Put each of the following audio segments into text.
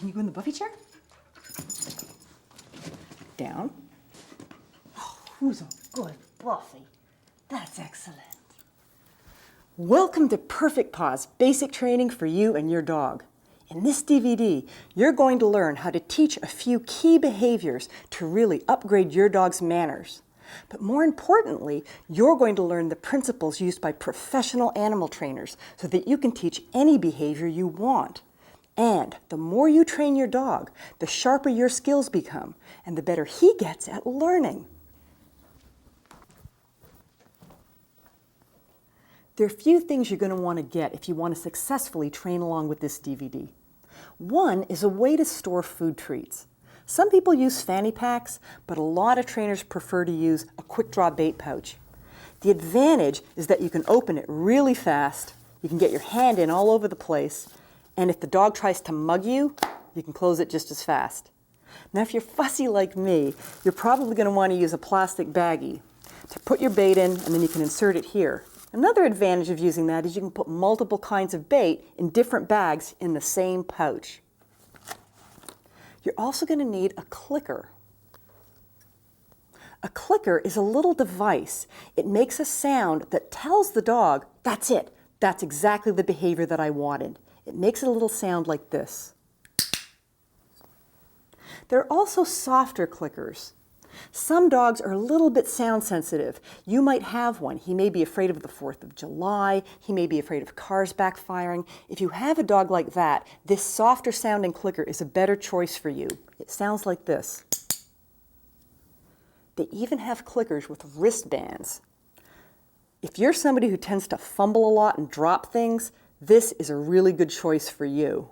can you go in the Buffy chair? Down. Oh, who's a good Buffy? That's excellent. Welcome to Perfect Paws, basic training for you and your dog. In this DVD, you're going to learn how to teach a few key behaviors to really upgrade your dog's manners. But more importantly, you're going to learn the principles used by professional animal trainers so that you can teach any behavior you want. And the more you train your dog, the sharper your skills become, and the better he gets at learning. There are a few things you're going to want to get if you want to successfully train along with this DVD. One is a way to store food treats. Some people use fanny packs, but a lot of trainers prefer to use a quick draw bait pouch. The advantage is that you can open it really fast, you can get your hand in all over the place, and if the dog tries to mug you, you can close it just as fast. Now if you're fussy like me, you're probably going to want to use a plastic baggie to put your bait in, and then you can insert it here. Another advantage of using that is you can put multiple kinds of bait in different bags in the same pouch. You're also going to need a clicker. A clicker is a little device. It makes a sound that tells the dog, that's it, that's exactly the behavior that I wanted. It makes a little sound like this. There are also softer clickers. Some dogs are a little bit sound sensitive. You might have one. He may be afraid of the 4th of July. He may be afraid of cars backfiring. If you have a dog like that, this softer sounding clicker is a better choice for you. It sounds like this. They even have clickers with wristbands. If you're somebody who tends to fumble a lot and drop things, this is a really good choice for you.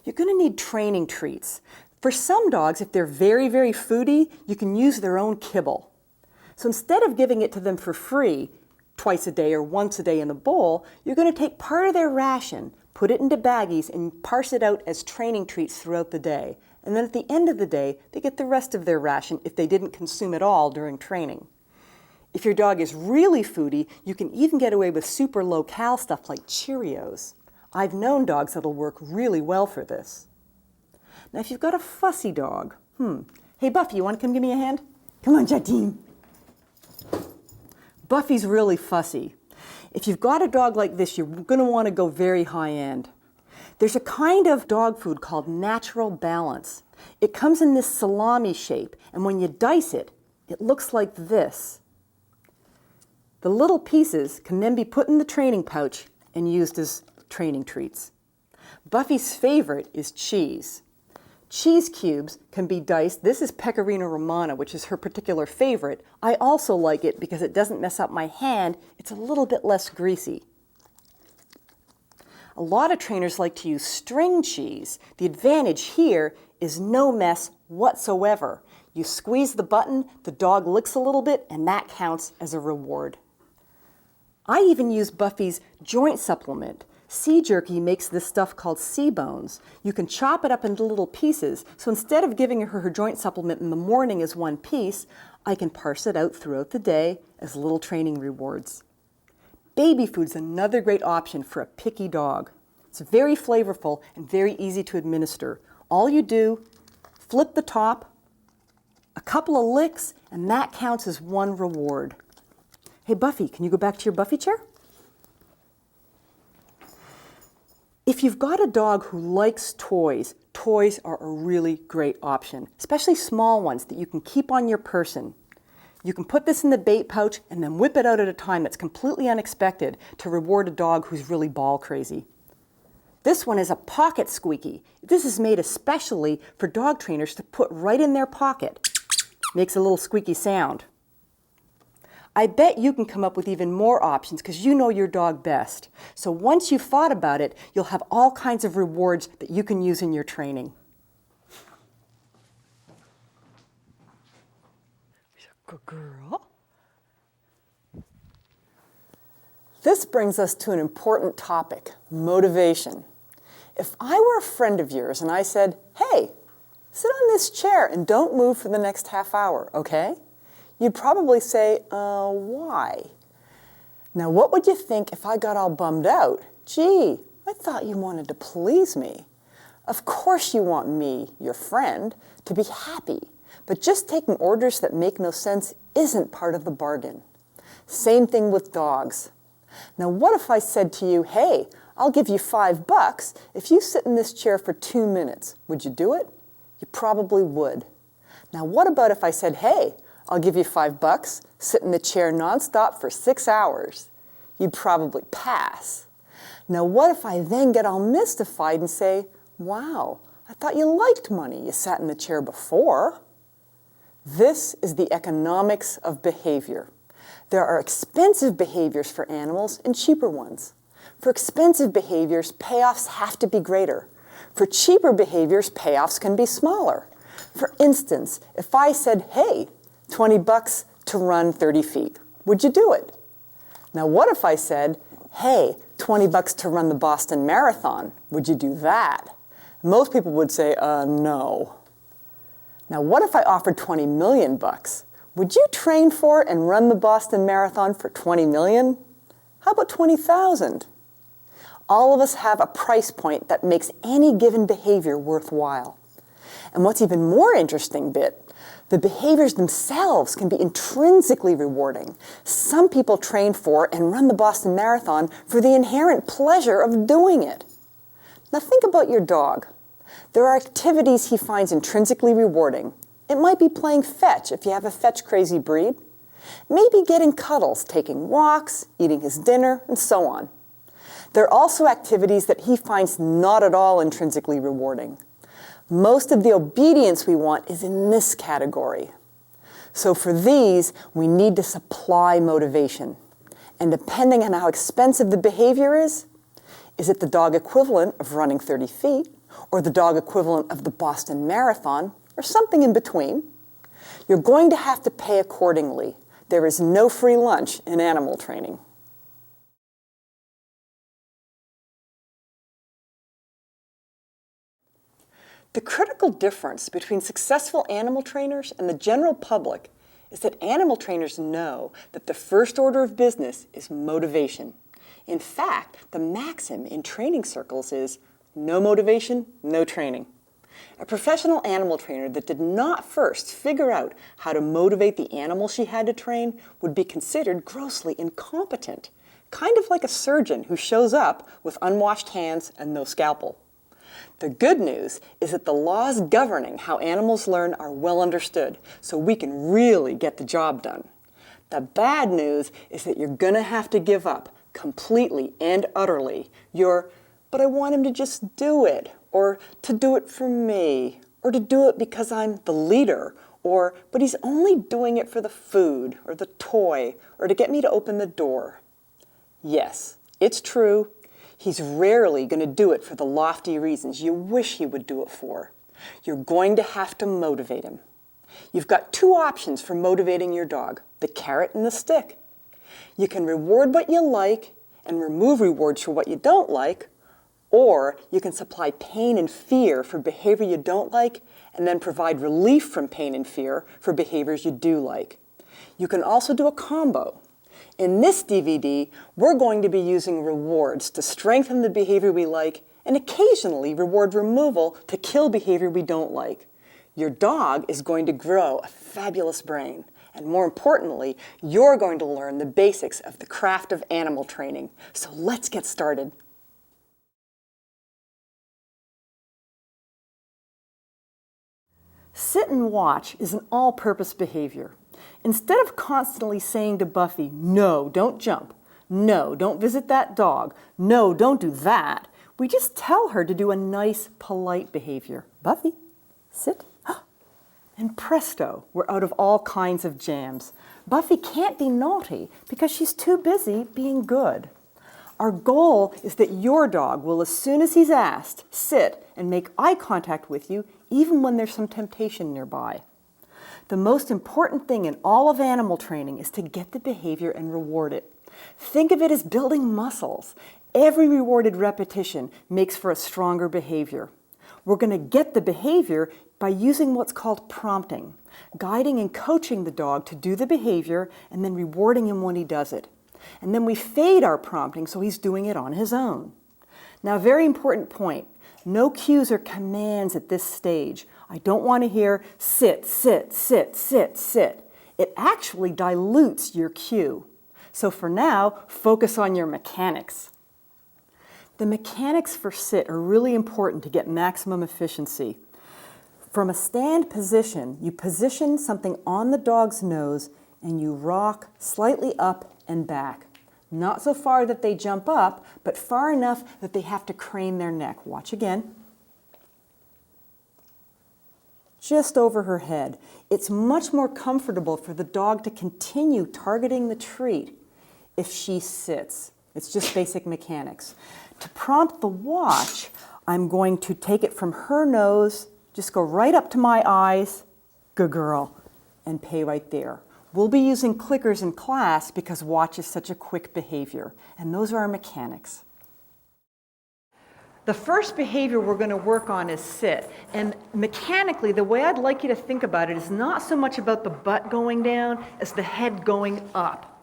You're going to need training treats. For some dogs, if they're very, very foodie, you can use their own kibble. So instead of giving it to them for free twice a day or once a day in a bowl, you're going to take part of their ration, put it into baggies, and parse it out as training treats throughout the day. And then at the end of the day, they get the rest of their ration if they didn't consume it all during training. If your dog is really foodie, you can even get away with super low-cal stuff like Cheerios. I've known dogs that'll work really well for this. Now, if you've got a fussy dog, Hey, Buffy, you want to come give me a hand? Come on, Jatine. Buffy's really fussy. If you've got a dog like this, you're going to want to go very high-end. There's a kind of dog food called Natural Balance. It comes in this salami shape, and when you dice it, it looks like this. The little pieces can then be put in the training pouch and used as training treats. Buffy's favorite is cheese. Cheese cubes can be diced. This is Pecorino Romano, which is her particular favorite. I also like it because it doesn't mess up my hand. It's a little bit less greasy. A lot of trainers like to use string cheese. The advantage here is no mess whatsoever. You squeeze the button, the dog licks a little bit, and that counts as a reward. I even use Buffy's joint supplement. Sea Jerky makes this stuff called sea bones. You can chop it up into little pieces, so instead of giving her joint supplement in the morning as one piece, I can parse it out throughout the day as little training rewards. Baby food's another great option for a picky dog. It's very flavorful and very easy to administer. All you do, flip the top, a couple of licks, and that counts as one reward. Hey, Buffy, can you go back to your Buffy chair? If you've got a dog who likes toys, toys are a really great option, especially small ones that you can keep on your person. You can put this in the bait pouch and then whip it out at a time that's completely unexpected to reward a dog who's really ball crazy. This one is a pocket squeaky. This is made especially for dog trainers to put right in their pocket. Makes a little squeaky sound. I bet you can come up with even more options because you know your dog best. So once you've thought about it, you'll have all kinds of rewards that you can use in your training. Good girl. This brings us to an important topic, motivation. If I were a friend of yours and I said, hey, sit on this chair and don't move for the next half hour, okay? You'd probably say, why? Now, what would you think if I got all bummed out? Gee, I thought you wanted to please me. Of course you want me, your friend, to be happy, but just taking orders that make no sense isn't part of the bargain. Same thing with dogs. Now what if I said to you, hey, I'll give you $5 if you sit in this chair for 2 minutes. Would you do it? You probably would. Now what about if I said, hey, I'll give you $5, sit in the chair nonstop for 6 hours. You'd probably pass. Now what if I then get all mystified and say, wow, I thought you liked money. You sat in the chair before. This is the economics of behavior. There are expensive behaviors for animals and cheaper ones. For expensive behaviors, payoffs have to be greater. For cheaper behaviors, payoffs can be smaller. For instance, if I said, hey, $20 to run 30 feet, would you do it? Now what if I said, hey, $20 to run the Boston Marathon, would you do that? Most people would say, no. Now what if I offered 20 million bucks? Would you train for and run the Boston Marathon for 20 million? How about 20,000? All of us have a price point that makes any given behavior worthwhile. And what's even more interesting the behaviors themselves can be intrinsically rewarding. Some people train for and run the Boston Marathon for the inherent pleasure of doing it. Now think about your dog. There are activities he finds intrinsically rewarding. It might be playing fetch if you have a fetch-crazy breed. Maybe getting cuddles, taking walks, eating his dinner, and so on. There are also activities that he finds not at all intrinsically rewarding. Most of the obedience we want is in this category. So for these, we need to supply motivation. And depending on how expensive the behavior is it the dog equivalent of running 30 feet, or the dog equivalent of the Boston Marathon, or something in between? You're going to have to pay accordingly. There is no free lunch in animal training. The critical difference between successful animal trainers and the general public is that animal trainers know that the first order of business is motivation. In fact, the maxim in training circles is no motivation, no training. A professional animal trainer that did not first figure out how to motivate the animal she had to train would be considered grossly incompetent, kind of like a surgeon who shows up with unwashed hands and no scalpel. The good news is that the laws governing how animals learn are well understood, so we can really get the job done. The bad news is that you're going to have to give up completely and utterly your, but I want him to just do it, or to do it for me, or to do it because I'm the leader, or, but he's only doing it for the food, or the toy, or to get me to open the door. Yes, it's true. He's rarely going to do it for the lofty reasons you wish he would do it for. You're going to have to motivate him. You've got two options for motivating your dog, the carrot and the stick. You can reward what you like and remove rewards for what you don't like, or you can supply pain and fear for behavior you don't like and then provide relief from pain and fear for behaviors you do like. You can also do a combo. In this DVD, we're going to be using rewards to strengthen the behavior we like and occasionally reward removal to kill behavior we don't like. Your dog is going to grow a fabulous brain. And more importantly, you're going to learn the basics of the craft of animal training. So let's get started. Sit and watch is an all-purpose behavior. Instead of constantly saying to Buffy, no, don't jump, no, don't visit that dog, no, don't do that, we just tell her to do a nice, polite behavior. Buffy, sit. And presto, we're out of all kinds of jams. Buffy can't be naughty because she's too busy being good. Our goal is that your dog will, as soon as he's asked, sit and make eye contact with you, even when there's some temptation nearby. The most important thing in all of animal training is to get the behavior and reward it. Think of it as building muscles. Every rewarded repetition makes for a stronger behavior. We're going to get the behavior by using what's called prompting, guiding and coaching the dog to do the behavior and then rewarding him when he does it. And then we fade our prompting so he's doing it on his own. Now, a very important point. No cues or commands at this stage. I don't want to hear sit, sit, sit, sit, sit. It actually dilutes your cue. So for now, focus on your mechanics. The mechanics for sit are really important to get maximum efficiency. From a stand position, you position something on the dog's nose and you rock slightly up and back. Not so far that they jump up, but far enough that they have to crane their neck. Watch again. Just over her head. It's much more comfortable for the dog to continue targeting the treat if she sits. It's just basic mechanics. To prompt the watch, I'm going to take it from her nose, just go right up to my eyes, good girl, and pay right there. We'll be using clickers in class because watch is such a quick behavior, and those are our mechanics. The first behavior we're going to work on is sit. And mechanically, the way I'd like you to think about it is not so much about the butt going down as the head going up.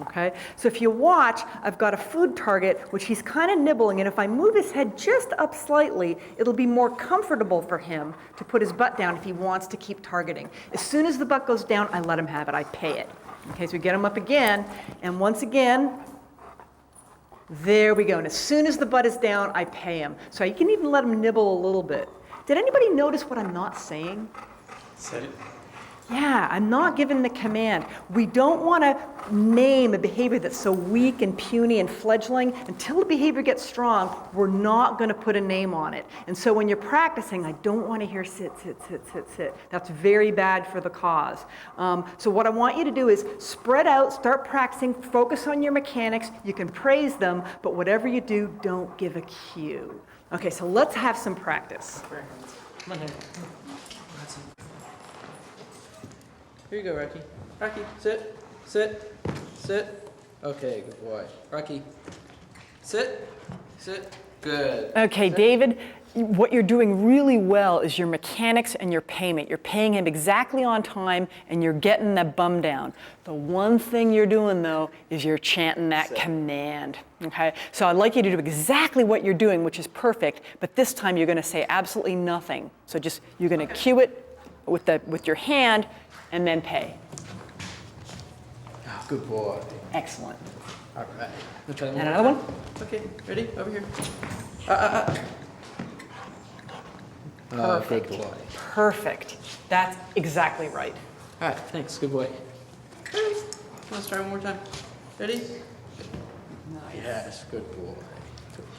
Okay? So if you watch, I've got a food target, which he's kind of nibbling, and if I move his head just up slightly, it'll be more comfortable for him to put his butt down if he wants to keep targeting. As soon as the butt goes down, I let him have it. I pay it. Okay, so we get him up again, and once again, there we go. And as soon as the butt is down, I pay him. So you can even let him nibble a little bit. Did anybody notice what I'm not saying? Said it. Yeah, I'm not giving the command. We don't want to name a behavior that's so weak and puny and fledgling. Until the behavior gets strong, we're not going to put a name on it. And so when you're practicing, I don't want to hear sit, sit, sit, sit, sit. That's very bad for the cause. So what I want you to do is spread out, start practicing, focus on your mechanics. You can praise them, but whatever you do, don't give a cue. Okay, so let's have some practice. Come on here. Here you go, Rocky. Rocky, sit, sit, sit. Okay, good boy. Rocky, sit, sit. Good. Okay, sit. David, what you're doing really well is your mechanics and your payment. You're paying him exactly on time and you're getting that bum down. The one thing you're doing, though, is you're chanting that command. Okay? So I'd like you to do exactly what you're doing, which is perfect, but this time you're going to say absolutely nothing. So just, you're going to cue it with your hand, and then pay. Oh, good boy. Excellent. All right. We'll try that And another one? Okay, ready? Over here. Perfect. Good boy. Perfect. That's exactly right. All right, thanks. Good boy. Ready? Let's try one more time. Ready? Nice. Yes, good boy. Good boy.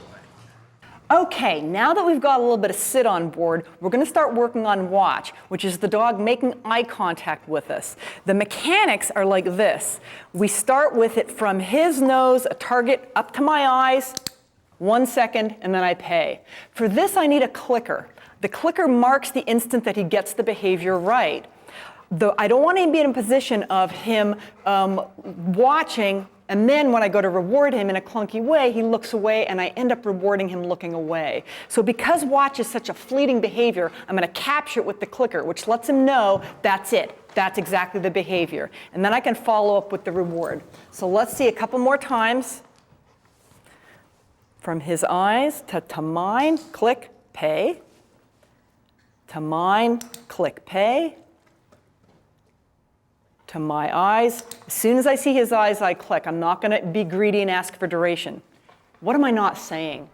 Okay, now that we've got a little bit of sit on board, we're going to start working on watch, which is the dog making eye contact with us. The mechanics are like this. We start with it from his nose, a target up to my eyes, 1 second, and then I pay. For this, I need a clicker. The clicker marks the instant that he gets the behavior right. I don't want to be in a position of him watching, and then when I go to reward him in a clunky way, he looks away and I end up rewarding him looking away. So because watch is such a fleeting behavior, I'm going to capture it with the clicker, which lets him know that's it. That's exactly the behavior. And then I can follow up with the reward. So let's see a couple more times. From his eyes to mine, click, pay. To mine, click, pay. To my eyes. As soon as I see his eyes, I click. I'm not going to be greedy and ask for duration. What am I not saying?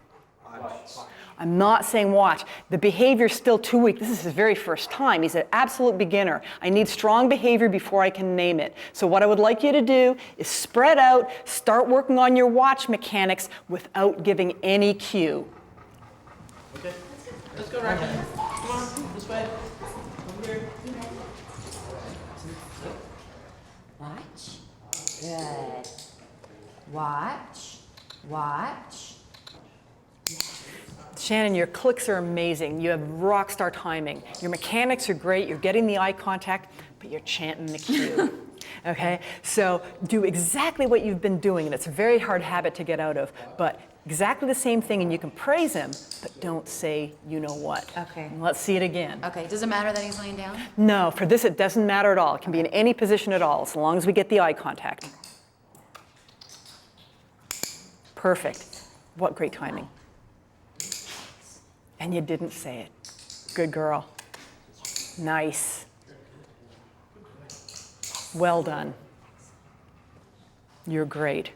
Watch. I'm not saying watch. The behavior's still too weak. This is his very first time. He's an absolute beginner. I need strong behavior before I can name it. So what I would like you to do is spread out, start working on your watch mechanics without giving any cue. Okay. Let's go, Rocky. Come on, this way. Over here. Watch. Good. Watch. Watch. Shannon, your clicks are amazing. You have rock star timing. Your mechanics are great. You're getting the eye contact, but you're chanting the cue. Okay? So do exactly what you've been doing, and it's a very hard habit to get out of, but exactly the same thing, and you can praise him, but don't say you know what. Okay. And let's see it again. Okay, does it matter that he's laying down? No, for this it doesn't matter at all. It can be in any position at all, as long as we get the eye contact. Perfect. What great timing. And you didn't say it. Good girl. Nice. Well done. You're great.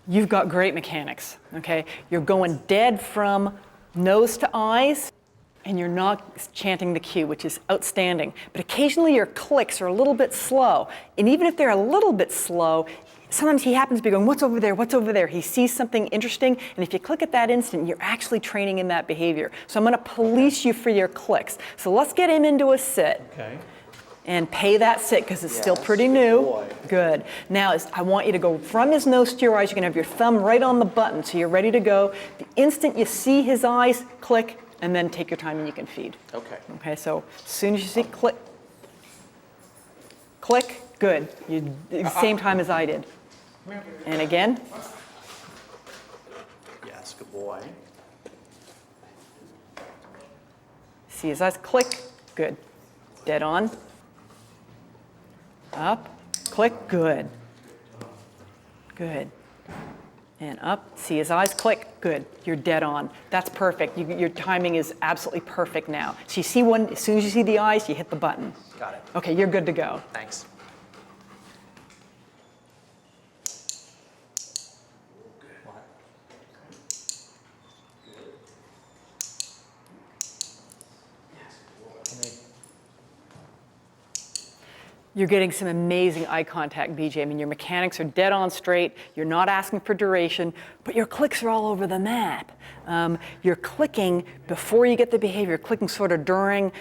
You've got great mechanics, okay? You're going dead from nose to eyes, and you're not chanting the cue, which is outstanding. But occasionally your clicks are a little bit slow. And even if they're a little bit slow, sometimes he happens to be going, what's over there, what's over there? He sees something interesting, and if you click at that instant, you're actually training in that behavior. So I'm gonna police you for your clicks. So let's get him into a sit. Okay. And pay that sit, because it's still pretty new. Boy. Good. Now, I want you to go from his nose to your eyes. You're gonna have your thumb right on the button, so you're ready to go. The instant you see his eyes, click, and then take your time and you can feed. Okay. Okay, so as soon as you see click, click, good. Same time as I did. And again. Yes, good boy. See his eyes, click, good. Dead on. Up, click, good. Good. And up, see his eyes, click, good. You're dead on. That's perfect. Your timing is absolutely perfect now. So you see one, as soon as you see the eyes, you hit the button. Got it. Okay, you're good to go. Thanks. You're getting some amazing eye contact, BJ. I mean, your mechanics are dead on straight. You're not asking for duration, but your clicks are all over the map. You're clicking before you get the behavior, you're clicking sort of during.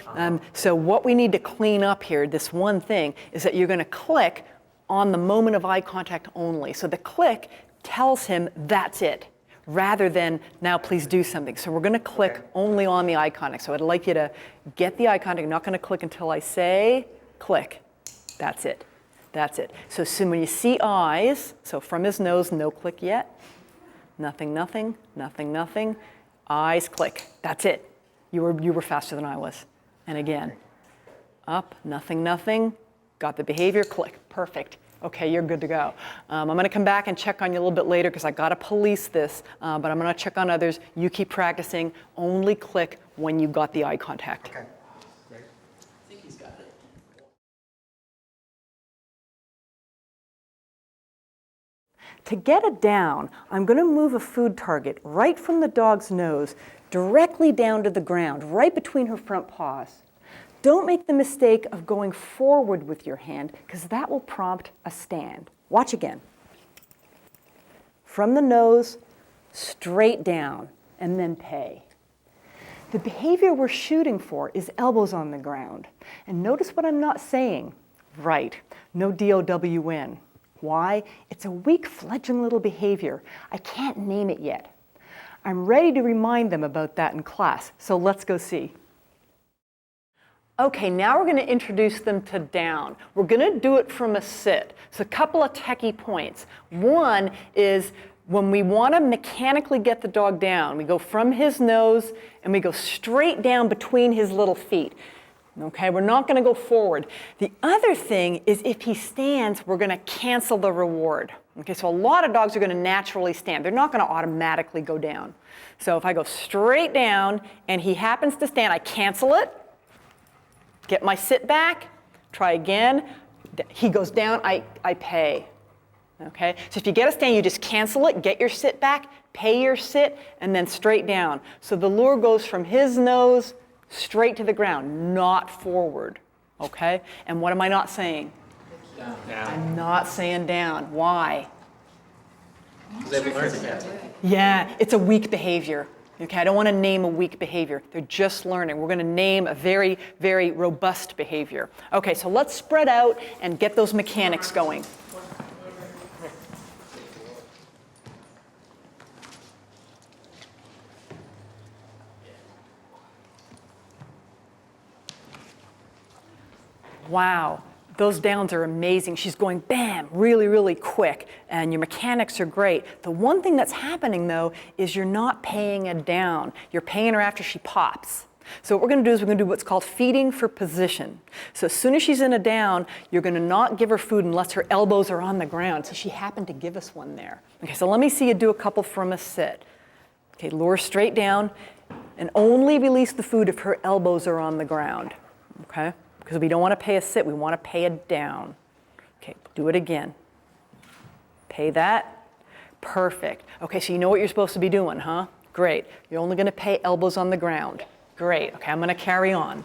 So what we need to clean up here, this one thing, is that you're gonna click on the moment of eye contact only. So the click tells him that's it, rather than now please do something. So we're gonna click only on the eye contact. So I'd like you to get the eye contact. You're not gonna click until I say click. That's it. That's it. So soon when you see eyes, so from his nose, no click yet. Nothing, nothing, nothing, nothing. Eyes, click. That's it. You were faster than I was. And again, up, nothing, nothing. Got the behavior, click. Perfect. Okay, you're good to go. I'm going to come back and check on you a little bit later because I got to police this, but I'm going to check on others. You keep practicing. Only click when you got the eye contact. Okay. Great. I think he's got it. To get it down, I'm going to move a food target right from the dog's nose directly down to the ground, right between her front paws. Don't make the mistake of going forward with your hand, because that will prompt a stand. Watch again. From the nose, straight down, and then pay. The behavior we're shooting for is elbows on the ground. And notice what I'm not saying. Right, no DOWN. Why? It's a weak, fledgling little behavior. I can't name it yet. I'm ready to remind them about that in class, so let's go see. Okay, now we're going to introduce them to down. We're going to do it from a sit. So a couple of techie points. One is when we want to mechanically get the dog down, we go from his nose and we go straight down between his little feet. Okay, we're not going to go forward. The other thing is if he stands, we're going to cancel the reward. Okay, so a lot of dogs are going to naturally stand. They're not going to automatically go down. So if I go straight down and he happens to stand, I cancel it, get my sit back, try again. He goes down, I pay. Okay, so if you get a stand, you just cancel it, get your sit back, pay your sit, and then straight down. So the lure goes from his nose straight to the ground, not forward, okay? And what am I not saying? Down. I'm not saying down. Why? Because they haven't learned it yet. Yeah, it's a weak behavior. Okay, I don't want to name a weak behavior. They're just learning. We're going to name a very, very robust behavior. Okay, so let's spread out and get those mechanics going. Wow, those downs are amazing. She's going bam, really, really quick, and your mechanics are great. The one thing that's happening though is you're not paying a down. You're paying her after she pops. So what we're going to do is we're going to do what's called feeding for position. So as soon as she's in a down, you're going to not give her food unless her elbows are on the ground. So she happened to give us one there. Okay, so let me see you do a couple from a sit. Okay, lure straight down and only release the food if her elbows are on the ground. Okay, because we don't want to pay a sit, we want to pay a down. Okay, do it again. Pay that. Perfect. Okay, so you know what you're supposed to be doing, huh? Great. You're only going to pay elbows on the ground. Great. Okay, I'm going to carry on.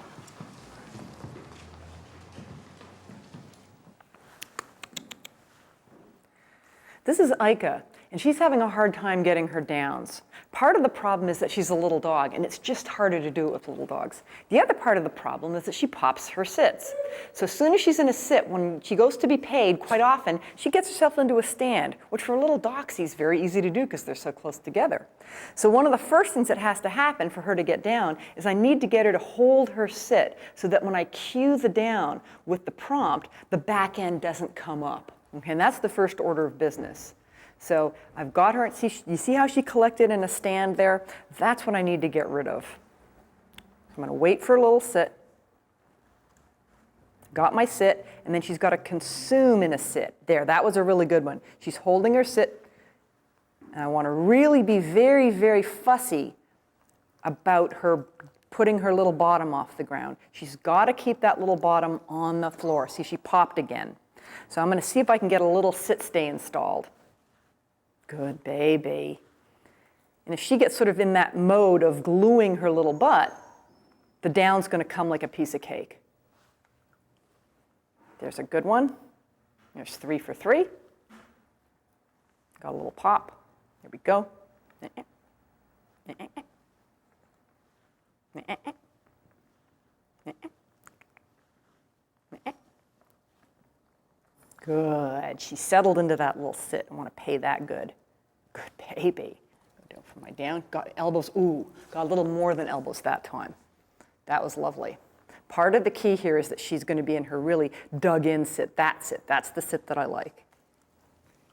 This is Ika, and she's having a hard time getting her downs. Part of the problem is that she's a little dog, and it's just harder to do it with little dogs. The other part of the problem is that she pops her sits. So as soon as she's in a sit, when she goes to be paid, quite often, she gets herself into a stand, which for a little doxie is very easy to do because they're so close together. So one of the first things that has to happen for her to get down is I need to get her to hold her sit so that when I cue the down with the prompt, the back end doesn't come up. Okay, and that's the first order of business. So I've got her, you see how she collected in a stand there? That's what I need to get rid of. I'm going to wait for a little sit. Got my sit, and then she's got to consume in a sit. There, that was a really good one. She's holding her sit, and I want to really be very, very fussy about her putting her little bottom off the ground. She's got to keep that little bottom on the floor. See, she popped again. So I'm going to see if I can get a little sit stay installed. Good baby. And if she gets sort of in that mode of gluing her little butt, the down's going to come like a piece of cake. There's a good one. There's 3 for 3. Got a little pop. There we go. Good. She settled into that little sit. I want to pay that good. Good baby. Go down for my down. Got elbows. Ooh, got a little more than elbows that time. That was lovely. Part of the key here is that she's going to be in her really dug in sit. That's it. That's the sit that I like.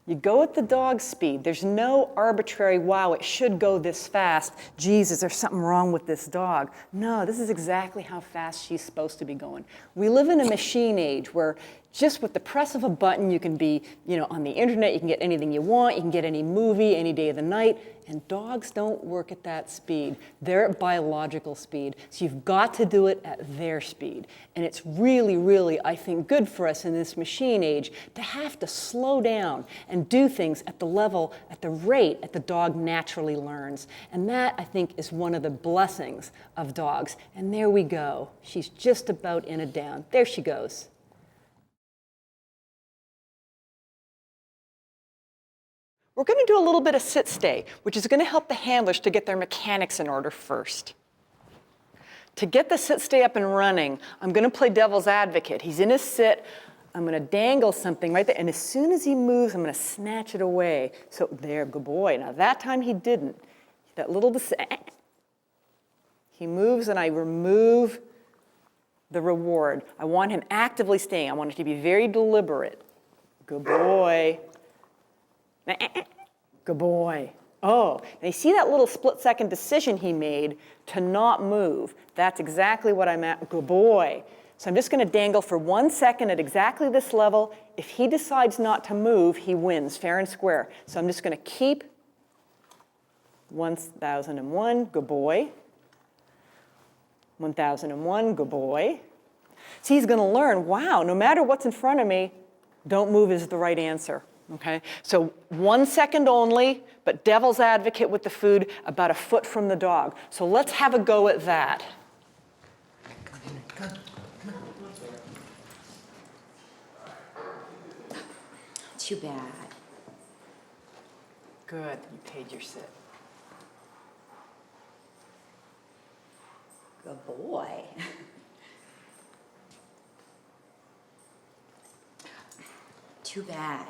You go at the dog speed. There's no arbitrary, wow, it should go this fast. Geez, is there something wrong with this dog? No, this is exactly how fast she's supposed to be going. We live in a machine age where just with the press of a button, you can be, on the internet, you can get anything you want, you can get any movie, any day of the night, and dogs don't work at that speed. They're at biological speed, so you've got to do it at their speed. And it's really, really, I think, good for us in this machine age to have to slow down and do things at the level, at the rate that the dog naturally learns. And that, I think, is one of the blessings of dogs. And there we go. She's just about in a down. There she goes. We're going to do a little bit of sit-stay, which is going to help the handlers to get their mechanics in order first. To get the sit-stay up and running, I'm going to play devil's advocate. He's in his sit. I'm going to dangle something right there, and as soon as he moves, I'm going to snatch it away. So there, good boy. Now that time he didn't. That little, he moves, and I remove the reward. I want him actively staying. I want it to be very deliberate. Good boy. Good boy. Oh, and you see that little split-second decision he made to not move? That's exactly what I'm at. Good boy. So I'm just going to dangle for 1 second at exactly this level. If he decides not to move, he wins, fair and square. So I'm just going to keep 1001, good boy. 1001, good boy. So he's going to learn, wow, no matter what's in front of me, don't move is the right answer. Okay, so 1 second only, but devil's advocate with the food about a foot from the dog. So let's have a go at that. Too bad. Good, you paid your sit. Good boy. Too bad.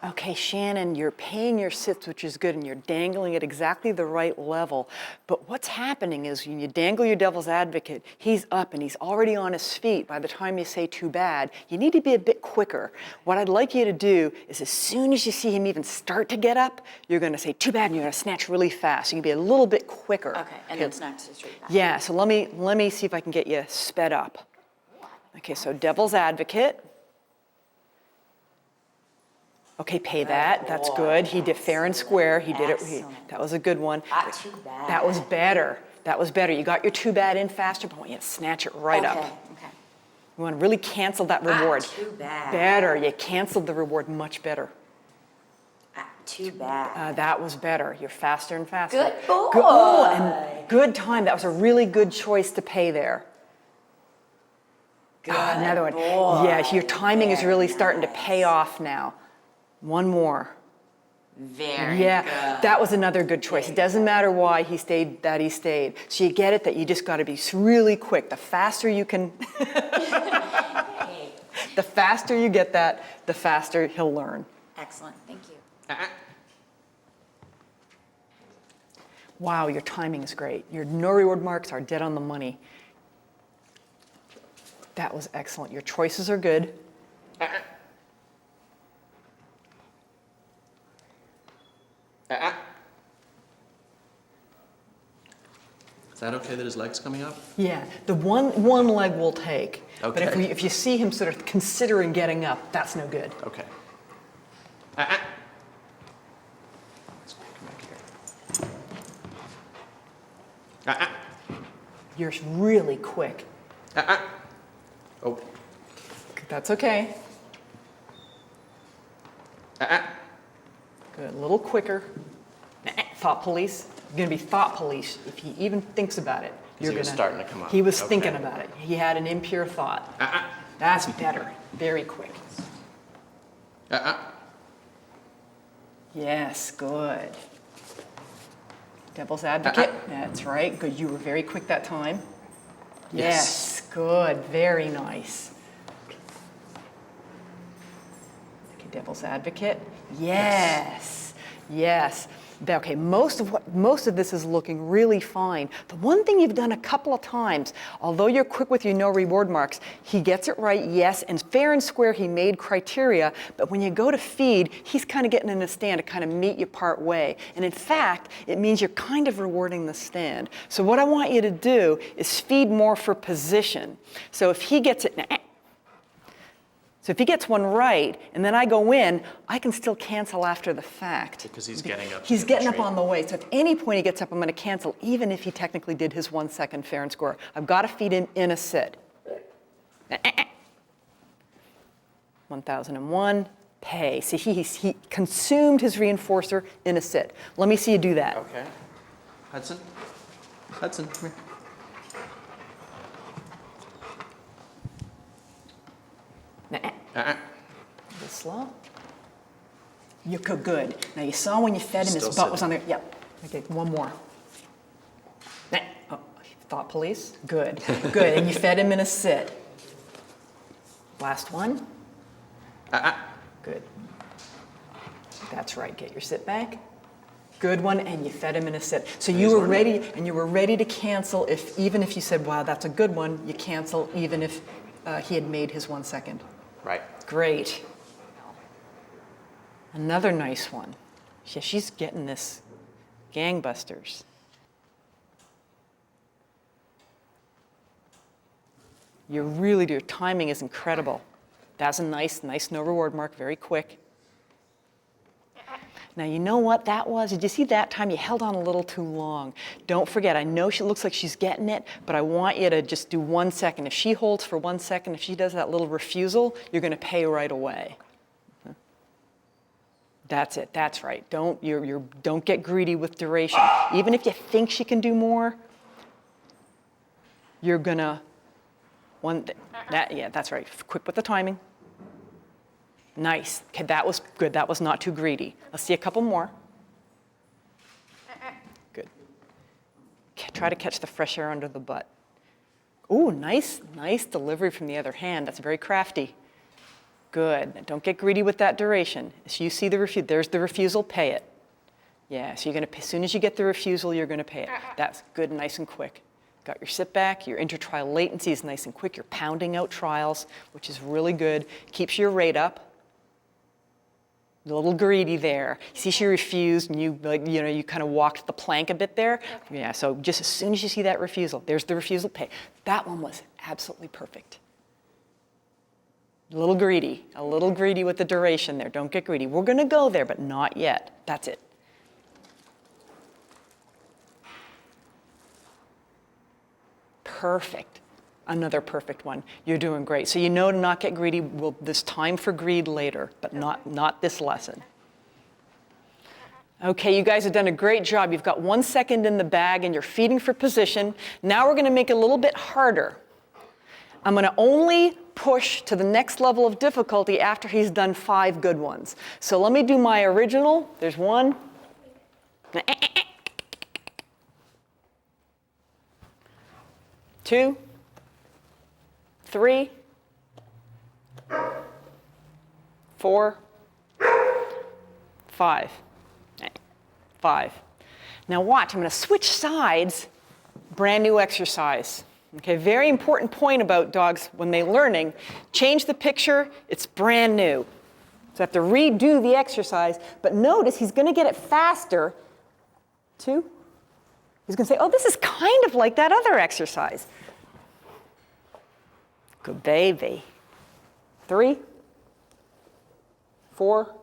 Okay, Shannon, you're paying your sits, which is good, and you're dangling at exactly the right level. But what's happening is when you dangle your devil's advocate, he's up and he's already on his feet by the time you say too bad. You need to be a bit quicker. What I'd like you to do is as soon as you see him even start to get up, you're going to say too bad and you're going to snatch really fast. You can be a little bit quicker. Okay, and then snatch straight back. Yeah, so let me see if I can get you sped up. Okay, so devil's advocate. Okay, pay that. That's good. He did fair and square. He did it. That was a good one. Not too bad. That was better. That was better. You got your too bad in faster, but I want you to snatch it right up. Okay. You want to really cancel that reward. Too bad. Better. You canceled the reward much better. Too bad. That was better. You're faster and faster. Good boy. Oh, and good time. That was a really good choice to pay there. Good Another one. boy. Yeah, your timing is really starting to pay off now. One more. Very Yeah, good. that was another good choice. It doesn't matter why he stayed, that he stayed. So you get it that you just got to be really quick. The faster you can, the faster you get that, the faster he'll learn. Excellent. Thank you. Wow, your timing is great. Your no reward marks are dead on the money. That was excellent. Your choices are good. Is that okay that his leg's coming up? Yeah, the one leg will take. Okay. But if you see him sort of considering getting up, that's no good. Okay. Let's come back here. You're really quick. Oh. That's okay. Good, a little quicker. Thought police. You're going to be thought police if he even thinks about it. He was starting to come up. He was Okay. thinking about it. He had an impure thought. That's better. Very quick. Yes, good. Devil's advocate. That's right. Good. You were very quick that time. Yes, good. Very nice. Okay, devil's advocate. Yes. Yes. Okay, most of this is looking really fine. The one thing you've done a couple of times, although you're quick with your no reward marks, he gets it right, yes, and fair and square he made criteria, but when you go to feed, he's kind of getting in the stand to kind of meet you part way. And in fact, it means you're kind of rewarding the stand. So what I want you to do is feed more for position. So if he gets it, so if he gets one right, and then I go in, I can still cancel after the fact. Because he's getting up. He's getting up on the way. So if any point he gets up, I'm going to cancel, even if he technically did his 1 second fair and square. I've got to feed him in a sit. 1001, pay. See, he consumed his reinforcer in a sit. Let me see you do that. Okay. Hudson, come here. A little slow. You go good. Now you saw when you fed him, his Still butt was on sitting. there. Yep. Okay, one more. Oh, thought police. Good. Good. And you fed him in a sit. Last one. Good. That's right. Get your sit back. Good one, and you fed him in a sit. So you were ready, and you were ready to cancel even if you said, "Wow, that's a good one." You cancel even if he had made his 1 second. Right. Great. Another nice one. Yeah, she's getting this gangbusters. Your timing is incredible. That's a nice no reward mark, very quick. Now, you know what that was? Did you see that time you held on a little too long? Don't forget, I know she looks like she's getting it, but I want you to just do 1 second. If she holds for 1 second, if she does that little refusal, you're going to pay right away. That's it. That's right. Don't get greedy with duration. Even if you think she can do more, you're going to yeah, that's right. Quick with the timing. Nice. Okay, that was good. That was not too greedy. Let's see a couple more. Good. Okay, try to catch the fresh air under the butt. Ooh, nice delivery from the other hand. That's very crafty. Good. Now don't get greedy with that duration. So you see the refusal. There's the refusal. Pay it. Yeah. So you're going to. As soon as you get the refusal, you're going to pay it. That's good. Nice and quick. Got your sit back. Your intertrial latency is nice and quick. You're pounding out trials, which is really good. Keeps your rate up. A little greedy there. You see she refused and you you kind of walked the plank a bit there. Okay. Yeah, so just as soon as you see that refusal, there's the refusal pay. That one was absolutely perfect. A little greedy with the duration there. Don't get greedy. We're gonna go there, but not yet. That's it. Perfect. Another perfect one. You're doing great. So you know to not get greedy. There's time for greed later, but not this lesson. Okay, you guys have done a great job. You've got 1 second in the bag and you're feeding for position. Now we're going to make it a little bit harder. I'm going to only push to the next level of difficulty after he's done 5 good ones. So let me do my original. There's 1. 2. 3, 4, 5. 5. Now watch, I'm going to switch sides, brand new exercise. Okay, very important point about dogs when they're learning. Change the picture, it's brand new. So I have to redo the exercise, but notice he's going to get it faster. 2. He's going to say, oh, this is kind of like that other exercise. Good baby. 3, 4,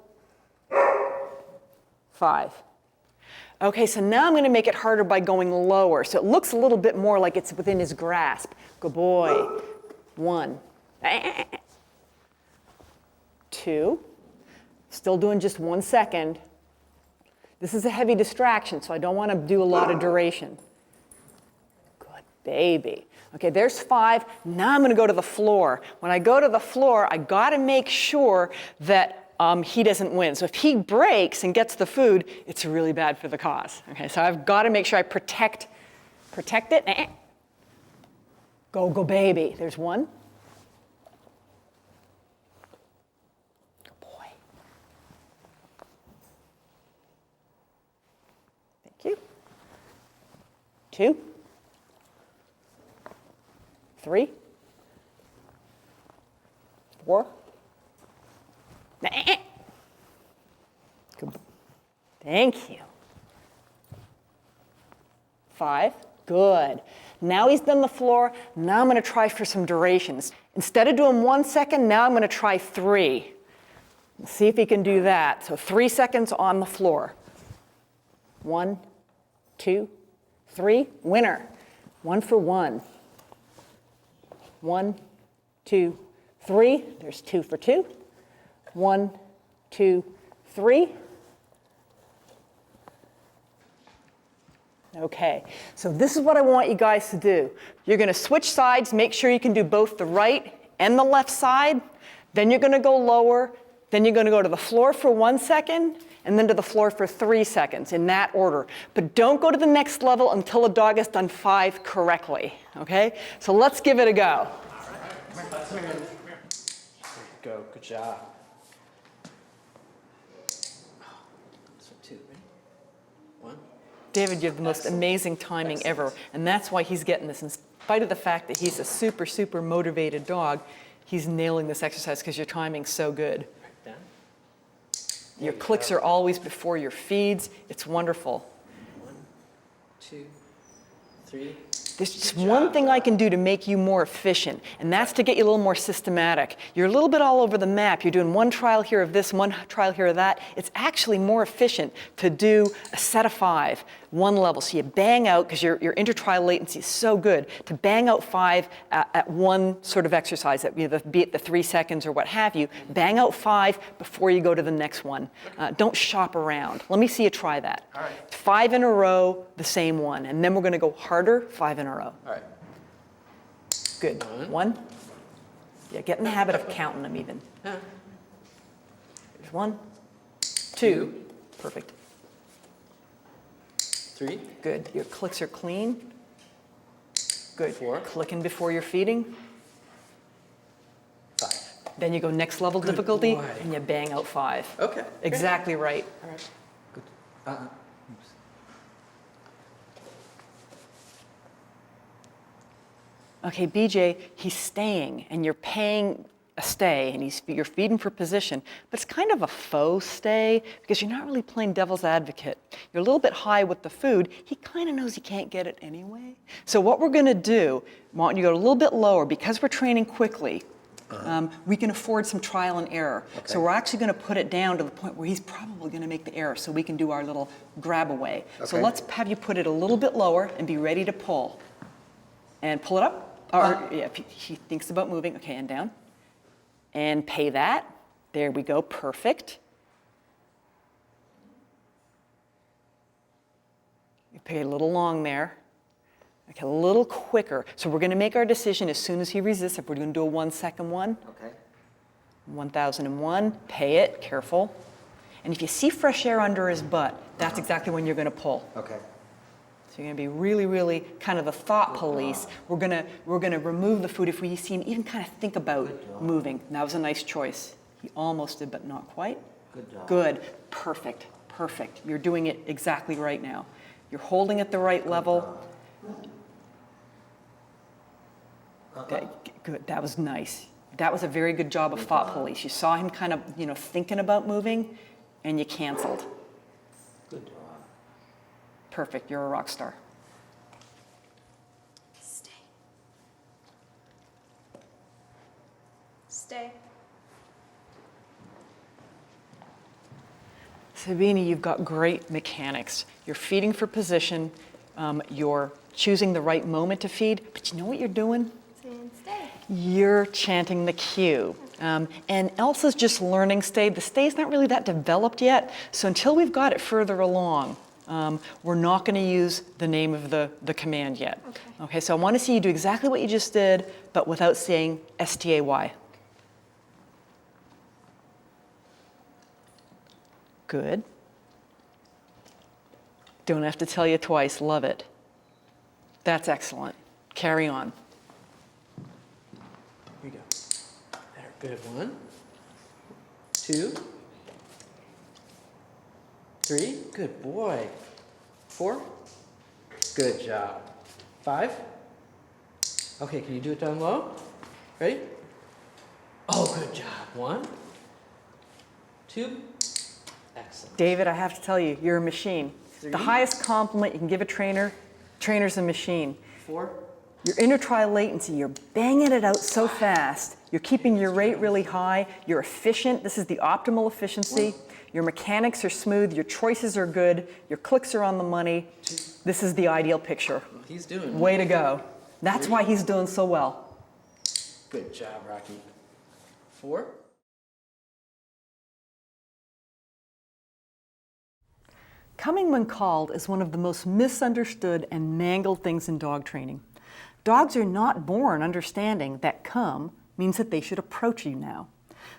5. Okay, so now I'm going to make it harder by going lower. So it looks a little bit more like it's within his grasp. Good boy. 1. 2. Still doing just 1 second. This is a heavy distraction, so I don't want to do a lot of duration. Good baby. Okay, there's 5. Now I'm going to go to the floor. When I go to the floor, I got to make sure that he doesn't win. So if he breaks and gets the food, it's really bad for the cause. Okay, so I've got to make sure I protect it. Go baby. There's 1. Good boy. Thank you. 2. 3, 4. Good. Thank you. 5. Good. Now he's done the floor. Now I'm going to try for some durations. Instead of doing 1 second, now I'm going to try 3. Let's see if he can do that. So 3 seconds on the floor. 1, 2, 3. Winner. 1 for 1. 1, 2, 3. There's 2 for 2. 1, 2, 3. Okay, so this is what I want you guys to do. You're going to switch sides, make sure you can do both the right and the left side. Then you're going to go lower. Then you're going to go to the floor for 1 second, and then to the floor for 3 seconds, in that order. But don't go to the next level until a dog has done 5 correctly, okay? So let's give it a go. All right. Come here. There you go. Good job. So 2, ready? 1. David, you have the most amazing timing ever, and that's why he's getting this. In spite of the fact that he's a super, super motivated dog, he's nailing this exercise because your timing's so good. Down. Your clicks are always before your feeds. It's wonderful. 1, 2, 3. There's just one thing I can do to make you more efficient, and that's to get you a little more systematic. You're a little bit all over the map. You're doing one trial here of this, one trial here of that. It's actually more efficient to do a set of 5, one level. So you bang out, because your intertrial latency is so good, to bang out 5 at one sort of exercise, be it the 3 seconds or what have you. Bang out 5 before you go to the next one. Don't shop around. Let me see you try that. All right. 5 in a row, the same one. And then we're going to go harder, 5 in a row. All right. Good. 1. Yeah, get in the habit of counting them even. There's There's 1, 2. Perfect. 3. Good. Your clicks are clean. Good. 4. Clicking before you're feeding. 5. Then you go next level Good difficulty, boy. and you bang out 5. Okay. Exactly right. All right. Good. Oops. Okay, BJ, he's staying, and you're paying a stay, and you're feeding for position, but it's kind of a faux stay because you're not really playing devil's advocate. You're a little bit high with the food. He kind of knows he can't get it anyway. So what we're going to do, I want you to go a little bit lower because we're training quickly. We can afford some trial and error. Okay. So we're actually going to put it down to the point where he's probably going to make the error so we can do our little grab away. So Okay. let's have you put it a little bit lower and be ready to pull. And pull it up. Or, yeah, if he thinks about moving. Okay, and down. And pay that. There we go, perfect. You pay a little long there. Okay, a little quicker. So we're gonna make our decision as soon as he resists. If we're gonna do a 1 second one. Okay. 1001, pay it, careful. And if you see fresh air under his butt, that's exactly when you're gonna pull. Okay. So you're gonna be really, really kind of the thought police. We're gonna remove the food if we see him even kind of think about moving. And that was a nice choice. He almost did, but not quite. Good job. Good, perfect, perfect. You're doing it exactly right now. You're holding at the right level. Good, that was nice. That was a very good job of thought police. You saw him kind of, thinking about moving, and you canceled. Good job. Perfect, you're a rock star. Stay. Stay. Sabini, you've got great mechanics. You're feeding for position, you're choosing the right moment to feed, but you know what you're doing? Stay. You're chanting the cue. And Elsa's just learning stay. The stay's not really that developed yet, so until we've got it further along, we're not going to use the name of the command yet. Okay, so I want to see you do exactly what you just did, but without saying S-T-A-Y. Good. Don't have to tell you twice, love it. That's excellent. Carry on. Here we go. There, good. 1, 2, 3. Good boy. 4. Good job. 5. Okay, can you do it down low? Ready? Oh, good job. 1, 2. Excellent. David, I have to tell you, you're a machine. 3. The highest compliment you can give a trainer's a machine. 4. Your intertrial latency, you're banging it out so fast. You're keeping your rate really high. You're efficient. This is the optimal efficiency. Your mechanics are smooth. Your choices are good. Your clicks are on the money. This is the ideal picture. He's doing Way to go. That's why he's doing so well. Good job, Rocky. 4. Coming when called is one of the most misunderstood and mangled things in dog training. Dogs are not born understanding that come means that they should approach you now.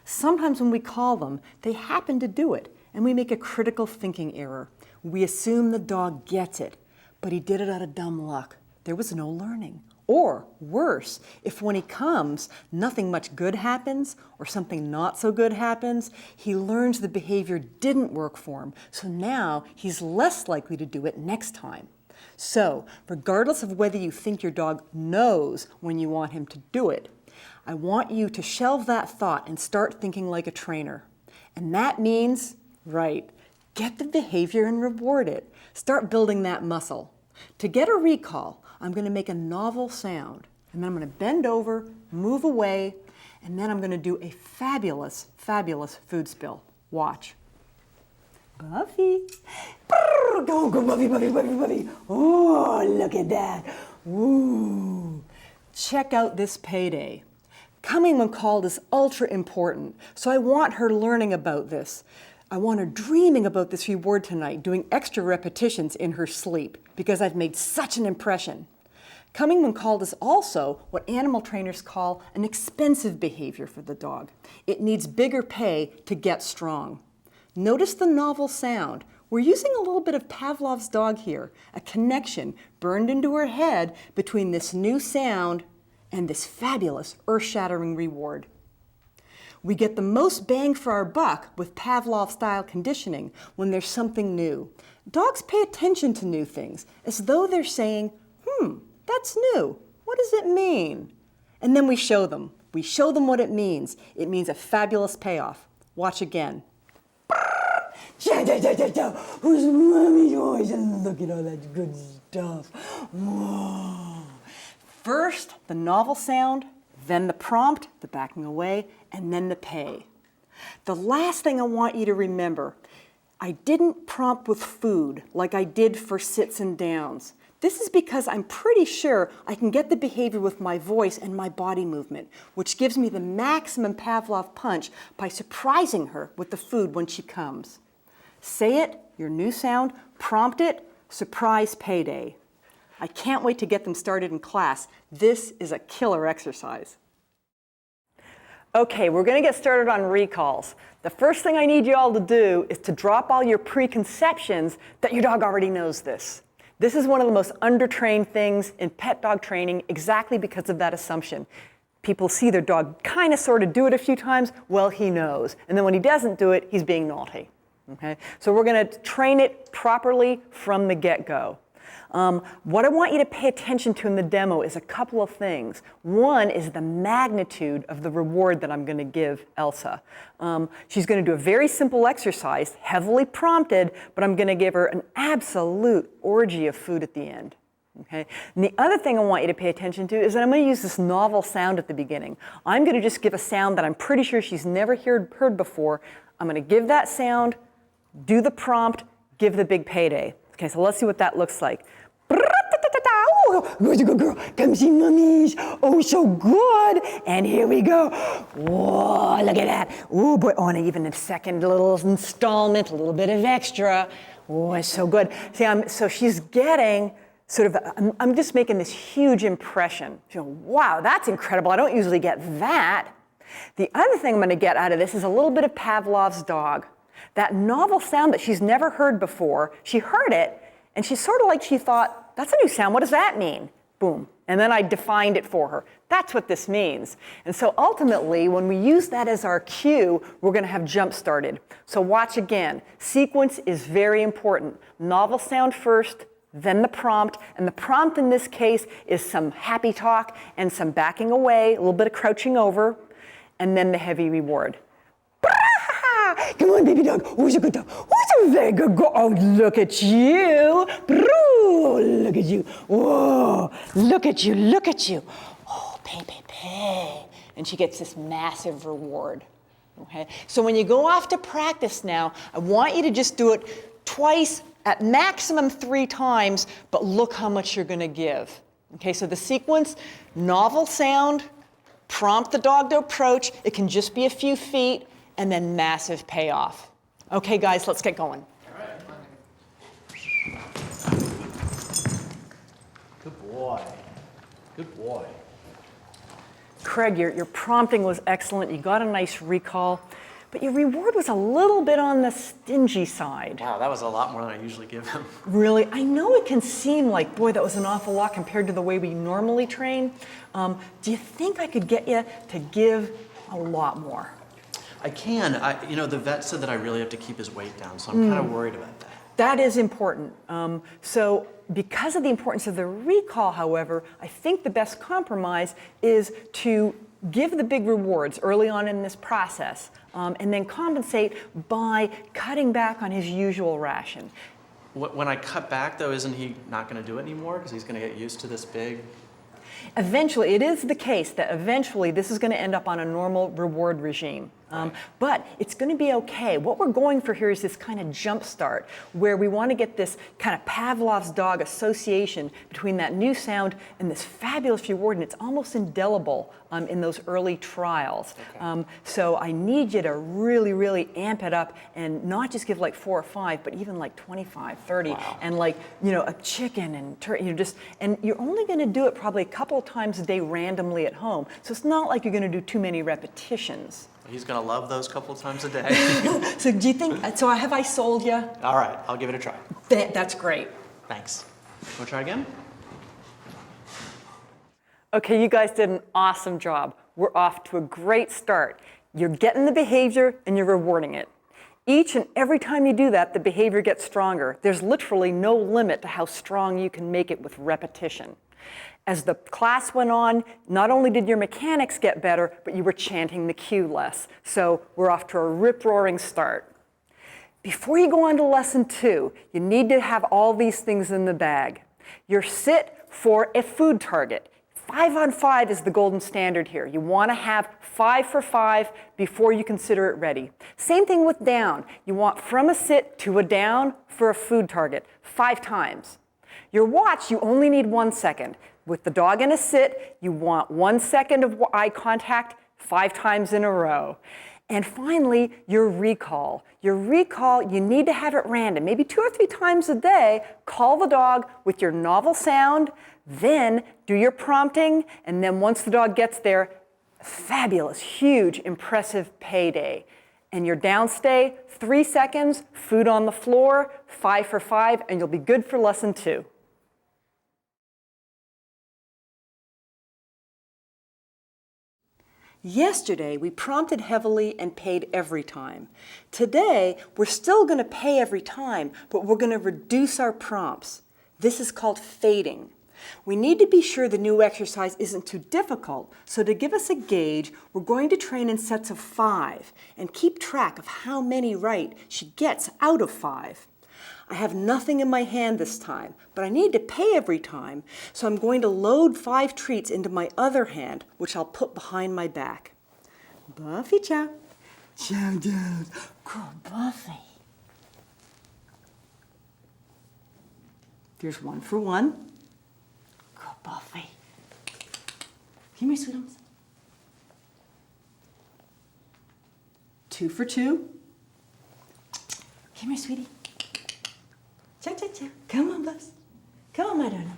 Sometimes when we call them, they happen to do it, and we make a critical thinking error. We assume the dog gets it, but he did it out of dumb luck. There was no learning. Or worse, if when he comes, nothing much good happens or something not so good happens, he learns the behavior didn't work for him, so now he's less likely to do it next time. So, regardless of whether you think your dog knows when you want him to do it, I want you to shelve that thought and start thinking like a trainer. And that means, right, get the behavior and reward it. Start building that muscle. To get a recall, I'm going to make a novel sound, and then I'm going to bend over, move away, and then I'm going to do a fabulous, fabulous food spill. Watch. Buffy. Go, go, Buffy, Buffy, Buffy, Buffy. Oh, look at that. Ooh. Check out this payday. Coming when called is ultra important, so I want her learning about this. I want her dreaming about this reward tonight, doing extra repetitions in her sleep, because I've made such an impression. Coming when called is also what animal trainers call an expensive behavior for the dog. It needs bigger pay to get strong. Notice the novel sound. We're using a little bit of Pavlov's dog here, a connection burned into her head between this new sound and this fabulous, earth-shattering reward. We get the most bang for our buck with Pavlov-style conditioning when there's something new. Dogs pay attention to new things, as though they're saying, that's new. What does it mean? And then we show them. We show them what it means. It means a fabulous payoff. Watch again. Who's mommy's always look at all that good stuff. Whoa. First, the novel sound, then the prompt, the backing away, and then the pay. The last thing I want you to remember, I didn't prompt with food like I did for sits and downs. This is because I'm pretty sure I can get the behavior with my voice and my body movement, which gives me the maximum Pavlov punch by surprising her with the food when she comes. Say it, your new sound, prompt it, surprise payday. I can't wait to get them started in class. This is a killer exercise. Okay, we're going to get started on recalls. The first thing I need you all to do is to drop all your preconceptions that your dog already knows this. This is one of the most undertrained things in pet dog training exactly because of that assumption. People see their dog kind of sort of do it a few times, well, he knows. And then when he doesn't do it, he's being naughty. Okay? So we're going to train it properly from the get-go. What I want you to pay attention to in the demo is a couple of things. One is the magnitude of the reward that I'm going to give Elsa. She's going to do a very simple exercise, heavily prompted, but I'm going to give her an absolute orgy of food at the end. Okay? And the other thing I want you to pay attention to is that I'm going to use this novel sound at the beginning. I'm going to just give a sound that I'm pretty sure she's never heard before. I'm going to give that sound, do the prompt, give the big payday. Okay, so let's see what that looks like. Oh, where's a good girl? Come see mummies. Oh, so good. And here we go. Whoa, look at that. Oh, boy. Oh, and even a second little installment, a little bit of extra. Oh, it's so good. See, so she's getting sort of, I'm just making this huge impression. You know, wow, that's incredible. I don't usually get that. The other thing I'm going to get out of this is a little bit of Pavlov's dog. That novel sound that she's never heard before, she heard it, and she's sort of like she thought, that's a new sound, what does that mean? Boom. And then I defined it for her. That's what this means. And so ultimately, when we use that as our cue, we're going to have jump started. So watch again. Sequence is very important. Novel sound first, then the prompt. And the prompt in this case is some happy talk and some backing away, a little bit of crouching over, and then the heavy reward. Come on, baby dog. Who's a good dog? Who's a very good dog? Oh, look at you. Look at you. Whoa. Look at you. Look at you. Oh, pay. And she gets this massive reward. Okay? So when you go off to practice now, I want you to just do it twice, at maximum 3 times, but look how much you're going to give. Okay, so the sequence, novel sound, prompt the dog to approach. It can just be a few feet. And then massive payoff. Okay, guys, let's get going. All right. Good boy. Good boy. Craig, your prompting was excellent. You got a nice recall, but your reward was a little bit on the stingy side. Wow, that was a lot more than I usually give him. Really? I know it can seem like, boy, that was an awful lot compared to the way we normally train. Do you think I could get you to give a lot more? I can. The vet said that I really have to keep his weight down, so I'm kind of worried about that. That is important. So because of the importance of the recall, however, I think the best compromise is to give the big rewards early on in this process, and then compensate by cutting back on his usual ration. When I cut back, though, isn't he not going to do it anymore because he's going to get used to this big? Eventually, it is the case that eventually this is going to end up on a normal reward regime. But it's going to be okay. What we're going for here is this kind of jump start where we want to get this kind of Pavlov's dog association between that new sound and this fabulous reward, and it's almost indelible in those early trials. Okay. So I need you to really, really amp it up and not just give like 4 or 5, but even like 25, 30, wow. and like, a chicken and turkey, and you're only going to do it probably a couple of times a day randomly at home. So it's not like you're going to do too many repetitions. He's going to love those couple times a day. So do you think, have I sold you? All right, I'll give it a try. That's great. Thanks. Want to try again? Okay, you guys did an awesome job. We're off to a great start. You're getting the behavior and you're rewarding it. Each and every time you do that, the behavior gets stronger. There's literally no limit to how strong you can make it with repetition. As the class went on, not only did your mechanics get better, but you were chanting the cue less. So we're off to a rip-roaring start. Before you go on to lesson 2, you need to have all these things in the bag. Your sit for a food target. 5 on 5 is the golden standard here. You want to have 5 for 5 before you consider it ready. Same thing with down. You want from a sit to a down for a food target 5 times. Your watch, you only need 1 second. With the dog in a sit, you want 1 second of eye contact 5 times in a row. And finally, your recall. Your recall, you need to have it random. Maybe 2 or 3 times a day, call the dog with your novel sound, then do your prompting, and then once the dog gets there, fabulous, huge, impressive payday. And your downstay, 3 seconds, food on the floor, 5 for 5, and you'll be good for lesson 2. Yesterday, we prompted heavily and paid every time. Today, we're still going to pay every time, but we're going to reduce our prompts. This is called fading. We need to be sure the new exercise isn't too difficult, so to give us a gauge, we're going to train in sets of 5 and keep track of how many right she gets out of 5. I have nothing in my hand this time, but I need to pay every time, so I'm going to load 5 treats into my other hand, which I'll put behind my back. Buffy chow. Chow down. Good Buffy. Here's 1 for 1. Good Buffy. Come here, sweetums. 2 for 2. Come here, sweetie. Cha, cha, cha. Come on, Buzz. Come on, my darling.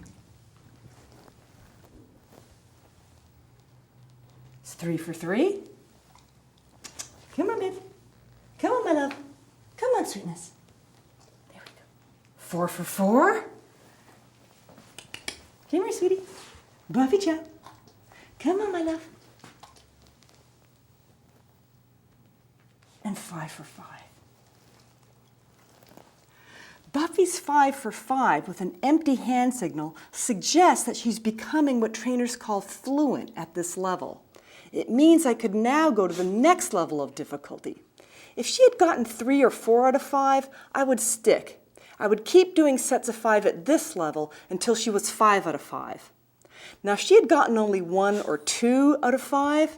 It's 3 for 3. Come on, baby. Come on, my love. Come on, sweetness. There we go. 4 for 4. Come here, sweetie. Buffy chow. Come on, my love. And 5 for 5. Buffy's 5 for 5 with an empty hand signal suggests that she's becoming what trainers call fluent at this level. It means I could now go to the next level of difficulty. If she had gotten 3 or 4 out of 5, I would stick. I would keep doing sets of 5 at this level until she was 5 out of 5. Now, if she had gotten only 1 or 2 out of 5,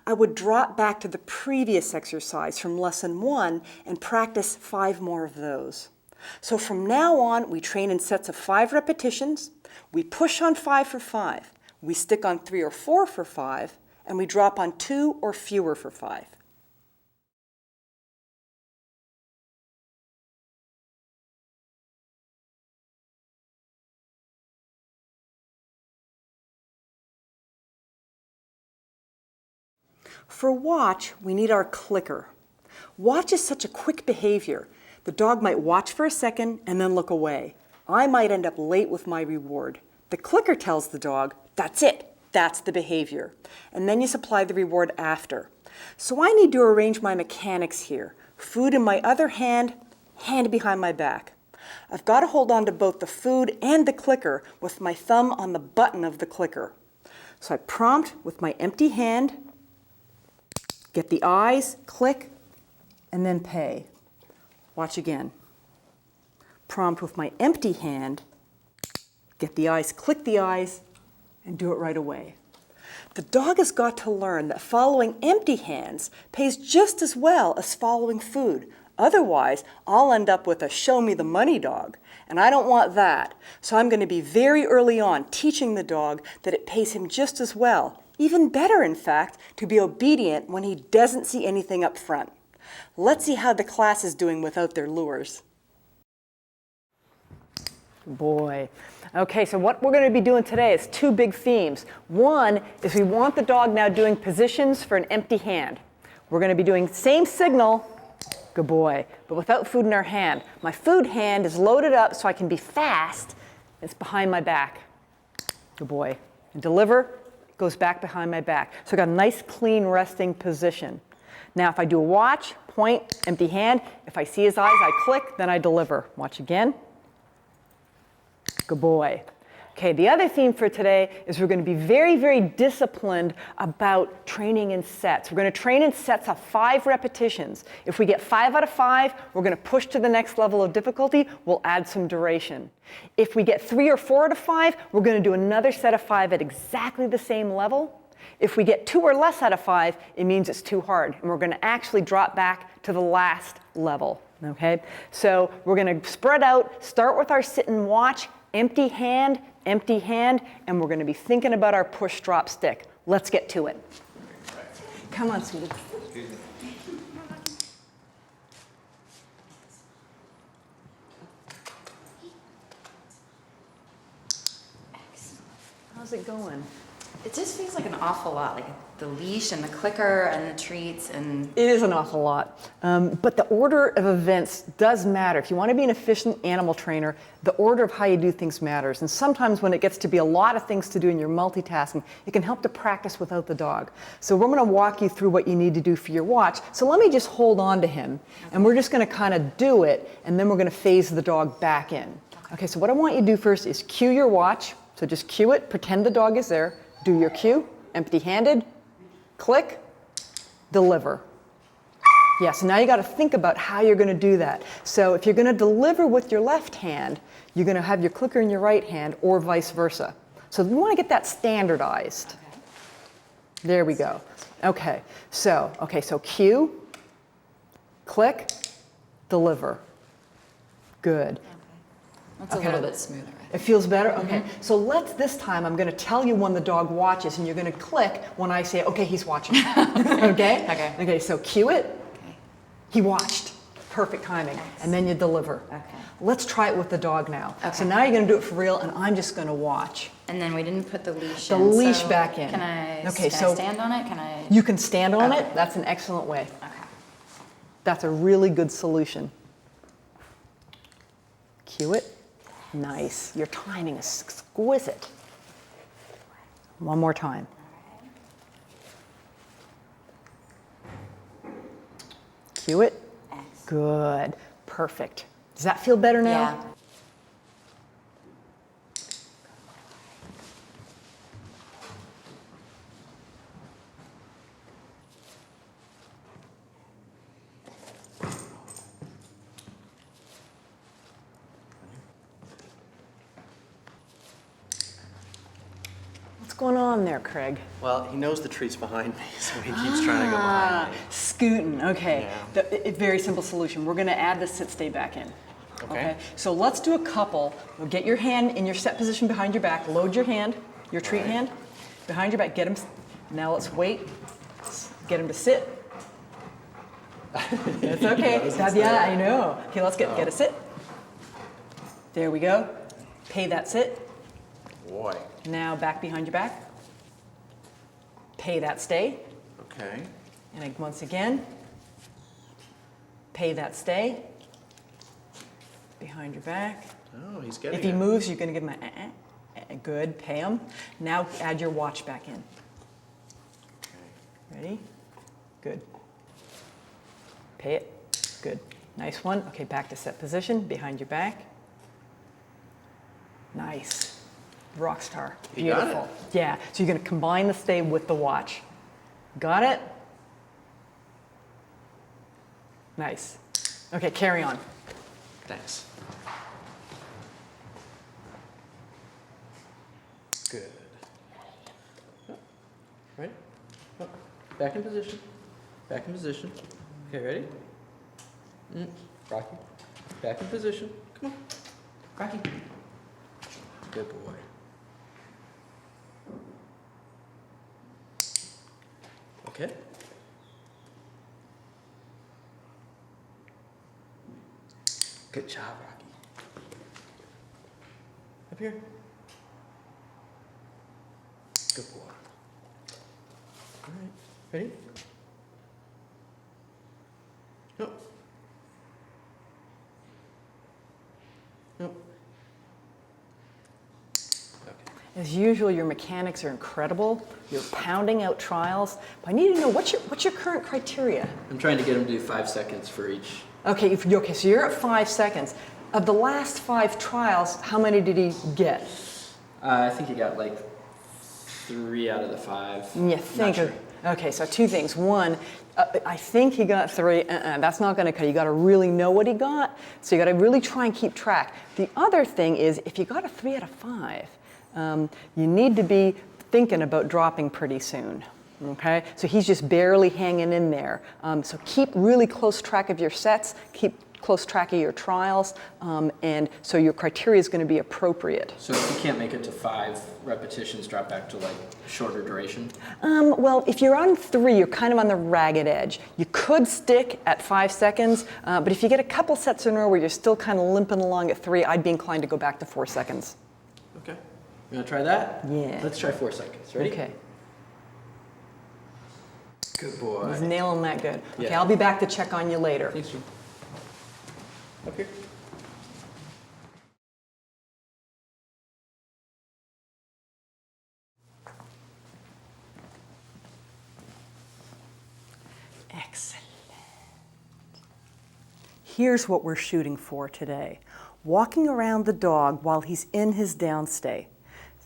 I would drop back to the previous exercise from lesson 1 and practice 5 more of those. So from now on, we train in sets of 5 repetitions, we push on 5 for 5, we stick on 3 or 4 for 5, and we drop on 2 or fewer for 5. For watch, we need our clicker. Watch is such a quick behavior. The dog might watch for a second and then look away. I might end up late with my reward. The clicker tells the dog, that's it, that's the behavior. And then you supply the reward after. So I need to arrange my mechanics here. Food in my other hand, hand behind my back. I've got to hold on to both the food and the clicker with my thumb on the button of the clicker. So I prompt with my empty hand, get the eyes, click, and then pay. Watch again. Prompt with my empty hand, get the eyes, click the eyes, and do it right away. The dog has got to learn that following empty hands pays just as well as following food. Otherwise, I'll end up with a show me the money dog, and I don't want that. So I'm going to be very early on teaching the dog that it pays him just as well, even better in fact, to be obedient when he doesn't see anything up front. Let's see how the class is doing without their lures. Boy. Okay, so what we're going to be doing today is 2 big themes. One is we want the dog now doing positions for an empty hand. We're going to be doing same signal, good boy, but without food in our hand. My food hand is loaded up so I can be fast. It's behind my back. Good boy. And deliver goes back behind my back. So I got a nice, clean, resting position. Now if I do a watch, point, empty hand, if I see his eyes, I click, then I deliver. Watch again. Good boy. Okay, the other theme for today is we're going to be very, very disciplined about training in sets. We're going to train in sets of 5 repetitions. If we get 5 out of 5, we're going to push to the next level of difficulty. We'll add some duration. If we get 3 or 4 out of 5, we're going to do another set of 5 at exactly the same level. If we get 2 or less out of 5, it means it's too hard, and we're going to actually drop back to the last level. Okay? So we're going to spread out, start with our sit and watch, empty hand, and we're going to be thinking about our push drop stick. Let's get to it. Come on, sweetie. How's it going? It just feels like an awful lot, like the leash and the clicker and the treats and... It is an awful lot. But the order of events does matter. If you want to be an efficient animal trainer, the order of how you do things matters. And sometimes when it gets to be a lot of things to do and you're multitasking, it can help to practice without the dog. So we're going to walk you through what you need to do for your watch. So let me just hold on to him, and we're just going to kind of do it, and then we're going to phase the dog back in. Okay, so what I want you to do first is cue your watch. So just cue it, pretend the dog is there. Do your cue, empty-handed, click, deliver. Yeah, so now you got to think about how you're going to do that. So if you're going to deliver with your left hand, you're going to have your clicker in your right hand, or vice versa. So we want to get that standardized. There we go. Okay, so cue, click, deliver. Good. That's a little bit smoother. It feels better? Okay. So this time I'm going to tell you when the dog watches, and you're going to click when I say, okay, he's watching. Okay? Okay. Okay, so cue it. Okay. He watched. Perfect timing. Nice. And then you deliver. Okay. Let's try it with the dog now. Okay. So now you're going to do it for real, and I'm just going to watch. And then we didn't put the leash The in. leash so back in. Can I Okay, so stand on it? Can I? You can stand on Okay. it. That's an excellent way. Okay. That's a really good solution. Cue it. Nice. Your timing is exquisite. One more time. Cue it. Good. Perfect. Does that feel better now? Yeah. What's going on there, Craig? Well, he knows the tree's behind me, so he keeps trying to go behind me. Scooting. Okay. Yeah. Very simple solution. We're going to add the sit-stay back in. Okay. So let's do a couple. We'll get your hand in your set position behind your back. Load your hand, your treat hand, behind your back. Get him. Now let's wait. Get him to sit. It's okay. Yeah, I know. Okay, let's get a sit. There we go. Pay that sit. Boy. Now back behind your back. Pay that stay. Okay. And once again, pay that stay. Behind your back. Oh, he's getting If he it. moves, you're going to give him a good, pay him. Now add your watch back in. Okay. Ready? Good. Pay it. Good. Nice one. Okay, back to set position, behind your back. Nice. Rock star. He got Beautiful. Yeah, so you're going to combine the stay with the watch. Got it? Nice. Okay, carry on. Thanks. Good. Right? Oh, back in position. Back in position. Okay, ready? Rocky. Back in position. Come on. Rocky. Good boy. Okay. Good job, Rocky. Up here. Good boy. All right. Ready? No. No. Okay. As usual, your mechanics are incredible. You're pounding out trials. But I need to know, what's your current criteria? I'm trying to get him to do 5 seconds for each. Okay, so you're at 5 seconds. Of the last 5 trials, how many did he get? I think he got like 3 out of the 5. You think? Not sure. Okay, so 2 things. One, I think he got 3. That's not going to cut. You got to really know what he got. So you got to really try and keep track. The other thing is, if you got a 3 out of 5, you need to be thinking about dropping pretty soon. Okay, so he's just barely hanging in there. So keep really close track of your sets. Keep close track of your trials, and so your criteria is going to be appropriate. So if you can't make it to 5 repetitions, drop back to like shorter duration? Well, if you're on 3, you're kind of on the ragged edge. You could stick at 5 seconds, but if you get a couple sets in a row where you're still kind of limping along at 3, I'd be inclined to go back to 4 seconds. Okay. You want to try that? Yeah. Let's try 4 seconds. Ready? Okay. Good boy. He's nailing that good. Okay, Yeah. I'll be back to check on you later. Thanks, Jim. Up here. Excellent. Here's what we're shooting for today. Walking around the dog while he's in his downstay.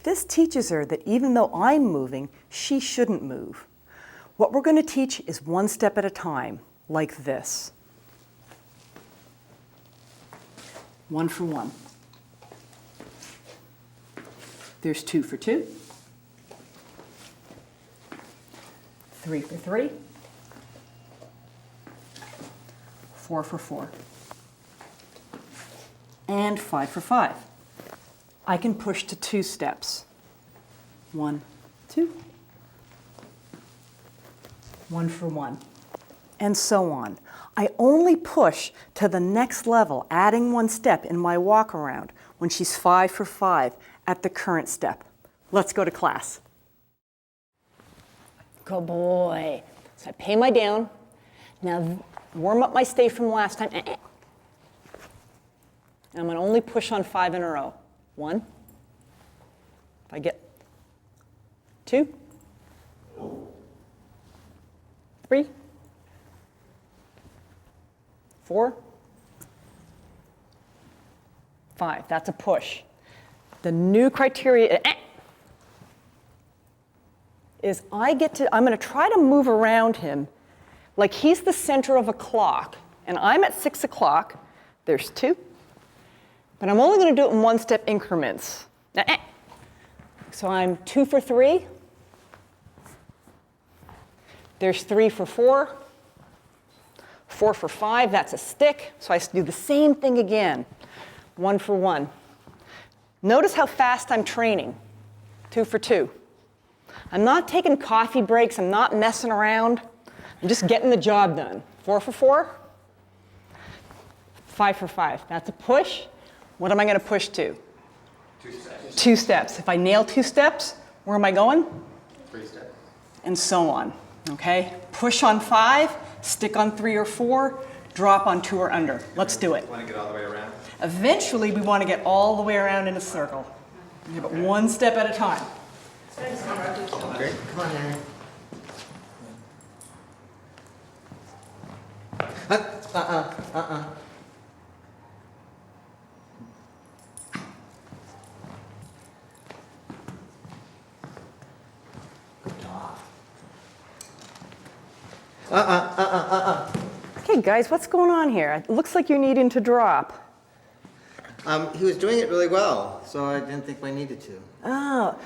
This teaches her that even though I'm moving, she shouldn't move. What we're going to teach is 1 step at a time, like this. 1 for 1. There's 2 for 2. 3 for 3. 4 for 4. And 5 for 5. I can push to 2 steps. 1, 2. 1 for 1. And so on. I only push to the next level, adding 1 step in my walk around when she's 5 for 5 at the current step. Let's go to class. Good boy. So I pay my down. Now warm up my stay from last time. And I'm going to only push on 5 in a row. 1. If I get 2. 3. 4. 5. That's a push. The new criteria is I'm going to try to move around him like he's the center of a clock. And I'm at 6 o'clock. There's 2. But I'm only going to do it in 1 step increments. So I'm 2 for 3. There's 3 for 4. 4 for 5, that's a stick. So I do the same thing again. 1 for 1. Notice how fast I'm training. 2 for 2. I'm not taking coffee breaks. I'm not messing around. I'm just getting the job done. 4 for 4. 5 for 5. That's a push. What am I going to push to? 2 steps. 2 steps. If I nail 2 steps, where am I going? 3 steps. And so on. Okay? Push on 5, stick on 3 or 4, drop on 2 or under. Let's do it. Want to get all the way around? Eventually, we want to get all the way around in a circle. Okay, but 1 step at a time. Great. Come on, Aaron. Okay, guys, what's going on here? It looks like you're needing to drop. He was doing it really well, so I didn't think we needed to. Oh,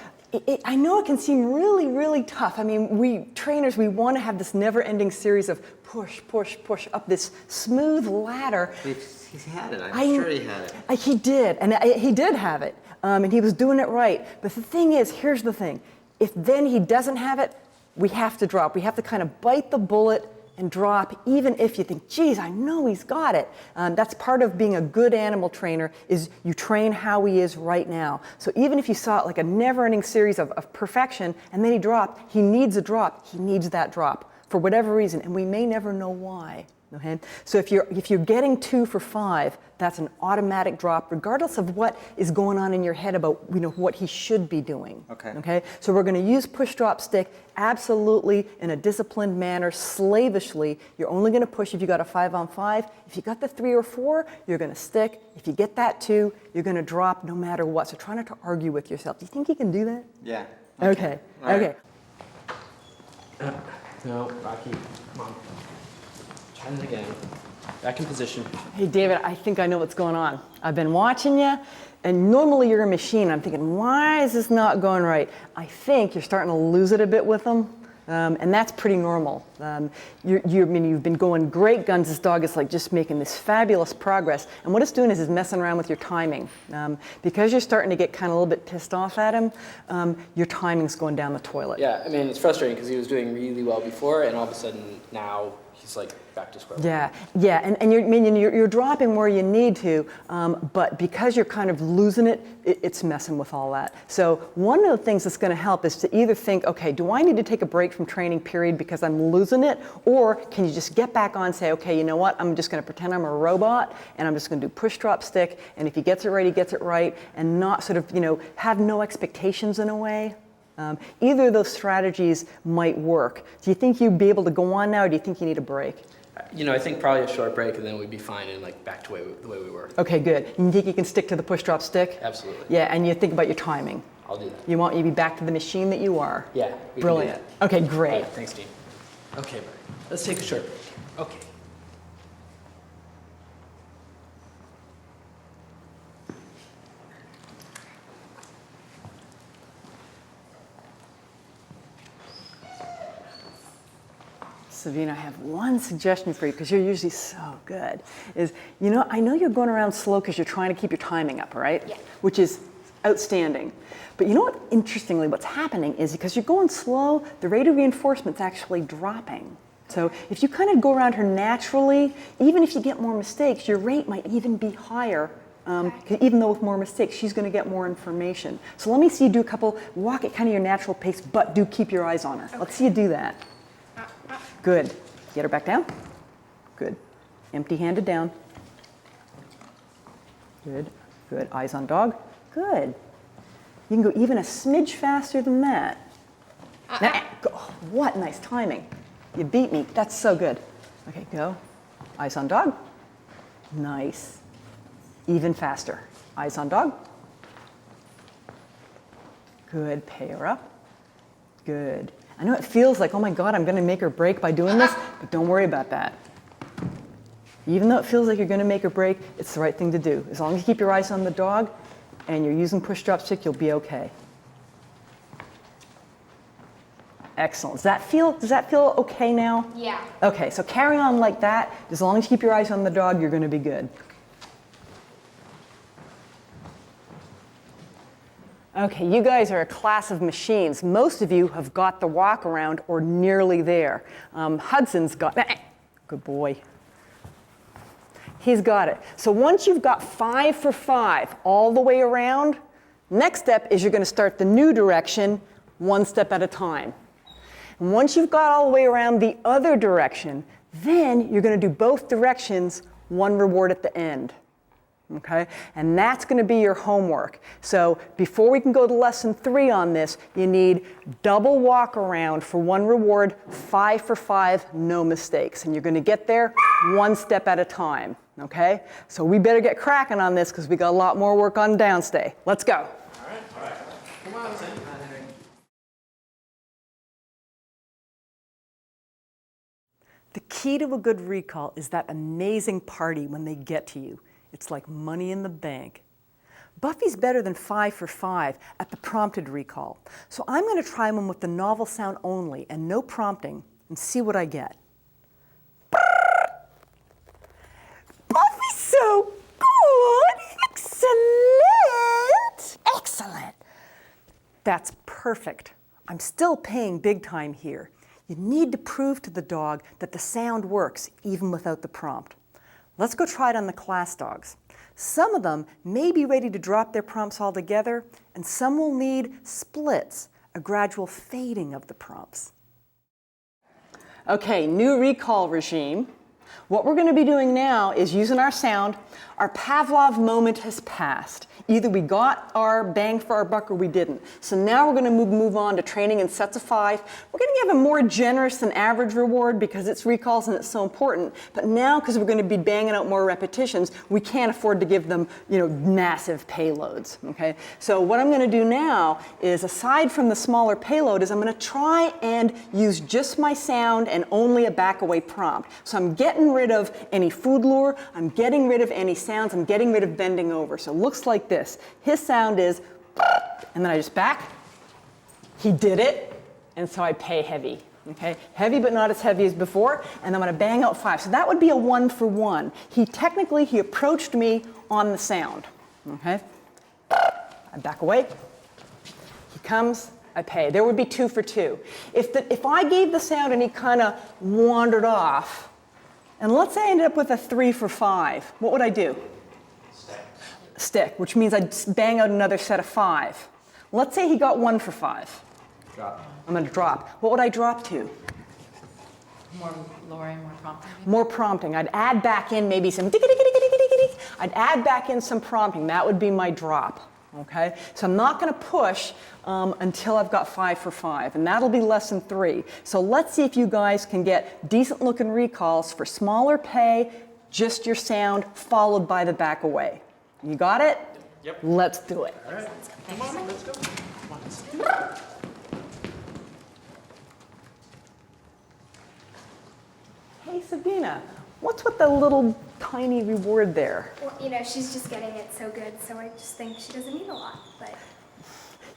I know it can seem really, really tough. I mean, we trainers, we want to have this never-ending series of push, push, push up this smooth ladder. He's had it. I'm sure he had it. He did, and he did have it, and he was doing it right. But the thing is, here's the thing. If then he doesn't have it, we have to drop. We have to kind of bite the bullet and drop, even if you think, geez, I know he's got it. That's part of being a good animal trainer, is you train how he is right now. So even if you saw it like a never-ending series of perfection, and then he dropped, he needs a drop. He needs that drop for whatever reason, and we may never know why. Okay? So if you're getting 2 for 5, that's an automatic drop, regardless of what is going on in your head about what he should be doing. Okay. Okay? So we're going to use push drop stick absolutely in a disciplined manner, slavishly. You're only going to push if you got a 5 on 5. If you got the 3 or 4, you're going to stick. If you get that 2, you're going to drop no matter what. So try not to argue with yourself. Do you think you can do that? Yeah. Okay. All right. Okay. No, Rocky, come on. Try it again. Back in position. Hey, David, I think I know what's going on. I've been watching you, and normally you're a machine. I'm thinking, why is this not going right? I think you're starting to lose it a bit with them, and that's pretty normal. You've been going great guns. This dog is like just making this fabulous progress, and what it's doing is messing around with your timing. Because you're starting to get kind of a little bit pissed off at him, your timing's going down the toilet. Yeah, I mean, it's frustrating because he was doing really well before, and all of a sudden now he's like back to square one. Yeah, and you're dropping where you need to, but because you're kind of losing it, it's messing with all that. So one of the things that's going to help is to either think, okay, do I need to take a break from training period because I'm losing it, or can you just get back on and say, okay, you know what, I'm just going to pretend I'm a robot, and I'm just going to do push drop stick, and if he gets it right, he gets it right, and not sort of, have no expectations in a way. Either of those strategies might work. Do you think you'd be able to go on now, or do you think you need a break? I think probably a short break, and then we'd be fine and like back to the way we were. Okay, good. You think you can stick to the push drop stick? Absolutely. Yeah, and you think about your timing. I'll do that. You want you to be back to the machine that you are? Yeah. We Brilliant. Can do Okay, that. great. All right, thanks, Dean. Okay, buddy. Let's take a short break. Okay. Savina, I have one suggestion for you, because you're usually so good, is, I know you're going around slow because you're trying to keep your timing up, right? Yeah. Which is outstanding. But you know what, interestingly, what's happening is because you're going slow, the rate of reinforcement's actually dropping. So if you kind of go around her naturally, even if you get more mistakes, your rate might even be higher. Even though with more mistakes, she's going to get more information. So let me see you do a couple, walk at kind of your natural pace, but do keep your eyes on her. Okay. Let's see you do that. Good. Get her back down. Good. Empty-handed down. Good. Good. Eyes on dog. Good. You can go even a smidge faster than that. Oh, what nice timing. You beat me. That's so good. Okay, go. Eyes on dog. Nice. Even faster. Eyes on dog. Good. Pay her up. Good. I know it feels like, oh my God, I'm going to make her break by doing this, but don't worry about that. Even though it feels like you're going to make her break, it's the right thing to do. As long as you keep your eyes on the dog and you're using push drop stick, you'll be okay. Excellent. Does that feel okay now? Yeah. Okay, so carry on like that. As long as you keep your eyes on the dog, you're going to be good. Okay, you guys are a class of machines. Most of you have got the walk around or nearly there. Hudson's got, good boy. He's got it. So once you've got 5 for 5 all the way around, next step is you're going to start the new direction one step at a time. And once you've got all the way around the other direction, then you're going to do both directions, one reward at the end. Okay? And that's going to be your homework. So before we can go to lesson 3 on this, you need double walk around for one reward, 5 for 5, no mistakes. And you're going to get there one step at a time. Okay? So we better get cracking on this because we got a lot more work on downstay. Let's go. All right. Come on, Henry. The key to a good recall is that amazing party when they get to you. It's like money in the bank. Buffy's better than 5 for 5 at the prompted recall. So I'm going to try one with the novel sound only and no prompting and see what I get. Buffy's so good! Excellent! Excellent! That's perfect. I'm still paying big time here. You need to prove to the dog that the sound works even without the prompt. Let's go try it on the class dogs. Some of them may be ready to drop their prompts altogether, and some will need splits, a gradual fading of the prompts. Okay, new recall regime. What we're going to be doing now is using our sound. Our Pavlov moment has passed. Either we got our bang for our buck or we didn't. So now we're going to move on to training in sets of 5. We're going to give a more generous than average reward because it's recalls and it's so important. But now, because we're going to be banging out more repetitions, we can't afford to give them, massive payloads. Okay. So what I'm going to do now is, aside from the smaller payload, is I'm going to try and use just my sound and only a back away prompt. So I'm getting rid of any food lure. I'm getting rid of any sounds. I'm getting rid of bending over. So it looks like this. His sound is, and then I just back. He did it, and so I pay heavy. Okay, heavy but not as heavy as before, and I'm going to bang out 5. So that would be a 1 for 1. He approached me on the sound. Okay, I back away. He comes. I pay. There would be 2 for 2. If I gave the sound and he kind of wandered off, and let's say I ended up with a 3 for 5, what would I do? Stick, which means I'd bang out another set of 5. Let's say he got 1 for 5. Drop. I'm going to drop. What would I drop to? More lowering, more prompting. More prompting. I'd add back in maybe some diggy-diggy-diggy-diggy-diggy. I'd add back in some prompting. That would be my drop. Okay? So I'm not going to push until I've got 5 for 5, and that'll be lesson 3. So let's see if you guys can get decent looking recalls for smaller pay, just your sound, followed by the back away. You got it? Yep. Let's do it. All right. Come on, let's go. Hey, Sabina, what's with the little tiny reward there? Well, she's just getting it so good, so I just think she doesn't need a lot, but...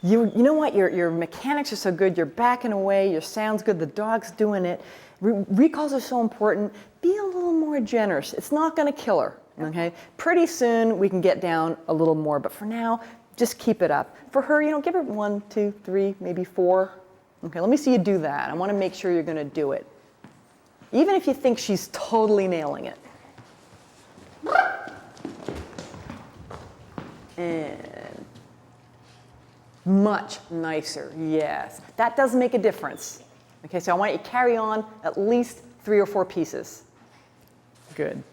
You know what? Your mechanics are so good. You're backing away. Your sound's good. The dog's doing it. Recalls are so important. Be a little more generous. It's not going to kill her. Okay. Pretty soon we can get down a little more, but for now, just keep it up. For her, give her 1, 2, 3, maybe 4. Okay. Let me see you do that. I want to make sure you're going to do it, even if you think she's totally nailing it. And much nicer, yes. That does make a difference. Okay, so I want you to carry on at least 3 or 4 pieces. Good.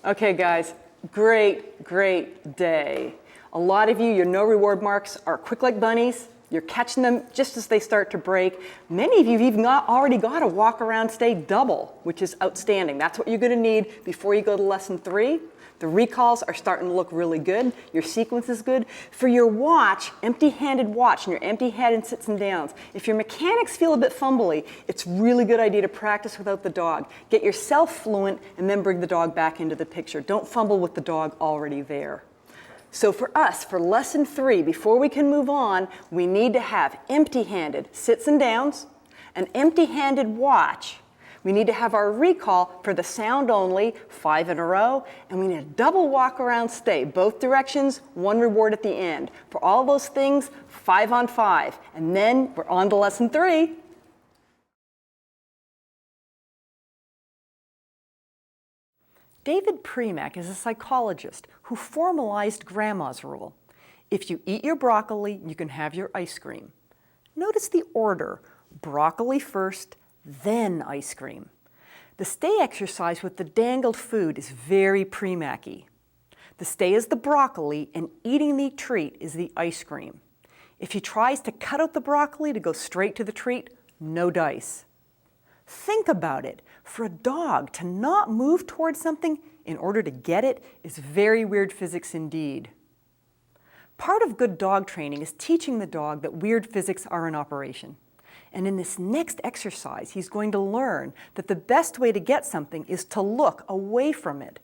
Okay, guys, great day. A lot of you, your no reward marks are quick like bunnies. You're catching them just as they start to break. Many of you have even already got a walk around stay double, which is outstanding. That's what you're going to need before you go to lesson 3. The recalls are starting to look really good. Your sequence is good. For your watch, empty-handed watch, and your empty-handed sits and downs, if your mechanics feel a bit fumbly, it's a really good idea to practice without the dog. Get yourself fluent and then bring the dog back into the picture. Don't fumble with the dog already there. So for us, for lesson 3, before we can move on, we need to have empty-handed sits and downs, an empty-handed watch. We need to have our recall for the sound only, 5 in a row, and we need a double walk around stay, both directions, 1 reward at the end. For all those things, 5 on 5. And then we're on to lesson 3. David Premack is a psychologist who formalized Grandma's rule. If you eat your broccoli, you can have your ice cream. Notice the order: broccoli first, then ice cream. The stay exercise with the dangled food is very Premacky. The stay is the broccoli, and eating the treat is the ice cream. If he tries to cut out the broccoli to go straight to the treat, no dice. Think about it. For a dog to not move towards something in order to get it is very weird physics indeed. Part of good dog training is teaching the dog that weird physics are in operation. And in this next exercise, he's going to learn that the best way to get something is to look away from it.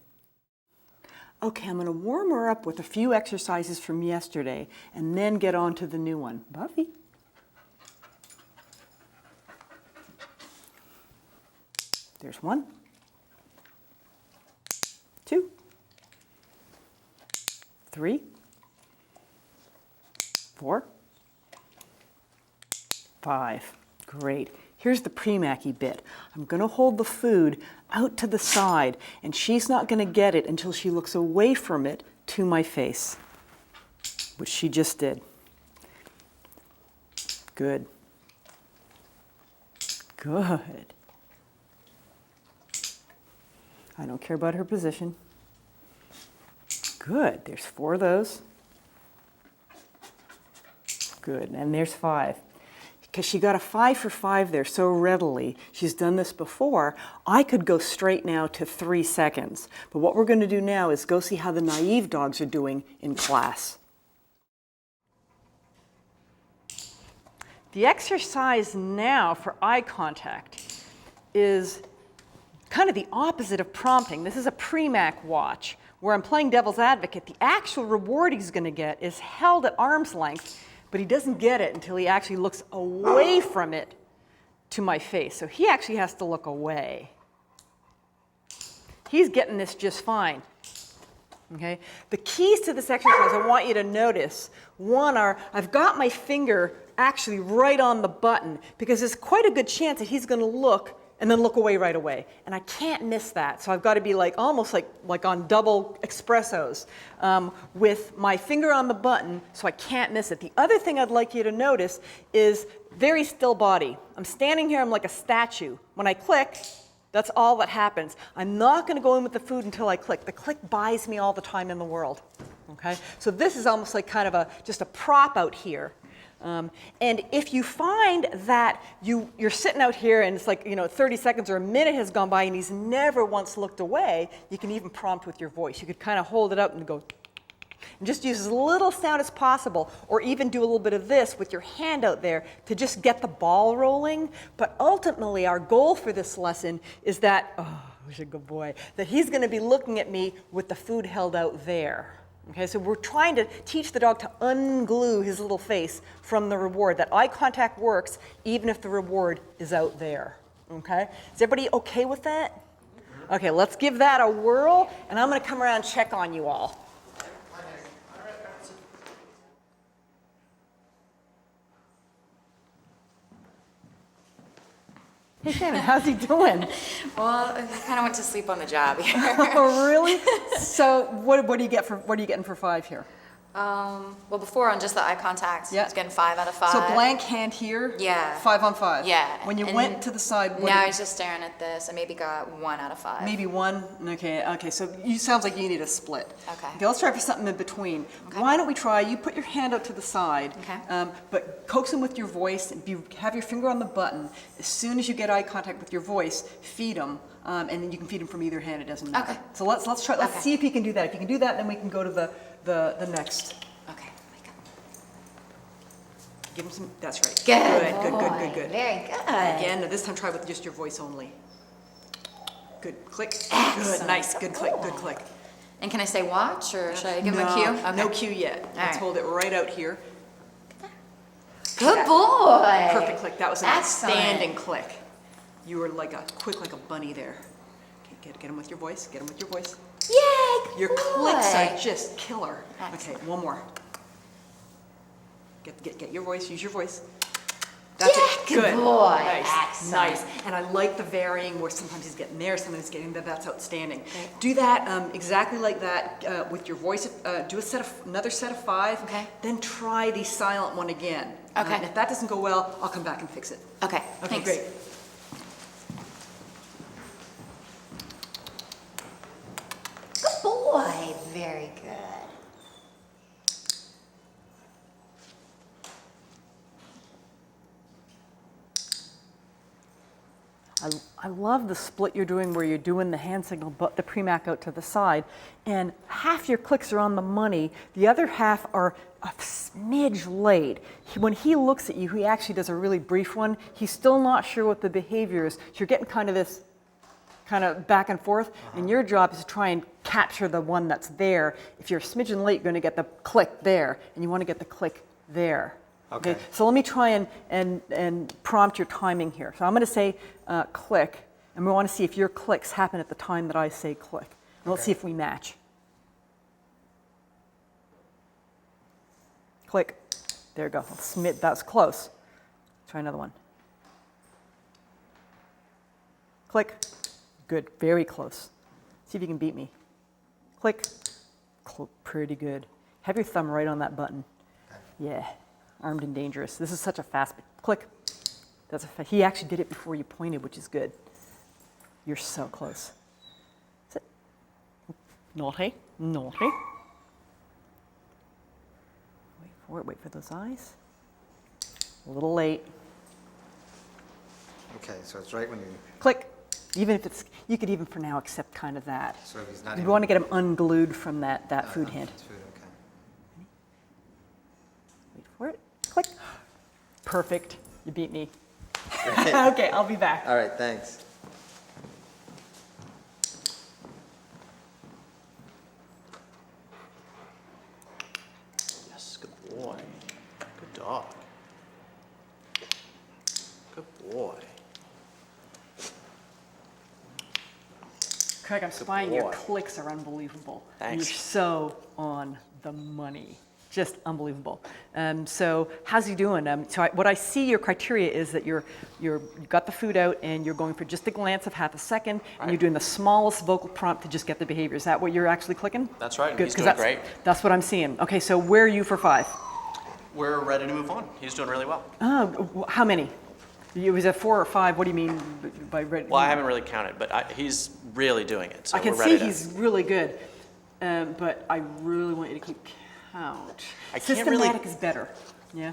Okay, I'm going to warm her up with a few exercises from yesterday and then get on to the new one. Buffy. There's 1, 2, 3, 4, 5. Great. Here's the Premacky bit. I'm going to hold the food out to the side, and she's not going to get it until she looks away from it to my face, which she just did. Good. Good. I don't care about her position. Good, there's 4 of those. Good, and there's 5. Because she got a 5 for 5 there so readily, she's done this before, I could go straight now to 3 seconds. But what we're going to do now is go see how the naive dogs are doing in class. The exercise now for eye contact is kind of the opposite of prompting. This is a pre-Mac watch where I'm playing devil's advocate. The actual reward he's going to get is held at arm's length, but he doesn't get it until he actually looks away from it to my face. So he actually has to look away. He's getting this just fine. Okay? The keys to this exercise I want you to notice, one are, I've got my finger actually right on the button because there's quite a good chance that he's going to look and then look away right away. And I can't miss that. So I've got to be like almost like on double espressos with my finger on the button so I can't miss it. The other thing I'd like you to notice is very still body. I'm standing here, I'm like a statue. When I click, that's all that happens. I'm not going to go in with the food until I click. The click buys me all the time in the world. Okay? So this is almost like kind of just a prop out here. And if you find that you're sitting out here and it's like, 30 seconds or a minute has gone by and he's never once looked away, you can even prompt with your voice. You could kind of hold it up and go, and just use as little sound as possible, or even do a little bit of this with your hand out there to just get the ball rolling. But ultimately, our goal for this lesson is that, oh, he's a good boy, that he's going to be looking at me with the food held out there. Okay, so we're trying to teach the dog to unglue his little face from the reward, that eye contact works even if the reward is out there. Okay, is everybody okay with that? Okay, let's give that a whirl, and I'm going to come around and check on you all. Hey Shannon, how's he doing? Well, I kind of went to sleep on the job here. Oh, really? So what are you getting for 5 here? Well, before on just the eye contact, Yeah. I was getting 5 out of 5. So blank hand here? Yeah. 5 on 5? Yeah. When you And went to the side, now I was just staring at this. I maybe got 1 out of 5. maybe 1? Okay, so you sounds like you need a split. Okay. Let's try for something in between. Okay. Why don't we try, you put your hand out to the side, Okay. but coax him with your voice, and have your finger on the button. As soon as you get eye contact with your voice, feed him, and then you can feed him from either hand, it doesn't matter. Okay. So let's try, let's Okay. see if he can do that. If you can do that, then we can go to the next. Okay. Wake up. Give him some, that's right. Good. Good. Very good. Again, this time try with just your voice only. Good, click. Excellent. Good, nice, good click. And can I say watch, or should I give him a cue? Okay. No cue yet. Let's right. hold it right out here. Good boy. Perfect click. That was an Excellent. outstanding click. You were quick like a bunny there. Okay, get him with your voice. Get him with your voice. Yay, good Your boy. clicks are just killer. Excellent. Okay, one more. Get your voice. Use your voice. That's it. Good boy. Nice. Excellent. Nice. And I like the varying where sometimes he's getting there, sometimes he's getting there. That's outstanding. Do that exactly like that with your voice. Do another set of 5. Okay. Then try the silent one again. Okay. And if that doesn't go well, I'll come back and fix it. Okay. Okay, Thanks. great. Good boy. Very good. I love the split you're doing where you're doing the hand signal, but the pre-mac out to the side, and half your clicks are on the money, the other half are a smidge late. When he looks at you, he actually does a really brief one. He's still not sure what the behavior is. So you're getting kind of this kind of back and forth, and your job is to try and capture the one that's there. If you're a smidgen late, you're going to get the click there, and you want to get the click there. Okay. So let me try and prompt your timing here. So I'm going to say click, and we want to see if your clicks happen at the time that I say click. And let's see if we match. Click. There you go. That's close. Try another one. Click. Good. Very close. See if you can beat me. Click. Pretty good. Have your thumb right on that button. Yeah. Armed and dangerous. This is such a fast click. He actually did it before you pointed, which is good. You're so close. Naughty, naughty. Wait for it, wait for those eyes. A little late. Okay, so it's right when you, Click. Even if it's, you could even for now accept kind of that. so if he's not You even. want to get him unglued from that food hand. It's food, okay. Wait for it. Click. Perfect. You beat me. Okay, I'll be back. All right, thanks. Yes, good boy. Good dog. Good boy. Craig, I'm spying. Your boy. clicks are unbelievable. And Thanks. you're so on the money. Just unbelievable. So how's he doing? What I see your criteria is that you got the food out and you're going for just a glance of half a second, and you're doing the smallest vocal prompt to just get the behavior. Is that what you're actually clicking? That's right. Good, He's 'cause doing great. That's what I'm seeing. Okay, so where are you for 5? We're ready to move on. He's doing really well. Oh, how many? It was a 4 or 5. What do you mean by ready? Well, I haven't really counted, but he's really doing it. So I can we're ready see to. he's really good, but I really want you to keep count. I can't Systematic really- is better. Yeah,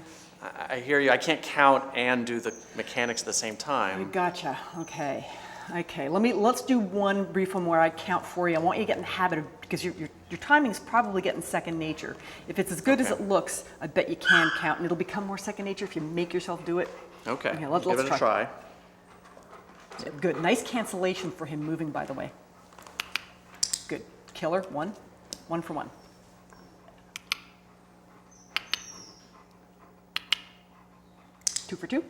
I hear you. I can't count and do the mechanics at the same I time. gotcha. Okay, okay. Let's do one brief one where I count for you. I want you to get in the habit of, because your timing is probably getting second nature. If it's as good as Okay. it looks, I bet you can count, and it'll become more second nature if you make yourself do it. Okay, Okay, let's let's give it a try. Good. Nice cancellation for him moving, by the way. Good. Killer. 1. 1 for 1. Two for 2.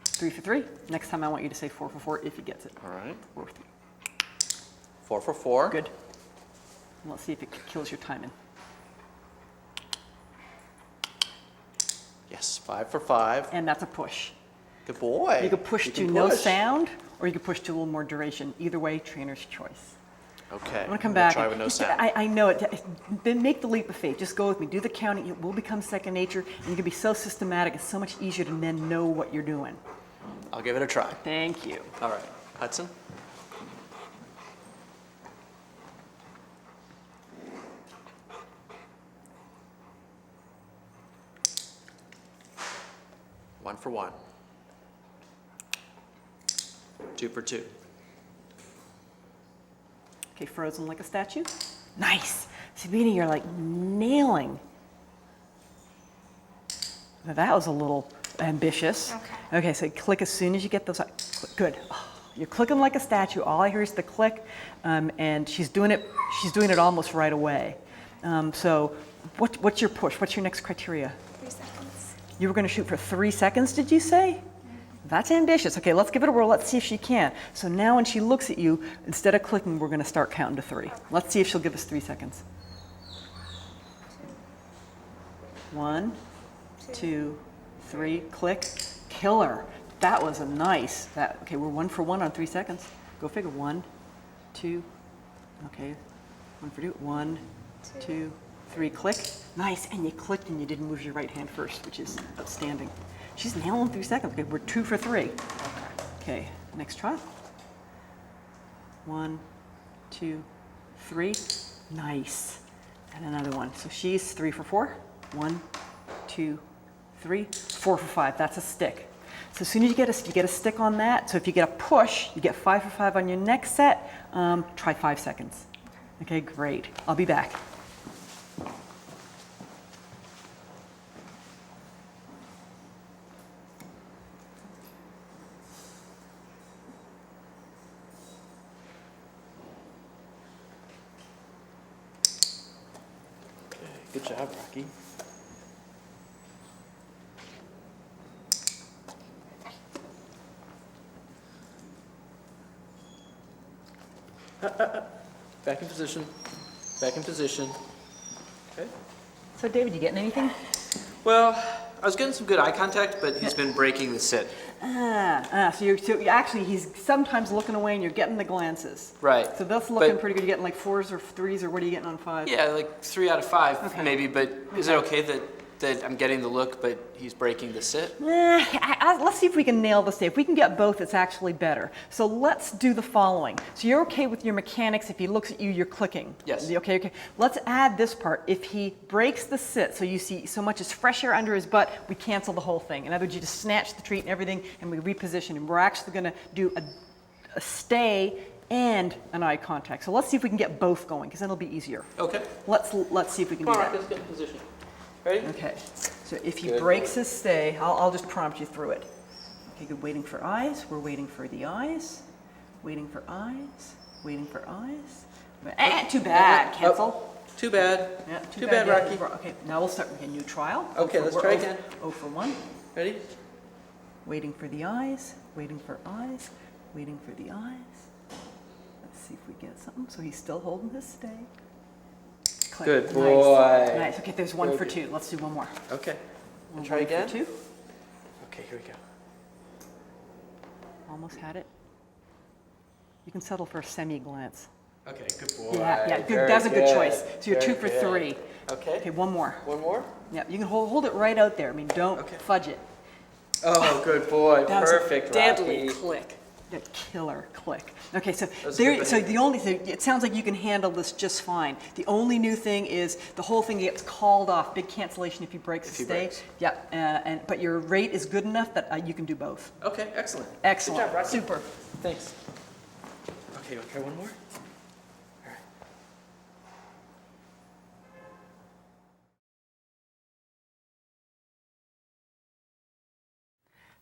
3 for 3. Next time I want you to say 4 for 4 if he gets it. All right. 4 for 3. 4 for 4. Good. And let's see if it kills your timing. Yes, 5 for 5. And that's a push. Good boy. You could push You to can no push. sound, or you could push to a little more duration. Either way, trainer's choice. Okay. I'm gonna come gonna back. Try with no Just- sound. I know it. Then make the leap of faith. Just go with me. Do the counting. It will become second nature, and you can be so systematic. It's so much easier to then know what you're doing. I'll give it a try. Thank you. All right. Hudson? One for 1. 2 for 2. Okay, frozen like a statue. Nice. Sabina, you're like nailing. Now that was a little ambitious. Okay. Okay, so click as soon as you get those. Good. Oh, you're clicking like a statue. All I hear is the click, and she's doing it. She's doing it almost right away. So, what's your push? What's your next criteria? 3 seconds. You were going to shoot for 3 seconds, did you say? That's ambitious. Okay, let's give it a whirl. Let's see if she can. So now when she looks at you, instead of clicking, we're going to start counting to 3. Let's see if she'll give us 3 seconds. 1, 2, 3, click. Killer. That was a nice. Okay, we're 1 for 1 on 3 seconds. Go figure. 1, 2. Okay, 1 for 2. 1, 2, 3. Click. Nice. And you clicked and you didn't move your right hand first, which is outstanding. She's nailing 3 seconds. Okay, we're 2 for 3. Okay, next try. 1, 2, 3. Nice. And another one. So she's 3 for 4. 1, 2, 3, 4 for 5. That's a stick. So as soon as you get a stick on that, so if you get a push, you get 5 for 5 on your next set, try 5 seconds. Okay, great. I'll be back. Good job, Rocky. Back in position. Back in position. Okay. So David, you getting anything? Well, I was getting some good eye contact, but he's been breaking the sit. So he's sometimes looking away and you're getting the glances. Right. So that's looking But- pretty good. You're getting like 4s or 3s, or what are you getting on 5? Yeah, like 3 out of 5 Okay. maybe, but is it okay that that I'm getting the look, but he's breaking the sit? Let's see if we can nail this day. If we can get both, it's actually better. So let's do the following. So you're okay with your mechanics. If he looks at you, you're clicking. Yes. Okay. Let's add this part. If he breaks the sit, so you see so much as fresh air under his butt, we cancel the whole thing. In other words, you just snatch the treat and everything, and we reposition him. We're actually going to do a stay and an eye contact. So let's see if we can get both going, because then it'll be easier. Okay. Let's see if we can Come do on, that. Rocky, let's get in position. Ready? Okay, so if he Good breaks boy. his stay, I'll just prompt you through it. Okay, good, waiting for eyes, we're waiting for the eyes, waiting for eyes, waiting for eyes. Too bad, cancel. Too bad. Yeah, Too bad, yeah, Rocky. Okay, now we'll start with a new trial. Okay, let's try again. 0 for 1, Ready? waiting for the eyes, waiting for eyes, waiting for the eyes. Let's see if we get something. So he's still holding his stay. Click. Good Nice. boy. Nice, okay, there's 1 Very for good. 2. Let's do one more. Okay. One Try for again? 2. Okay, here we go. Almost had it. You can settle for a semi-glance. Okay, good boy. Yeah, good. Very That's a good choice. So you're Very 2 for good. 3. Okay. Okay, one more. One more? Yeah, you can hold it right out there. I mean, don't Okay. fudge it. Oh, good boy. That was a Perfect, deadly Rocky. click. That killer click. Okay, so was there. good So the only thing, it sounds like you can handle this just fine. The only new thing is the whole thing gets called off. Big cancellation if he breaks If the he stay. breaks. Yeah, but your rate is good enough that you can do both. Okay, excellent. Excellent. Good job, Rocky. Super. Thanks. Okay, you want to try one more? All right.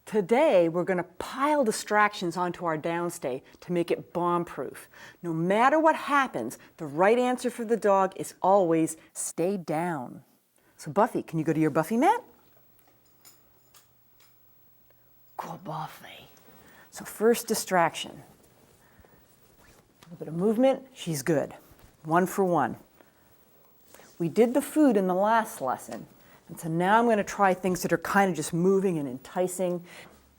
Today, we're going to pile distractions onto our downstay to make it bomb-proof. No matter what happens, the right answer for the dog is always stay down. So Buffy, can you go to your Buffy mat? Good Buffy. So first distraction. A little bit of movement, she's good. 1 for 1. We did the food in the last lesson. And so now I'm going to try things that are kind of just moving and enticing.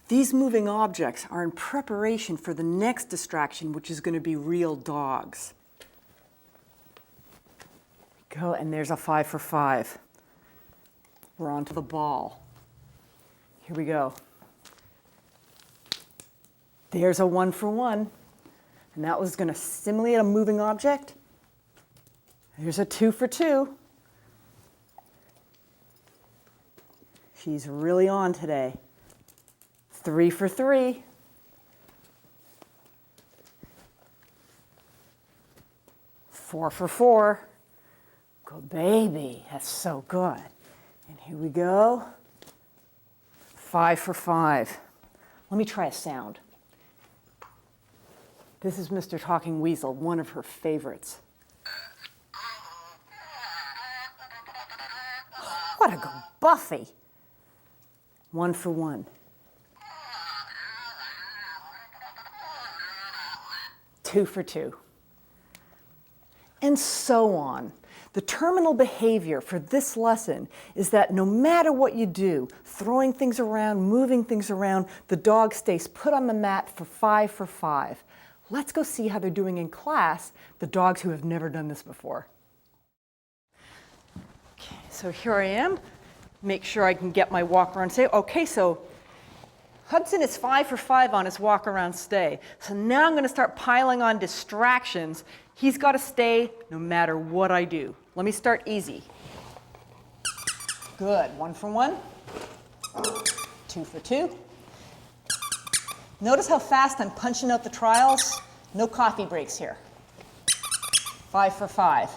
These moving objects are in preparation for the next distraction, which is going to be real dogs. Go, and there's a 5 for 5. We're on to the ball. Here we go. There's a 1 for 1. And that was going to simulate a moving object. There's a 2 for 2. She's really on today. 3 for 3. 4 for 4. Good baby. That's so good. And here we go. 5 for 5. Let me try a sound. This is Mr. Talking Weasel, one of her favorites. What a good Buffy. 1 for 1. 2 for 2. And so on. The terminal behavior for this lesson is that no matter what you do, throwing things around, moving things around, the dog stays put on the mat for 5 for 5. Let's go see how they're doing in class, the dogs who have never done this before. Okay, so here I am. Make sure I can get my walk around stay. Okay, so Hudson is 5 for 5 on his walk around stay. So now I'm going to start piling on distractions. He's got to stay no matter what I do. Let me start easy. Good. 1 for 1. 2 for 2. Notice how fast I'm punching out the trials. No coffee breaks here. 5 for 5.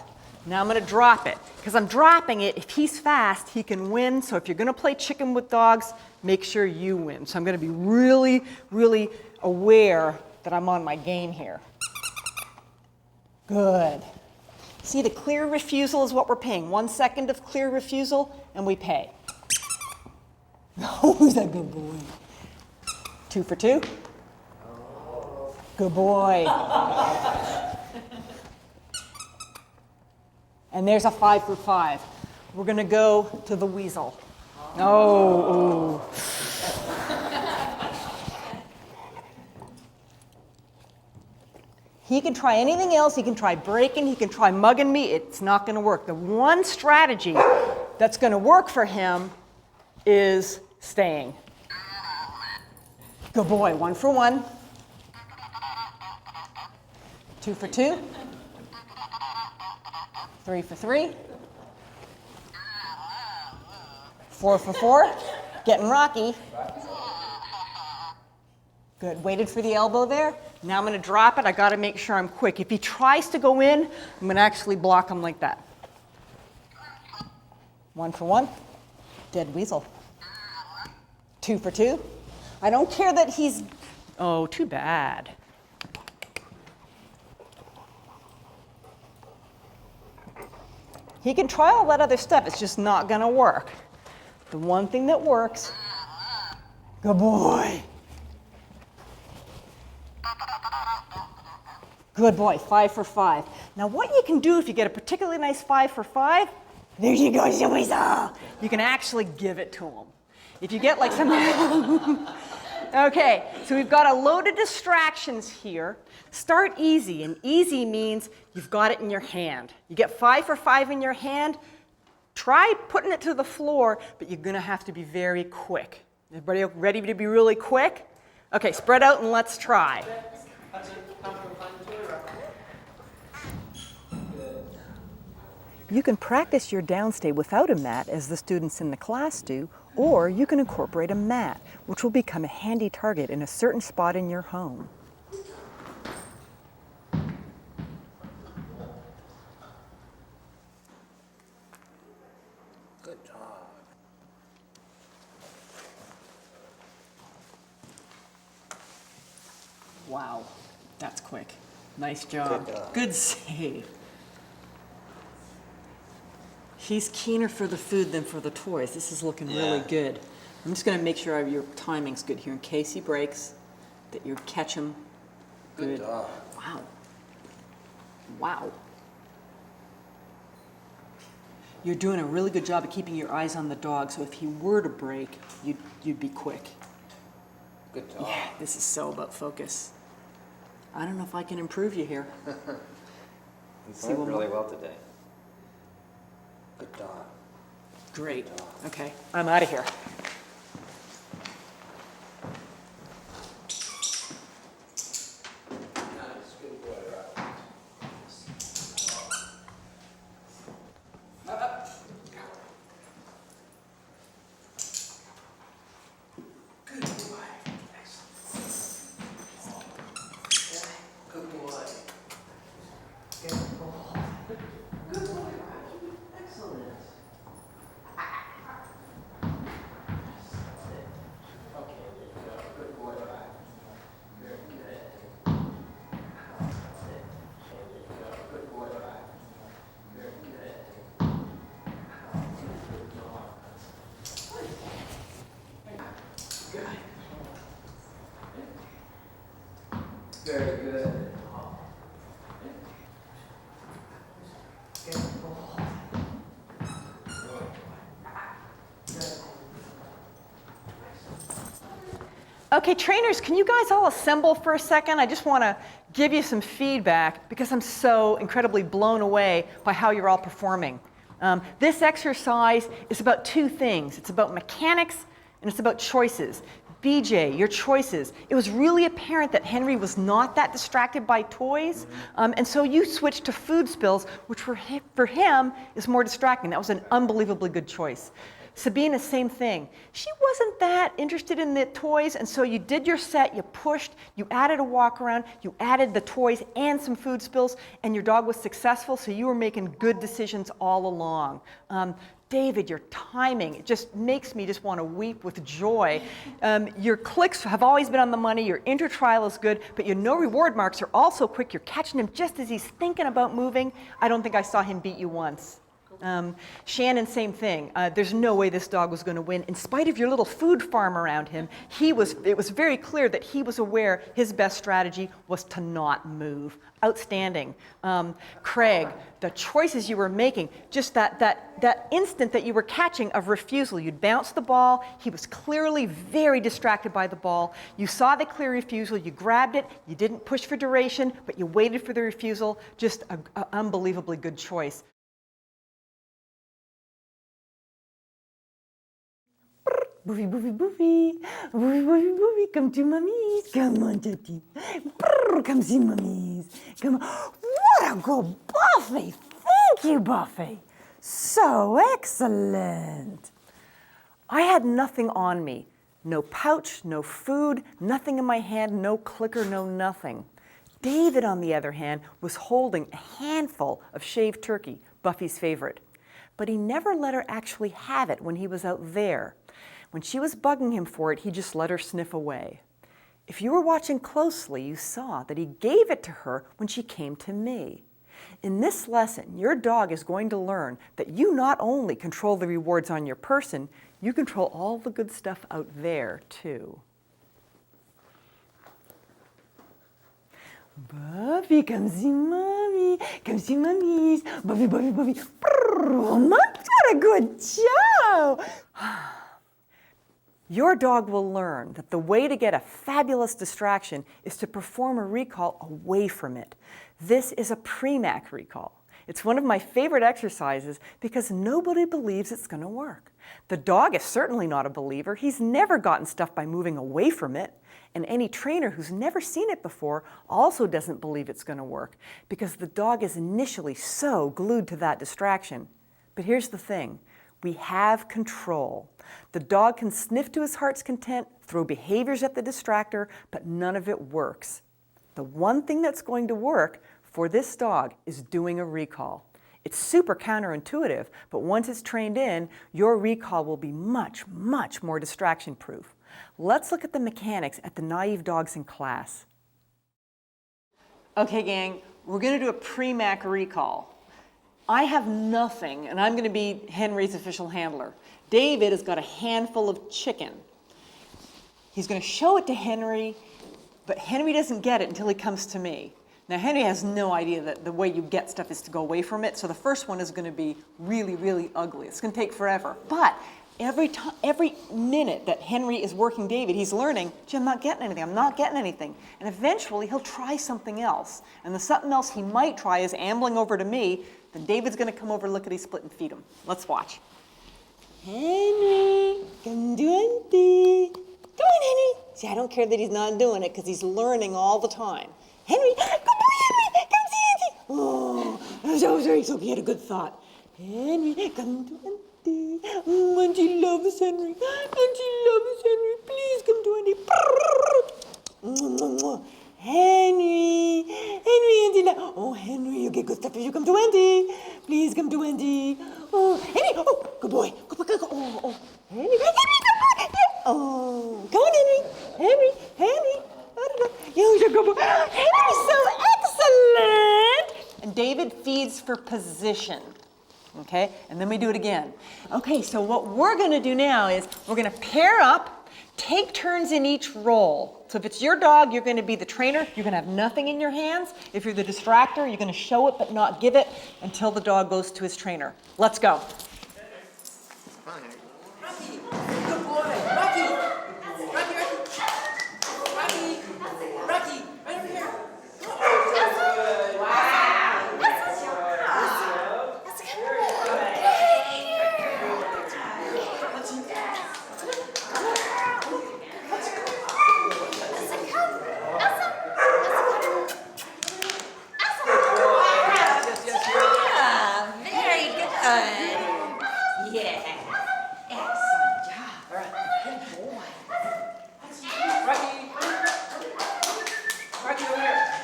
Now I'm going to drop it. Because I'm dropping it, if he's fast, he can win. So if you're going to play chicken with dogs, make sure you win. So I'm going to be really, really aware that I'm on my game here. Good. See, the clear refusal is what we're paying. 1 second of clear refusal, and we pay. Who's that good boy? 2 for 2. Good boy. And there's a 5 for 5. We're going to go to the weasel. Oh, ooh. He can try anything else. He can try breaking. He can try mugging me. It's not going to work. The one strategy that's going to work for him is staying. Good boy, 1 for 1. 2 for 2. 3 for 3. 4 for 4. Getting rocky. Good, waited for the elbow there. Now I'm going to drop it. I got to make sure I'm quick. If he tries to go in, I'm going to actually block him like that. 1 for 1. Dead weasel. 2 for 2. I don't care that he's, oh, too bad. He can try all that other stuff, it's just not gonna work. The one thing that works, good boy. Good boy, 5 for 5. Now what you can do if you get a particularly nice 5 for 5, there you go, weasel. You can actually give it to him. If you get like some, okay, so we've got a load of distractions here. Start easy, and easy means you've got it in your hand. You get 5 for 5 in your hand, try putting it to the floor, but you're gonna have to be very quick. Everybody ready to be really quick? Okay, spread out and let's try. You can practice your downstay without a mat, as the students in the class do, or you can incorporate a mat, which will become a handy target in a certain spot in your home. Good job. Wow, that's quick. Nice job. Good job. Good save. He's keener for the food than for the toys. This is looking really Yeah. good. I'm just going to make sure your timing's good here in case he breaks, that you catch him. Good job. Wow. Wow. You're doing a really good job of keeping your eyes on the dog, so if he were to break, you'd be quick. Good job. Yeah, this is so about focus. I don't know if I can improve you here. You See played one really more? well today. Good job. Great. Okay, I'm out of here. Very good. Okay, trainers, can you guys all assemble for a second? I just want to give you some feedback because I'm so incredibly blown away by how you're all performing. This exercise is about two things. It's about mechanics and it's about choices. BJ, your choices. It was really apparent that Henry was not that distracted by toys, and so you switched to food spills, which for him is more distracting. That was an unbelievably good choice. Sabina, same thing. She wasn't that interested in the toys, and so you did your set, you pushed, you added a walk around, you added the toys and some food spills, and your dog was successful, so you were making good decisions all along. David, your timing, it just makes me just want to weep with joy. Your clicks have always been on the money, your intertrial is good, but your no reward marks are also quick. You're catching him just as he's thinking about moving. I don't think I saw him beat you once. Shannon, same thing. There's no way this dog was going to win. In spite of your little food farm around him, it was very clear that he was aware his best strategy was to not move. Outstanding. Craig, the choices you were making, just that instant that you were catching of refusal. You'd bounce the ball. He was clearly very distracted by the ball. You saw the clear refusal. You grabbed it. You didn't push for duration, but you waited for the refusal. Just an unbelievably good choice. Boofy, boofy, boofy. Boofy, boofy, boofy. Come to mummies. Come on, Tati. Brrr, come see mummies. Come on. What a good Buffy. Thank you, Buffy. So excellent. I had nothing on me. No pouch, no food, nothing in my hand, no clicker, no nothing. David, on the other hand, was holding a handful of shaved turkey, Buffy's favorite. But he never let her actually have it when he was out there. When she was bugging him for it, he just let her sniff away. If you were watching closely, you saw that he gave it to her when she came to me. In this lesson, your dog is going to learn that you not only control the rewards on your person, you control all the good stuff out there, too. Buffy, come see Mommy. Come see Mummies. Buffy, Buffy, Buffy. Brrr, what a good job. Your dog will learn that the way to get a fabulous distraction is to perform a recall away from it. This is a pre-mac recall. It's one of my favorite exercises because nobody believes it's going to work. The dog is certainly not a believer. He's never gotten stuff by moving away from it. And any trainer who's never seen it before also doesn't believe it's going to work because the dog is initially so glued to that distraction. But here's the thing. We have control. The dog can sniff to his heart's content, throw behaviors at the distractor, but none of it works. The one thing that's going to work for this dog is doing a recall. It's super counterintuitive, but once it's trained in, your recall will be much, much more distraction-proof. Let's look at the mechanics at the naive dogs in class. Okay, gang, we're going to do a pre-mac recall. I have nothing, and I'm going to be Henry's official handler. David has got a handful of chicken. He's going to show it to Henry, but Henry doesn't get it until he comes to me. Now, Henry has no idea that the way you get stuff is to go away from it, so the first one is going to be really, really ugly. It's going to take forever. But every minute that Henry is working David, he's learning, gee, I'm not getting anything, I'm not getting anything. And eventually, he'll try something else. And the something else he might try is ambling over to me. Then David's going to come over, lickety-split, and feed him. Let's watch. Henry, come do auntie. Come on, Henry. See, I don't care that he's not doing it because he's learning all the time. Henry, come do Henry. Come see auntie. Oh, so sorry. So he had a good thought. Henry, come to auntie. Auntie loves Henry. Auntie loves Henry. Please come to auntie. Henry, Auntie, oh, Henry, you get good stuff if you come to Auntie. Please come to Auntie. Oh, Henry, oh, good boy. Good boy, good boy. Oh, Henry, come on. Oh, come on, Henry. You're a good boy. Henry's so excellent. And David feeds for position. Okay, and then we do it again. Okay, so what we're going to do now is we're going to pair up, take turns in each role. So if it's your dog, you're going to be the trainer. You're going to have nothing in your hands. If you're the distractor, you're going to show it but not give it until the dog goes to his trainer. Let's go. Rocky, good boy. Rocky, right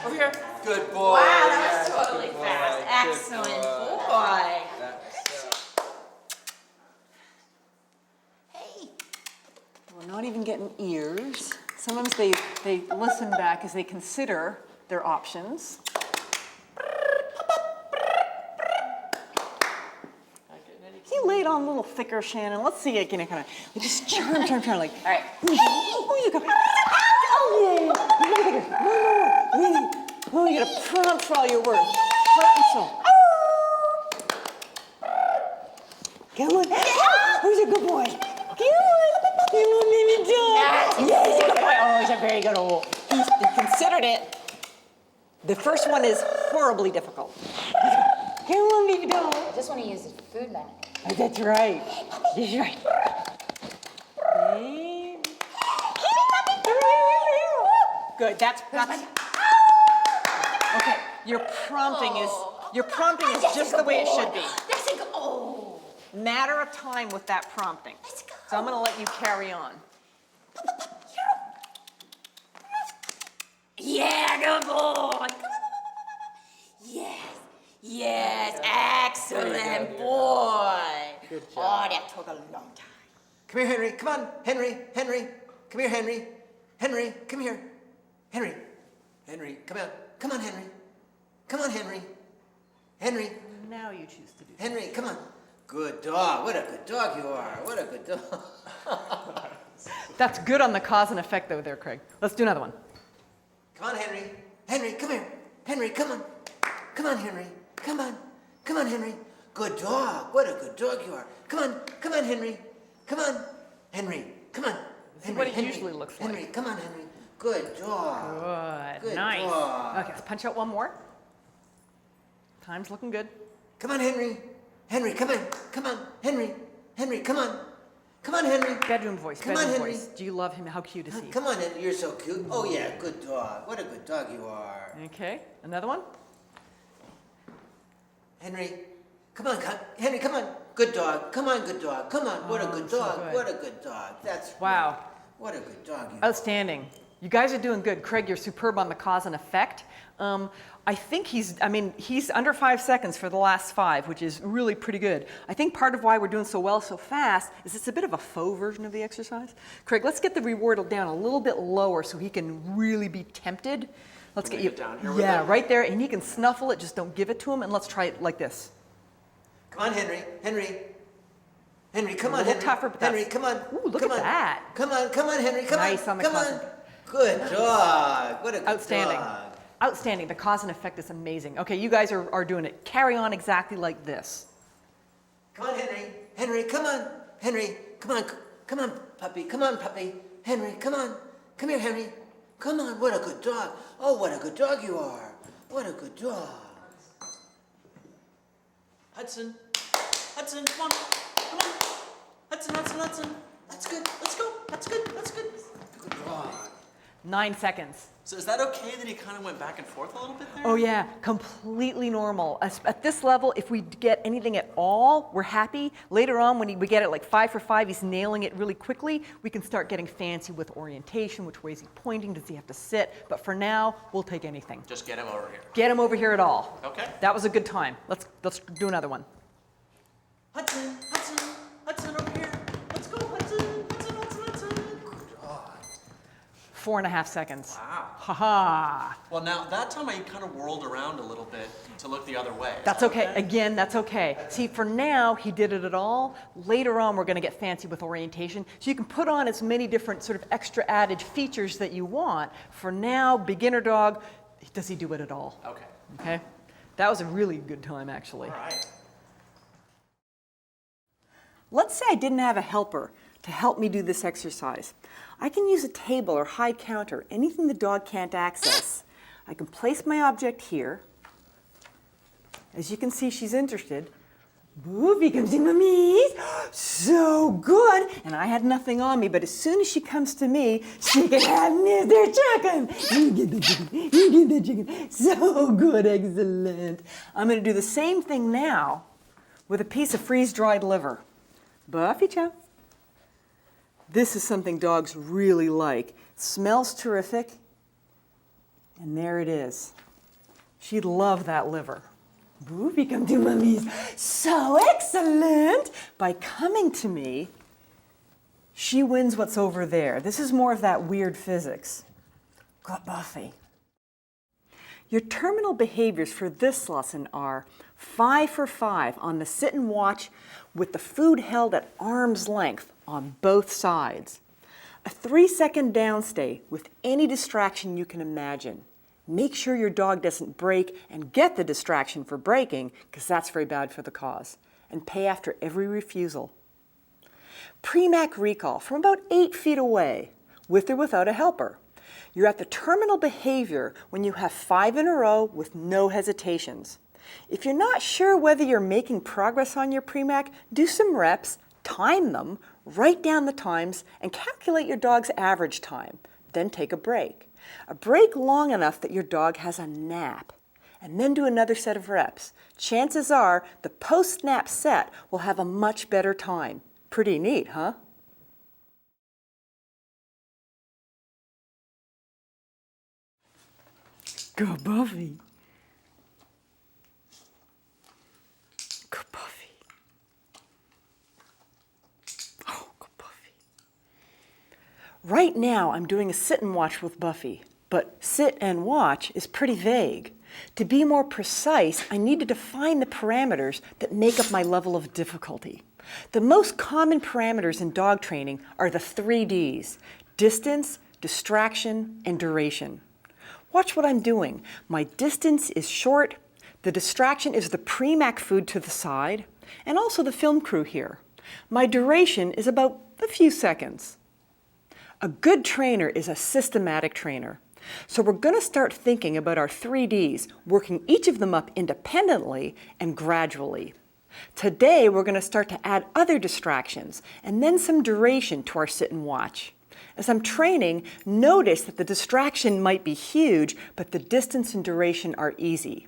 over here. Good boy. Wow, that was totally fast. Excellent boy. Hey. We're not even getting ears. Sometimes they listen back as they consider their options. He laid on a little thicker, Shannon. Let's see it, kind of just turn, like. All right. Oh, you go. Oh, yeah. Really. Oh, you got to prompt for all your words. Heart and soul. Come on. Who's a good boy? Come on, baby dog. Yeah, he's a good boy. Oh, he's a very good old. He considered it. The first one is horribly difficult. Come on, baby dog. I just want to use the food limit. That's right. That's right. Good. That's okay. Your prompting is just the way it should be. Matter of time with that prompting. So I'm going to let you carry on. Yeah, good boy. Yes, yes, excellent boy. Good Oh, job. that took a long time. Come here, Henry. Come on, Henry. Henry. Come here, Henry. Henry, come here. Henry. Henry, come on. Come on, Henry. Come on, Henry. Henry. Now you choose to do that. Henry, come on. Good dog. What a good dog you are. What a good dog. That's good on the cause and effect, though, there, Craig. Let's do another one. Come on, Henry. Henry, come here. Henry, come on. Come on, Henry. Come on. Come on, Henry. Good dog. What a good dog you are. Come on. Come on, Henry. Come on. Henry, come on. This is what it usually looks like. Henry, come on, Henry. Good dog. Good. Good Nice. dog. Okay, let's punch out one more. Time's looking good. Come on, Henry. Henry, come on. Come on. Henry. Henry, come on. Come on, Henry. Bedroom voice. Come on, bedroom Henry. voice. Do you love him? How cute is he? Come on, Henry. You're so cute. Oh, yeah, good dog. What a good dog you are. Okay, another one. Henry, come on. Henry, come on. Good dog. Come on, good dog. Come on. What a good so dog. good. What a good dog. That's Wow. right. What a good dog you are. Outstanding. You guys are doing good. Craig, you're superb on the cause and effect. I think he's under 5 seconds for the last 5, which is really pretty good. I think part of why we're doing so well so fast is it's a bit of a faux version of the exercise. Craig, let's get the reward down a little bit lower so he can really be tempted. Let's Can get we you get down here with yeah, it? right there, and he can snuffle it. Just don't give it to him, and let's try it like this. Come on, Henry. Henry. Henry, come on, little Henry. tougher, but Henry, that's- come on. Ooh, look come at on. that. Come on, Henry. Come Nice on. on the Come cause on. and- Good dog. What a good Outstanding. dog. Outstanding. The cause and effect is amazing. Okay, you guys are doing it. Carry on exactly like this. Come on, Henry. Henry, come on. Henry, come on. Come on, puppy. Come on, puppy. Henry, come on. Come here, Henry. Come on. What a good dog. Oh, what a good dog you are. What a good dog. Hudson. Hudson, come on. Come on. Hudson, Hudson, Hudson. That's good. Let's go. That's good. That's good. Good dog. 9 seconds. So is that okay that he kind of went back and forth a little bit there? Oh yeah, completely normal. At this level, if we get anything at all, we're happy. Later on, when we get it like 5 for 5, he's nailing it really quickly, we can start getting fancy with orientation, which way is he pointing, does he have to sit? But for now, we'll take anything. Just get him over here. Get him over here at all. Okay. That was a good time. Let's do another one. Hudson, Hudson, Hudson, over here. Let's go, Hudson, Hudson, Hudson, Hudson. 4.5 seconds. Wow. Ha ha. Well, now that time I kind of whirled around a little bit to look the other way. Is That's that okay. Again, that's okay. See, for now, he did it at all. Later on, we're going to get fancy with orientation. So you can put on as many different sort of extra added features that you want. For now, beginner dog, does he do it at all? Okay. Okay? That was a really good time, actually. All right. Let's say I didn't have a helper to help me do this exercise. I can use a table or high counter, anything the dog can't access. I can place my object here. As you can see, she's interested. Boofy comes in, mummies. So good. And I had nothing on me, but as soon as she comes to me, she can have Mr. Chicken. You get the chicken. You get the chicken. So good, excellent. I'm going to do the same thing now with a piece of freeze-dried liver. Buffy chow. This is something dogs really like. Smells terrific. And there it is. She'd love that liver. Boofy, come to mummies. So excellent. By coming to me, she wins what's over there. This is more of that weird physics. Good Buffy. Your terminal behaviors for this lesson are 5 for 5 on the sit and watch with the food held at arm's length on both sides. A 3-second downstay with any distraction you can imagine. Make sure your dog doesn't break and get the distraction for breaking, because that's very bad for the cause. And pay after every refusal. Pre-mac recall from about 8 feet away, with or without a helper. You're at the terminal behavior when you have 5 in a row with no hesitations. If you're not sure whether you're making progress on your pre-mac, do some reps, time them, write down the times, and calculate your dog's average time. Then take a break. A break long enough that your dog has a nap, and then do another set of reps. Chances are the post-nap set will have a much better time. Pretty neat, huh? Go Buffy. Go Buffy. Oh, go Buffy. Right now I'm doing a sit and watch with Buffy, but sit and watch is pretty vague. To be more precise, I need to define the parameters that make up my level of difficulty. The most common parameters in dog training are the 3 Ds: distance, distraction, and duration. Watch what I'm doing. My distance is short, the distraction is the pre-mac food to the side, and also the film crew here. My duration is about a few seconds. A good trainer is a systematic trainer. So we're going to start thinking about our 3 Ds, working each of them up independently and gradually. Today we're going to start to add other distractions and then some duration to our sit and watch. As I'm training, notice that the distraction might be huge, but the distance and duration are easy.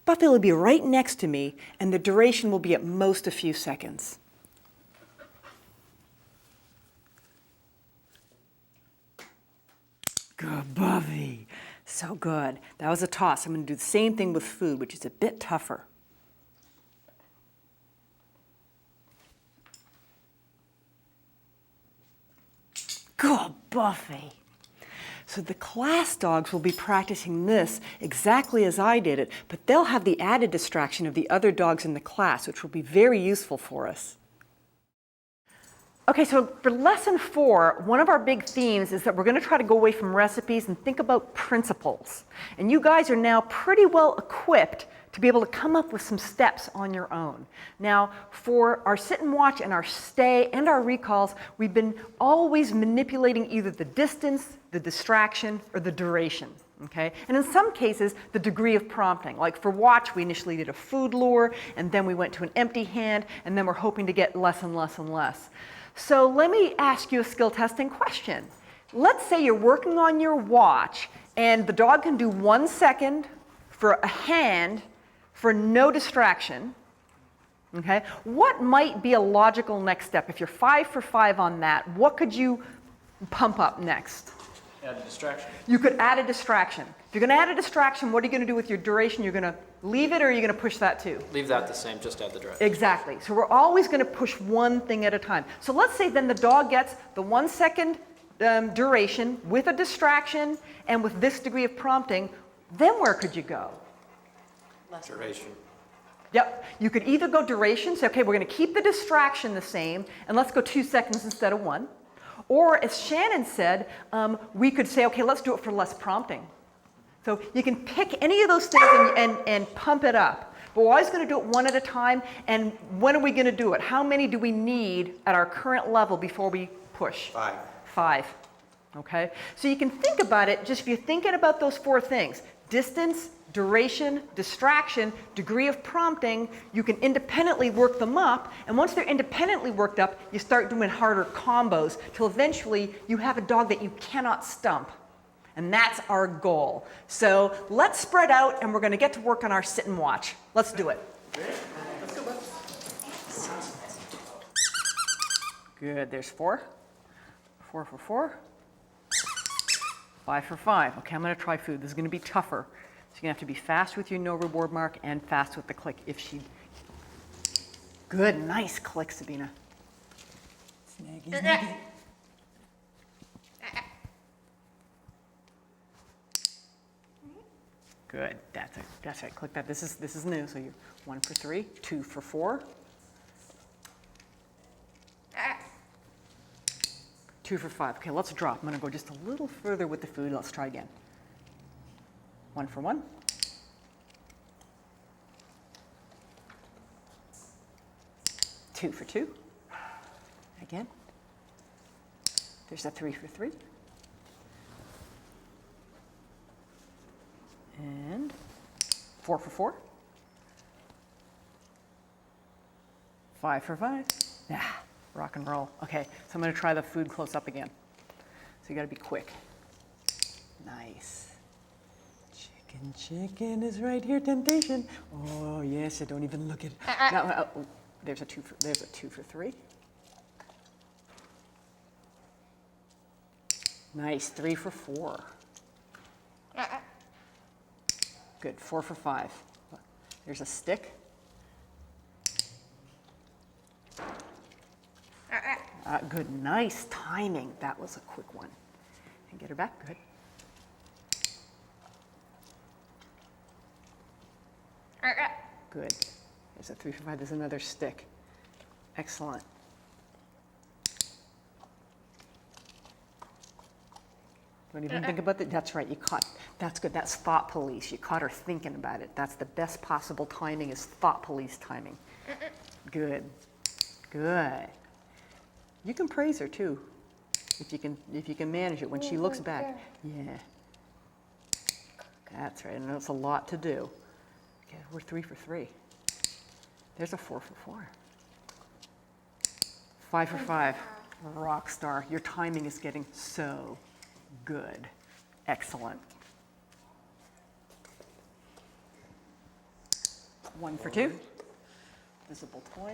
Buffy will be right next to me, and the duration will be at most a few seconds. Good, Buffy. So good. That was a toss. I'm going to do the same thing with food, which is a bit tougher. Good, Buffy. So the class dogs will be practicing this exactly as I did it, but they'll have the added distraction of the other dogs in the class, which will be very useful for us. Okay, so for lesson 4, one of our big themes is that we're going to try to go away from recipes and think about principles. And you guys are now pretty well equipped to be able to come up with some steps on your own. Now, for our sit and watch and our stay and our recalls, we've been always manipulating either the distance, the distraction, or the duration. Okay? And in some cases, the degree of prompting. Like for watch, we initially did a food lure, and then we went to an empty hand, and then we're hoping to get less and less and less. So let me ask you a skill testing question. Let's say you're working on your watch, and the dog can do 1 second for a hand for no distraction. Okay? What might be a logical next step? If you're 5 for 5 on that, what could you pump up next? Add a distraction. You could add a distraction. If you're going to add a distraction, what are you going to do with your duration? You're going to leave it, or are you going to push that too? Leave that the same, just add the direction. Exactly. So we're always going to push one thing at a time. So let's say then the dog gets the 1 second duration with a distraction and with this degree of prompting. Then where could you go? Duration. Yep. You could either go duration, say, okay, we're going to keep the distraction the same, and let's go 2 seconds instead of 1. Or as Shannon said, we could say, okay, let's do it for less prompting. So you can pick any of those things and pump it up. But we're always going to do it one at a time. And when are we going to do it? How many do we need at our current level before we push? 5. 5. Okay? So you can think about it, just if you're thinking about those 4 things, distance, duration, distraction, degree of prompting, you can independently work them up. And once they're independently worked up, you start doing harder combos till eventually you have a dog that you cannot stump. And that's our goal. So let's spread out, and we're going to get to work on our sit and watch. Let's do it. Let's go, bud. Good. There's 4. 4 for 4. 5 for 5. Okay, I'm going to try food. This is going to be tougher. So you're going to have to be fast with your no reward mark and fast with the click if she... Good. Nice click, Sabina. Snaggy, snaggy. Good. That's it. Click that. This is new. So you're 1 for 3, 2 for 4. 2 for 5. Okay, let's drop. I'm going to go just a little further with the food. Let's try again. 1 for 1. 2 for 2. Again. There's a 3 for 3. And 4 for 4. 5 for 5. Ah, rock and roll. Okay, so I'm going to try the food close up again. So you got to be quick. Nice. Chicken, chicken is right here, temptation. Oh, yes, don't even look at it. No, oh, there's a two for three. Nice, 3 for 4. Good, 4 for 5. There's a stick. Good, nice timing. That was a quick one. And get her back, good. Good. There's a 3 for 5. There's another stick. Excellent. Don't even think about that. That's right. You caught. That's good. That's thought police. You caught her thinking about it. That's the best possible timing. Is thought police timing. Good. Good. You can praise her too, if you can manage it when she looks back. Yeah. That's right. And that's a lot to do. Okay, we're 3 for 3. There's a 4 for 4. 5 for 5. Rock star. Your timing is getting so good. Excellent. 1 for 2. Visible toy.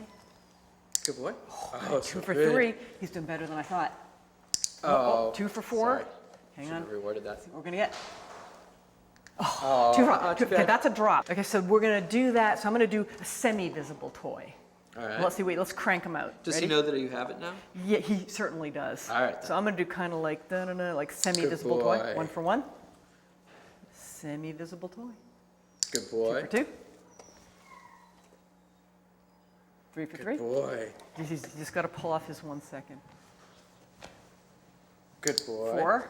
Good boy. Oh, 2 for 3. He's doing better than I thought. Oh, 2 for 4. sorry. Hang Should on. have rewarded that. See what we're gonna get. Oh, 2 for too okay, bad. that's a drop. Okay, so we're gonna do that. So I'm gonna do a semi-visible toy. All right. Let's see. Wait. Let's crank him out. Does Ready? he know that you have it now? Yeah, he certainly does. All right, then. So I'm gonna do kind of like like semi-visible toy. boy. 1 for 1. Semi-visible toy. Good 2 boy. for 2. 3 for 3. Good boy. He's just got to pull off his 1 second. Good boy. 4.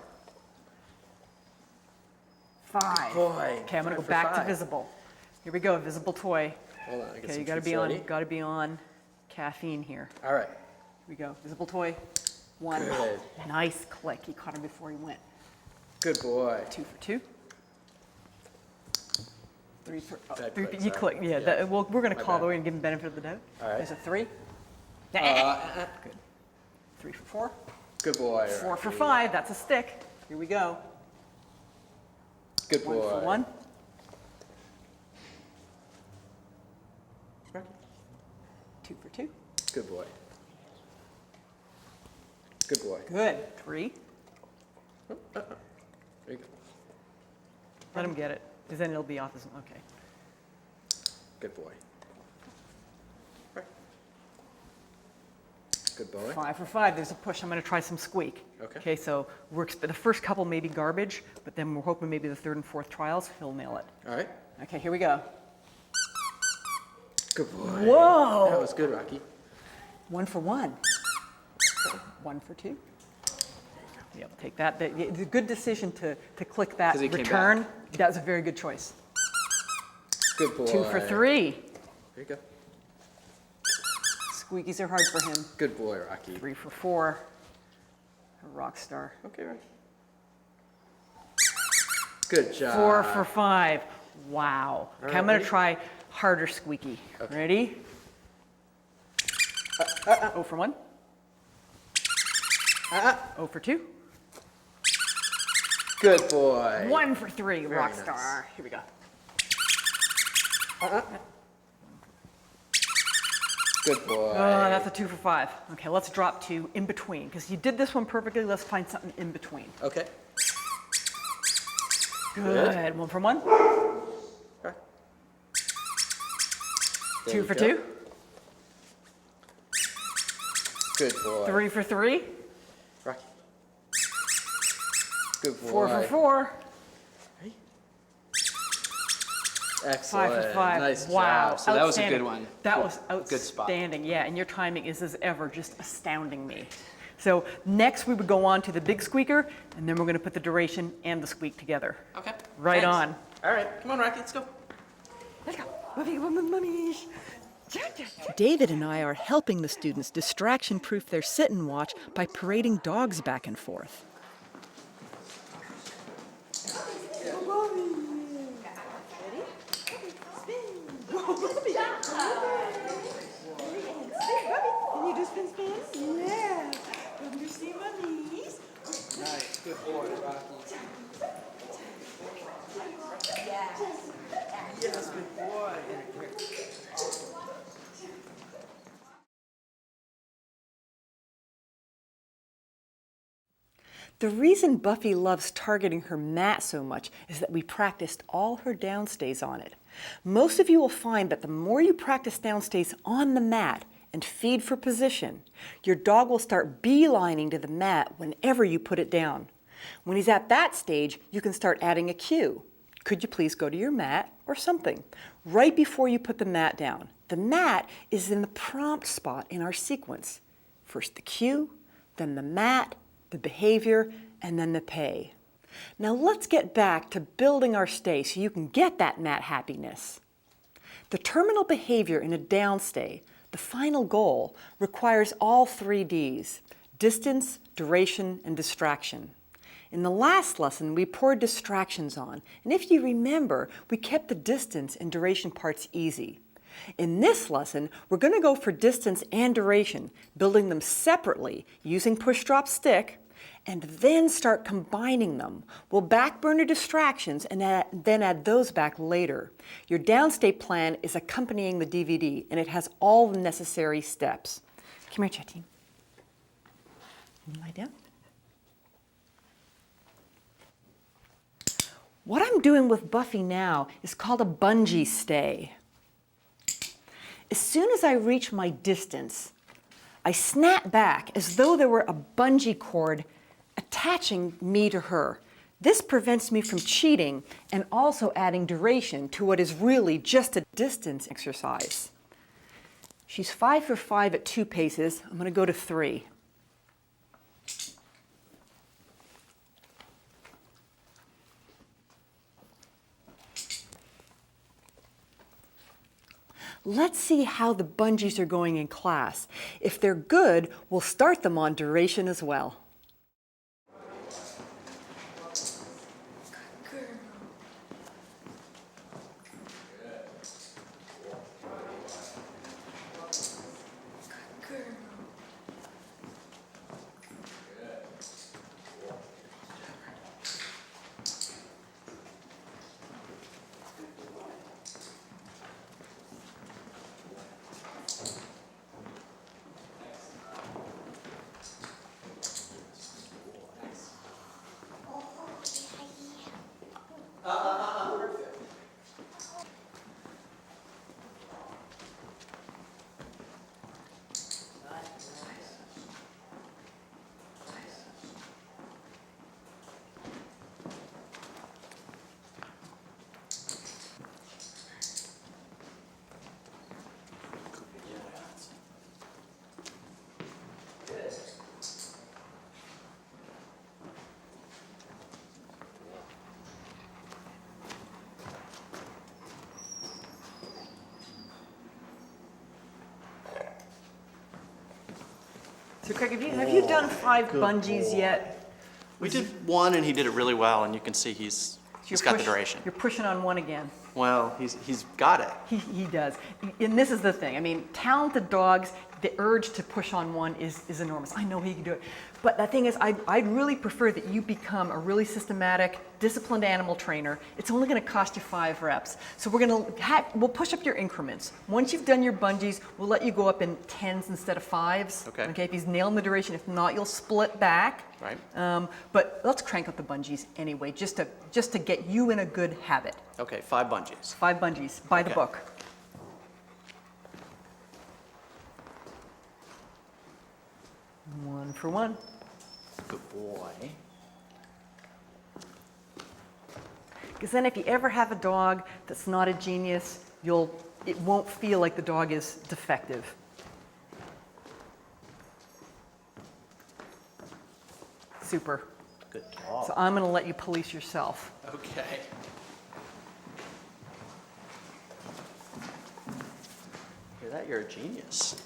5. Boy. Okay, I'm gonna go 5 for back to 5. visible. Here we go, visible toy. Hold on, I get Okay, some you gotta treats be on. ready. Gotta be on caffeine here. All right. Here we go. Visible toy. 1. Good. Nice click. He caught him before he went. Good boy. 2 for 2. 3 for. Oh, Bad 3 click, you sorry. click. Yeah. Yeah. Well, we're gonna My call bad. the way and give him benefit of the doubt. All right. There's a 3. Good. Good. 3 for 4. Good boy. 4 for Rocky. 5. That's a stick. Here we go. Good 1 boy. for 1. Rocky. 2 for 2. Good boy. Good boy. Good. 3. There you go. Let him get it, because then it'll be off his. Okay. Good boy. Right. Good boy. 5 for 5. There's a push. I'm going to try some squeak. Okay. Okay. So the first couple may be garbage, but then we're hoping maybe the 3rd and 4th trials he'll nail it. All right. Okay. Here we go. Good boy. Whoa! That was good, Rocky. 1 for 1. 1 for 2. Yeah, we'll take that. It's a good decision to click that 'Cause he came return. That was a very good choice. Good boy. 2 for 3. There you go. Squeakies are hard for him. Good boy, Rocky. 3 for 4. A rock star. Okay, Rocky. Good job. 4 for 5. Wow. Okay, right, I'm going ready? to try harder squeaky. Okay. Ready? 0 for 1. 0 for 2. Good boy. 1 for 3. Very Rock nice. star. Here we go. Good boy. Oh, that's a 2 for 5. Okay, let's drop to in between, because you did this one perfectly. Let's find something in between. Okay. Good. 1 for 1. Right. 2 for 2. Good boy. 3 for 3. Rocky. Good boy. 4 for 4. Excellent. 5 for 5. Nice Wow. job. So that was a Outstanding. good one. That Cool. was Good spot. outstanding. Yeah, and your timing is as ever just astounding me. So next we would go on to the big squeaker, and then we're going to put the duration and the squeak together. Okay. Right Thanks. on. All right. Come on, Rocky. Let's go. Let's go. Mummy. David and I are helping the students distraction-proof their sit and watch by parading dogs back and forth. Can you do spin spins? Yeah. Come to see mummies. Nice. Good boy, Rocky. The reason Buffy loves targeting her mat so much is that we practiced all her downstays on it. Most of you will find that the more you practice downstays on the mat and feed for position, your dog will start beelining to the mat whenever you put it down. When he's at that stage, you can start adding a cue. Could you please go to your mat or something right before you put the mat down? The mat is in the prompt spot in our sequence. First the cue, then the mat, the behavior, and then the pay. Now let's get back to building our stay so you can get that mat happiness. The terminal behavior in a downstay, the final goal, requires all 3 Ds: distance, duration, and distraction. In the last lesson, we poured distractions on, and if you remember, we kept the distance and duration parts easy. In this lesson, we're going to go for distance and duration, building them separately using push-drop stick, and then start combining them. We'll backburner distractions and then add those back later. Your downstay plan is accompanying the DVD, and it has all the necessary steps. Come here, Chetty. Lie down. What I'm doing with Buffy now is called a bungee stay. As soon as I reach my distance, I snap back as though there were a bungee cord attaching me to her. This prevents me from cheating and also adding duration to what is really just a distance exercise. She's 5 for 5 at 2 paces. I'm going to go to 3. Let's see how the bungees are going in class. If they're good, we'll start them on duration as well. So Craig, have you done 5 bungees yet? We did one, and he did it really well, and you can see he's got the duration. You're pushing on 1 again. Well, he's got it. He does. And this is the thing. I mean, talented dogs, the urge to push on 1 is enormous. I know he can do it. But the thing is, I'd really prefer that you become a really systematic, disciplined animal trainer. It's only going to cost you 5 reps. So we'll push up your increments. Once you've done your bungees, we'll let you go up in 10s instead of 5s. Okay. Okay. If he's nailing the duration, if not, you'll split back. Right. But let's crank up the bungees anyway, just to get you in a good habit. Okay, 5 bungees. 5 bungees by the Okay. book. One for 1. Good boy. Because then if you ever have a dog that's not a genius, it won't feel like the dog is defective. Super. Good dog. So I'm going to let you police yourself. Okay. Hear that? You're a genius.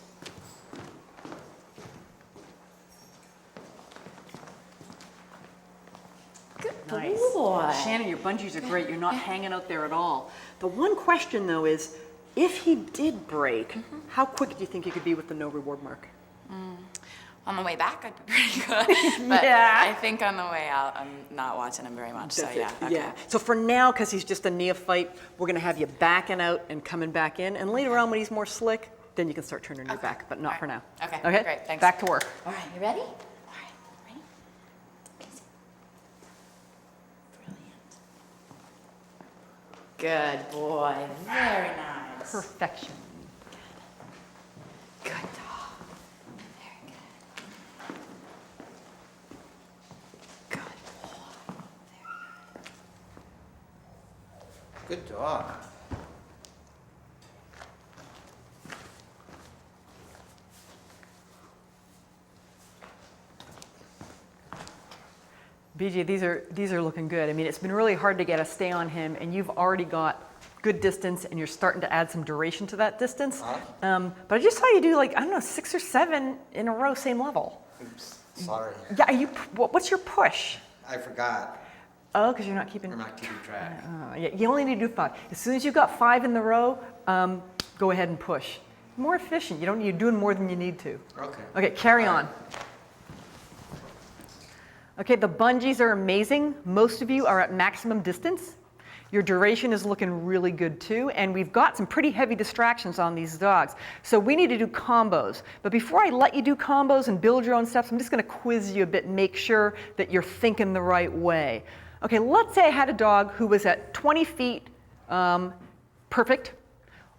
Nice. boy. Shannon, your bungees are great. You're not hanging out there at all. The one question, though, is if he did break, how quick do you think you could be with the no reward mark? On the way back, I'd be pretty good. But Yeah. I think on the way out, I'm not watching him very much. So yeah. Okay. Yeah. So for now, because he's just a neophyte, we're going to have you backing out and coming back in. And later on, when he's more slick, then you can start turning your back, but not for now. Okay, Okay? great, thanks. Back to work. All right, you ready? All right, ready? Okay, sit. Good boy. Very nice. Perfection. Good dog. Very good. Good boy. Good dog. BJ, these are looking good. I mean, it's been really hard to get a stay on him, and you've already got good distance, and you're starting to add some duration to that distance. But I just saw you do like, I don't know, 6 or 7 in a row, same level. Oops, sorry. Yeah, what's your push? I forgot. Oh, because you're not keeping. I'm not keeping track. Yeah, you only need to do 5. As soon as you've got 5 in the row, go ahead and push. More efficient. You're doing more than you need to. Okay. Okay, carry on. Okay, the bungees are amazing. Most of you are at maximum distance. Your duration is looking really good too, and we've got some pretty heavy distractions on these dogs. So we need to do combos. But before I let you do combos and build your own steps, I'm just gonna quiz you a bit and make sure that you're thinking the right way. Okay, let's say I had a dog who was at 20 feet, perfect.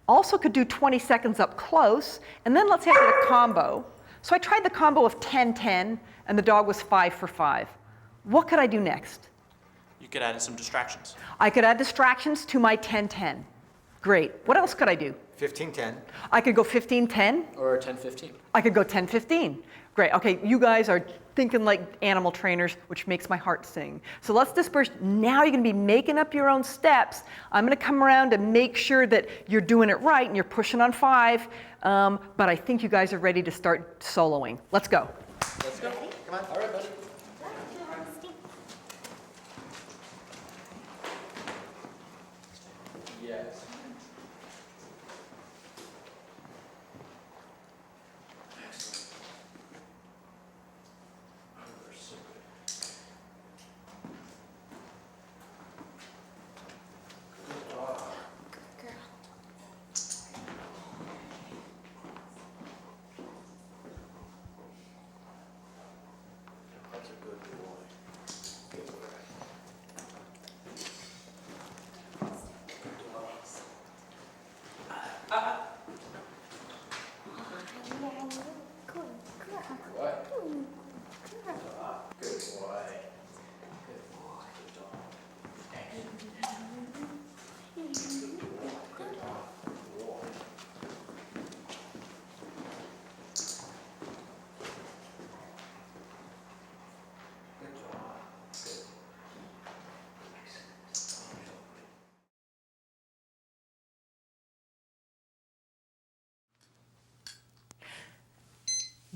Also could do 20 seconds up close, and then let's say I did a combo. So I tried the combo of 10-10, and the dog was 5 for 5. What could I do next? You could add in some distractions. I could add distractions to my 10-10. Great. What else could I do? 15-10. I could go 15-10. Or 10-15. I could go 10-15. Great. Okay, you guys are thinking like animal trainers, which makes my heart sing. So let's disperse. Now you're going to be making up your own steps. I'm going to come around and make sure that you're doing it right and you're pushing on 5. But I think you guys are ready to start soloing. Let's go. Let's go. Come on. All right, buddy. Yes.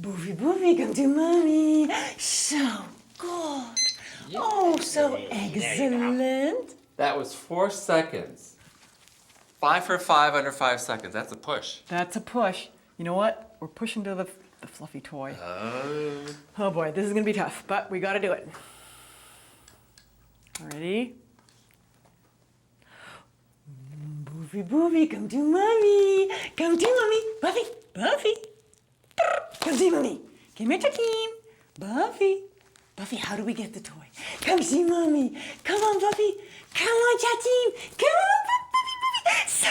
Boofy, boofy, come to mommy. So good. Oh, so excellent. That was 4 seconds. 5 for 5 under 5 seconds. That's a push. That's a push. You know what? We're pushing to the fluffy toy. Oh boy, this is gonna be tough, but we gotta do it. Ready? Boofy, boofy, come to mommy. Come to mommy. Buffy, Buffy. Come see mommy. Come here, Jakeem. Buffy. Buffy, how do we get the toy? Come see mommy. Come on, Buffy. Come on, Jakeem. Come on, Buffy, Buffy. So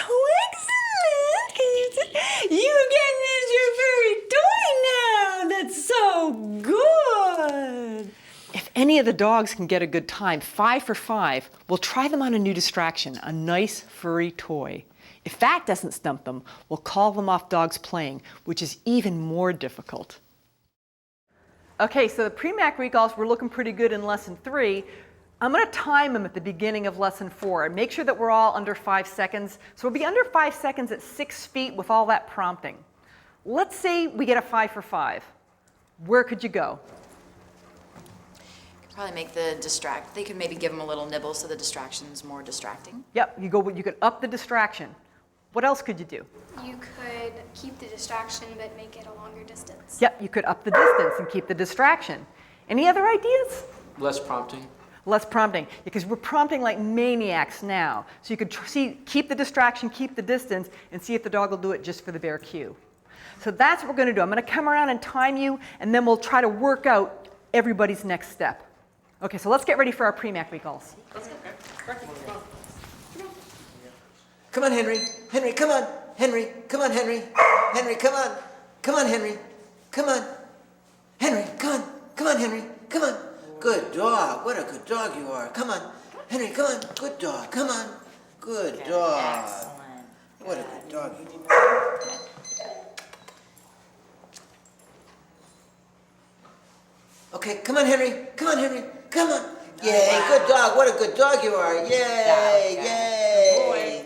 excellent. You get your furry toy now. That's so good. If any of the dogs can get a good time, 5 for 5, we'll try them on a new distraction, a nice furry toy. If that doesn't stump them, we'll call them off dogs playing, which is even more difficult. Okay, so the pre-mac recalls were looking pretty good in lesson 3. I'm going to time them at the beginning of lesson 4 and make sure that we're all under 5 seconds. So we'll be under 5 seconds at 6 feet with all that prompting. Let's say we get a 5 for 5. Where could you go? Probably make they could maybe give them a little nibble so the distraction's more distracting. Yep, you could up the distraction. What else could you do? You could keep the distraction but make it a longer distance. Yep, you could up the distance and keep the distraction. Any other ideas? Less prompting. Less prompting, because we're prompting like maniacs now. So you could keep the distraction, keep the distance, and see if the dog will do it just for the bare cue. So that's what we're going to do. I'm going to come around and time you, and then we'll try to work out everybody's next step. Okay, so let's get ready for our pre-mac recalls. Come on, Henry. Henry, come on. Henry, come on, Henry. Henry, come on. Come on, Henry. Come on. Henry, come on. Come on, Henry. Come on. Good dog. What a good dog you are. Come on. Henry, come on. Good dog. Come on. Good dog. Excellent. What a good dog you are. Okay, come on, Henry. Come on, Henry. Come on. Yay, good dog. What a good dog you are. Yay, yay.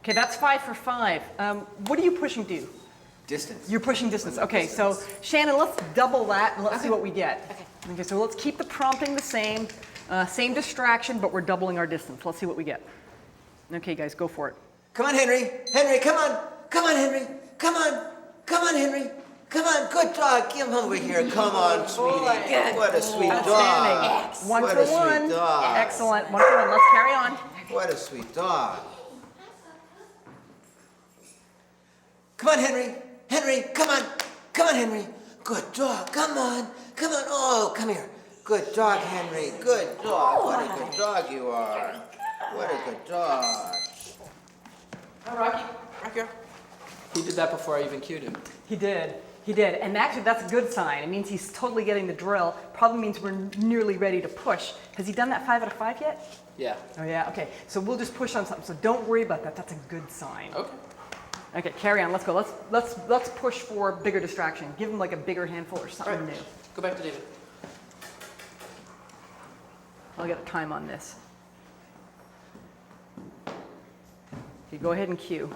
Okay, that's 5 for 5. What are you pushing to? Distance. You're pushing distance. Okay, so Shannon, let's double that and let's see what we get. Okay, so let's keep the prompting the same. Same distraction, but we're doubling our distance. Let's see what we get. Okay, guys, go for it. Come on, Henry. Henry, come on. Come on, Henry. Come on. Come on, Henry. Come on, good dog. Give him over here. Come on, sweetie. What a sweet dog. Outstanding. One What for a sweet one. dog. Excellent. 1 for 1. Let's carry on. What a sweet dog. Come on, Henry. Henry, come on. Come on, Henry. Good dog. Come on. Come on. Oh, come here. Good dog, Henry. Good dog. What a good dog you are. What a good dog. Hi, Rocky. Rocky. He did that before I even cued him. He did. He did. And actually, that's a good sign. It means he's totally getting the drill. Probably means we're nearly ready to push. Has he done that 5 out of 5 yet? Yeah. Oh, yeah. Okay. So we'll just push on something. So don't worry about that. That's a good sign. Okay. Okay, carry on. Let's go. Let's push for bigger distraction. Give him like a bigger handful or something All right. new. Go back to David. I'll get a time on this. Okay, go ahead and cue.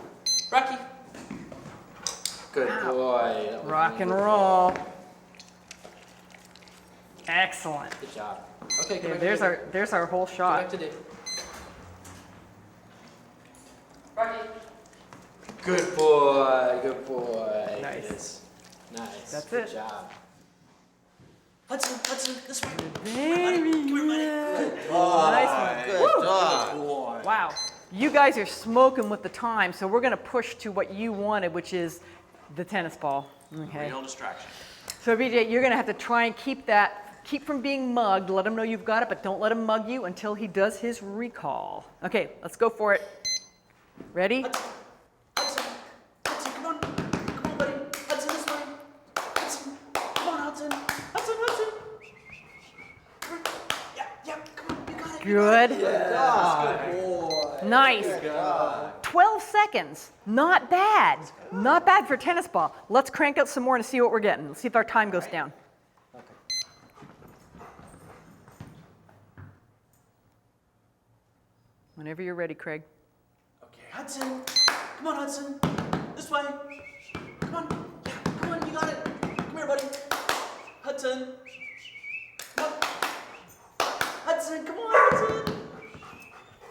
Rocky. Good boy. That was Rock and good. roll. Excellent. Good job. Okay, go Okay, back there's our whole Go back shot. to David. Rocky. Good boy. Good boy. Nice. It is. Nice. That's good it. job. Hudson, this way. Very Come here, buddy. good. Nice one. Good dog. Wow. You guys are smoking with the time, so we're going to push to what you wanted, which is the tennis ball. Okay. Real distraction. So BJ, you're going to have to try and keep from being mugged. Let him know you've got it, but don't let him mug you until he does his recall. Okay, let's go for it. Ready? Hudson, come on. Come on, buddy. Hudson, this way. Hudson, come on, Hudson. Hudson. Yeah, come on, you got it. Good. Good dog. Nice. 12 seconds. Not bad. Not bad for a tennis ball. Let's crank out some more and see what we're getting. Let's see if our time goes down. Whenever you're ready, Craig. Okay, Hudson. Come on, Hudson. This way. Come on. Yeah, come on, you got it. Come here, buddy. Hudson. Come on. Hudson, come on, Hudson.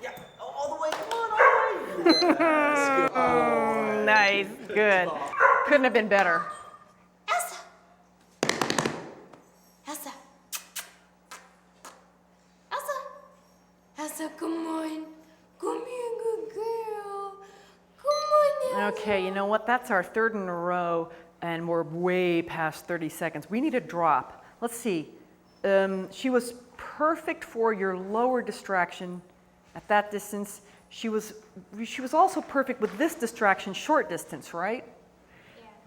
Yeah, all the way. Come on, all the way. Nice. Good. Couldn't have been better. Elsa. Elsa. Elsa. Elsa, come on. Come here, good girl. Come on, Elsa. Okay, you know what? That's our 3rd in a row, and we're way past 30 seconds. We need a drop. Let's see. She was perfect for your lower distraction at that distance. She was also perfect with this distraction, short distance, right? Yeah.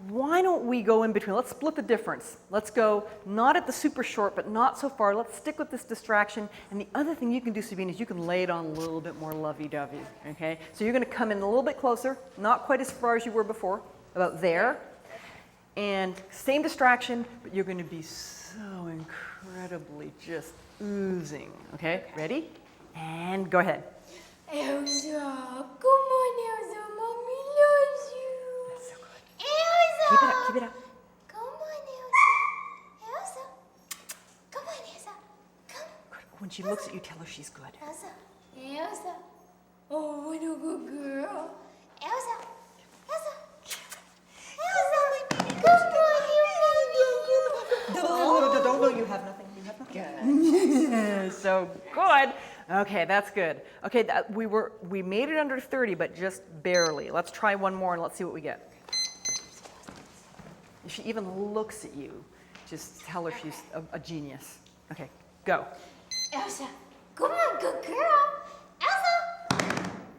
Why don't we go in between? Let's split the difference. Let's go not at the super short, but not so far. Let's stick with this distraction. And the other thing you can do, Sabine, is you can lay it on a little bit more lovey-dovey, okay? So you're going to come in a little bit closer, not quite as far as you were before, about there. And same distraction, but you're going to be so incredibly just oozing, okay? Ready? And go ahead. Elsa, come on, Elsa. Mommy loves you. So good. Elsa. Keep it up, keep it up. Come on, Elsa. Elsa. Come on, Elsa. Come. When she looks at you, tell her she's good. Elsa. Elsa. Oh, what a good girl. Elsa. Elsa. Elsa. Come on, you Don't you have nothing. You have nothing. So good. Okay, that's good. Okay, we made it under 30, but just barely. Let's try one more and let's see what we get. If she even looks at you, just tell her she's a genius. Okay, go. Elsa. Come on, good girl. Elsa.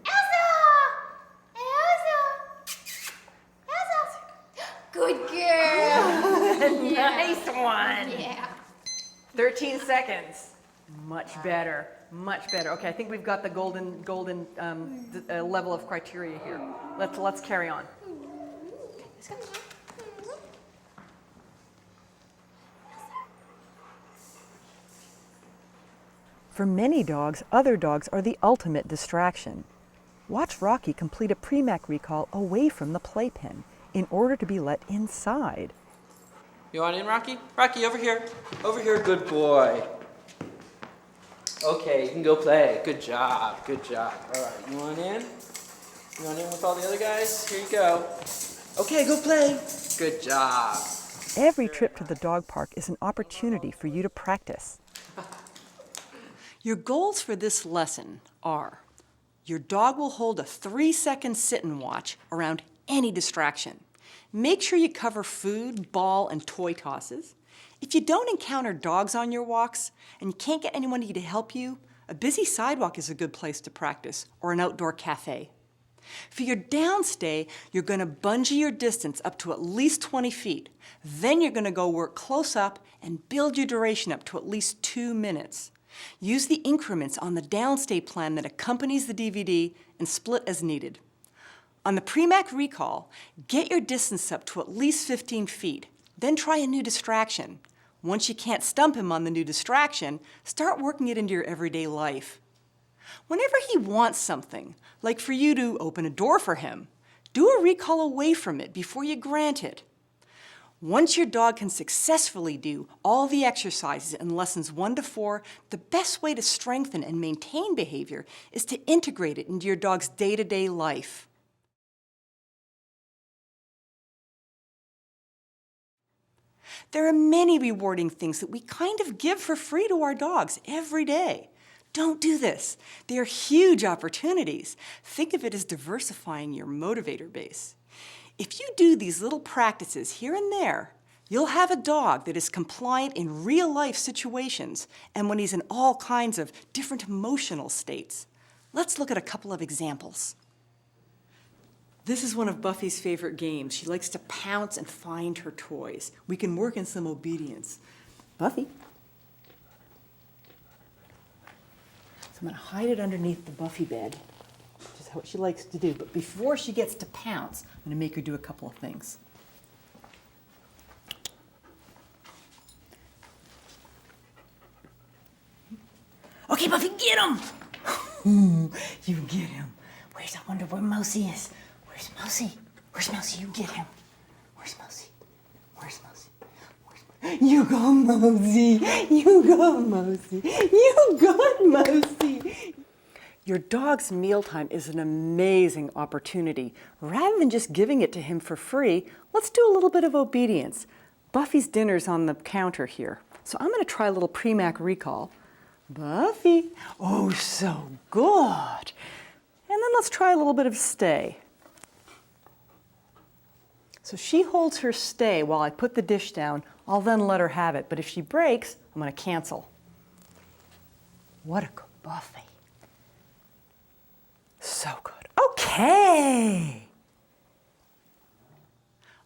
Elsa. Good girl. Nice one. Yeah. 13 seconds. Much better. Much better. Okay, I think we've got the golden level of criteria here. Let's carry on. For many dogs, other dogs are the ultimate distraction. Watch Rocky complete a Premack recall away from the playpen in order to be let inside. You want in, Rocky? Rocky, over here. Over here, good boy. Okay, you can go play. Good job, good job. All right, you want in? You want in with all the other guys? Here you go. Okay, go play. Good job. Every trip to the dog park is an opportunity for you to practice. Your goals for this lesson are: your dog will hold a 3-second sit and watch around any distraction. Make sure you cover food, ball, and toy tosses. If you don't encounter dogs on your walks and you can't get anyone to help you, a busy sidewalk is a good place to practice, or an outdoor cafe. For your downstay, you're going to bungee your distance up to at least 20 feet. Then you're going to go work close up and build your duration up to at least 2 minutes. Use the increments on the downstay plan that accompanies the DVD and split as needed. On the Premack recall, get your distance up to at least 15 feet. Then try a new distraction. Once you can't stump him on the new distraction, start working it into your everyday life. Whenever he wants something, like for you to open a door for him, do a recall away from it before you grant it. Once your dog can successfully do all the exercises in lessons 1 to 4, the best way to strengthen and maintain behavior is to integrate it into your dog's day-to-day life. There are many rewarding things that we kind of give for free to our dogs every day. Don't do this. They are huge opportunities. Think of it as diversifying your motivator base. If you do these little practices here and there, you'll have a dog that is compliant in real-life situations and when he's in all kinds of different emotional states. Let's look at a couple of examples. This is one of Buffy's favorite games. She likes to pounce and find her toys. We can work in some obedience. Buffy. So I'm going to hide it underneath the Buffy bed, which is what she likes to do. But before she gets to pounce, I'm going to make her do a couple of things. Okay, Buffy, get him! You get him. I wonder where Mousy is. Where's Mousy? Where's Mousy? You get him. Where's Mousy? Where's Mousy? You got Mousy. You got Mousy. You got Mousy. Your dog's mealtime is an amazing opportunity. Rather than just giving it to him for free, let's do a little bit of obedience. Buffy's dinner's on the counter here. So I'm going to try a little Premack recall. Buffy. Oh, so good. And then let's try a little bit of stay. So she holds her stay while I put the dish down. I'll then let her have it. But if she breaks, I'm going to cancel. What a good Buffy. So good. Okay.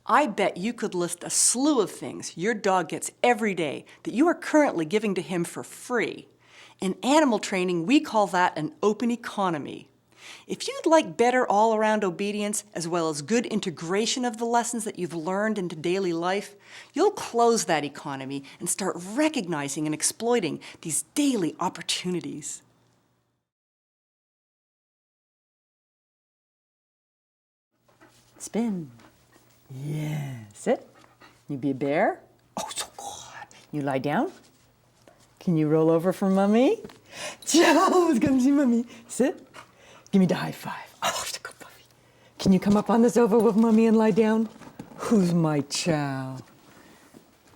I bet you could list a slew of things your dog gets every day that you are currently giving to him for free. In animal training, we call that an open economy. If you'd like better all-around obedience, as well as good integration of the lessons that you've learned into daily life, you'll close that economy and start recognizing and exploiting these daily opportunities. Spin. Yeah. Sit. You be a bear. Oh, so good. You lie down. Can you roll over for Mommy? Joe, come see Mommy. Sit. Give me the high five. Oh, so good, Buffy. Can you come up on the sofa with Mommy and lie down? Who's my chow?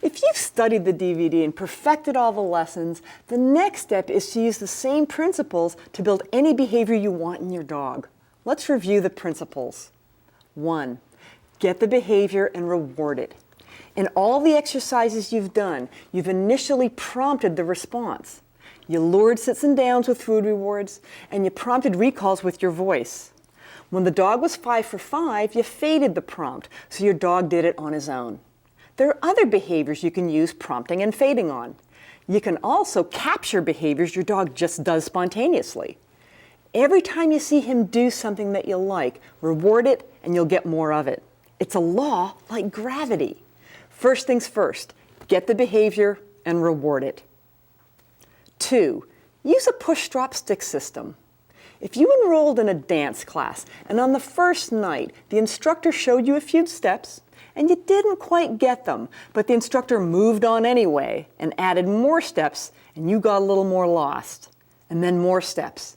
If you've studied the DVD and perfected all the lessons, the next step is to use the same principles to build any behavior you want in your dog. Let's review the principles. 1, get the behavior and reward it. In all the exercises you've done, you've initially prompted the response. You lured sits and downs with food rewards, and you prompted recalls with your voice. When the dog was 5 for 5, you faded the prompt, so your dog did it on his own. There are other behaviors you can use prompting and fading on. You can also capture behaviors your dog just does spontaneously. Every time you see him do something that you like, reward it and you'll get more of it. It's a law like gravity. First things first, get the behavior and reward it. 2, use a push-drop stick system. If you enrolled in a dance class and on the first night the instructor showed you a few steps and you didn't quite get them, but the instructor moved on anyway and added more steps and you got a little more lost, and then more steps.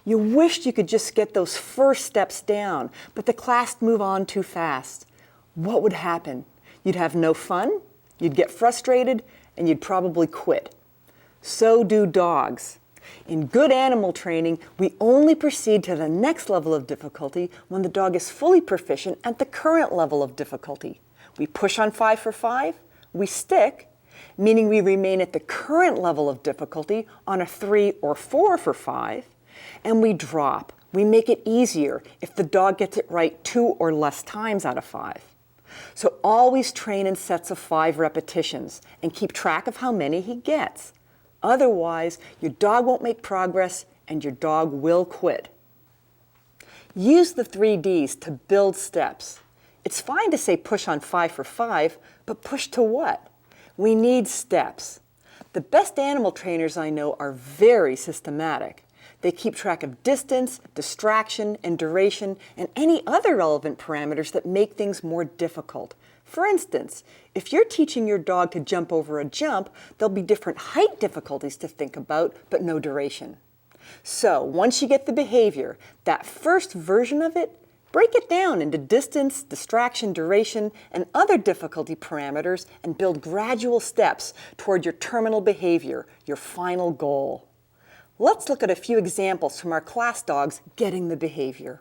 You wished you could just get those first steps down, but the class moved on too fast. What would happen? You'd have no fun, you'd get frustrated, and you'd probably quit. So do dogs. In good animal training, we only proceed to the next level of difficulty when the dog is fully proficient at the current level of difficulty. We push on 5 for 5, we stick, meaning we remain at the current level of difficulty on a 3 or 4 for 5, and we drop. We make it easier if the dog gets it right 2 or less times out of 5. So always train in sets of 5 repetitions and keep track of how many he gets. Otherwise, your dog won't make progress and your dog will quit. Use the 3 Ds to build steps. It's fine to say push on 5 for 5, but push to what? We need steps. The best animal trainers I know are very systematic. They keep track of distance, distraction, and duration, and any other relevant parameters that make things more difficult. For instance, if you're teaching your dog to jump over a jump, there'll be different height difficulties to think about, but no duration. So once you get the behavior, that first version of it, break it down into distance, distraction, duration, and other difficulty parameters and build gradual steps toward your terminal behavior, your final goal. Let's look at a few examples from our class dogs getting the behavior.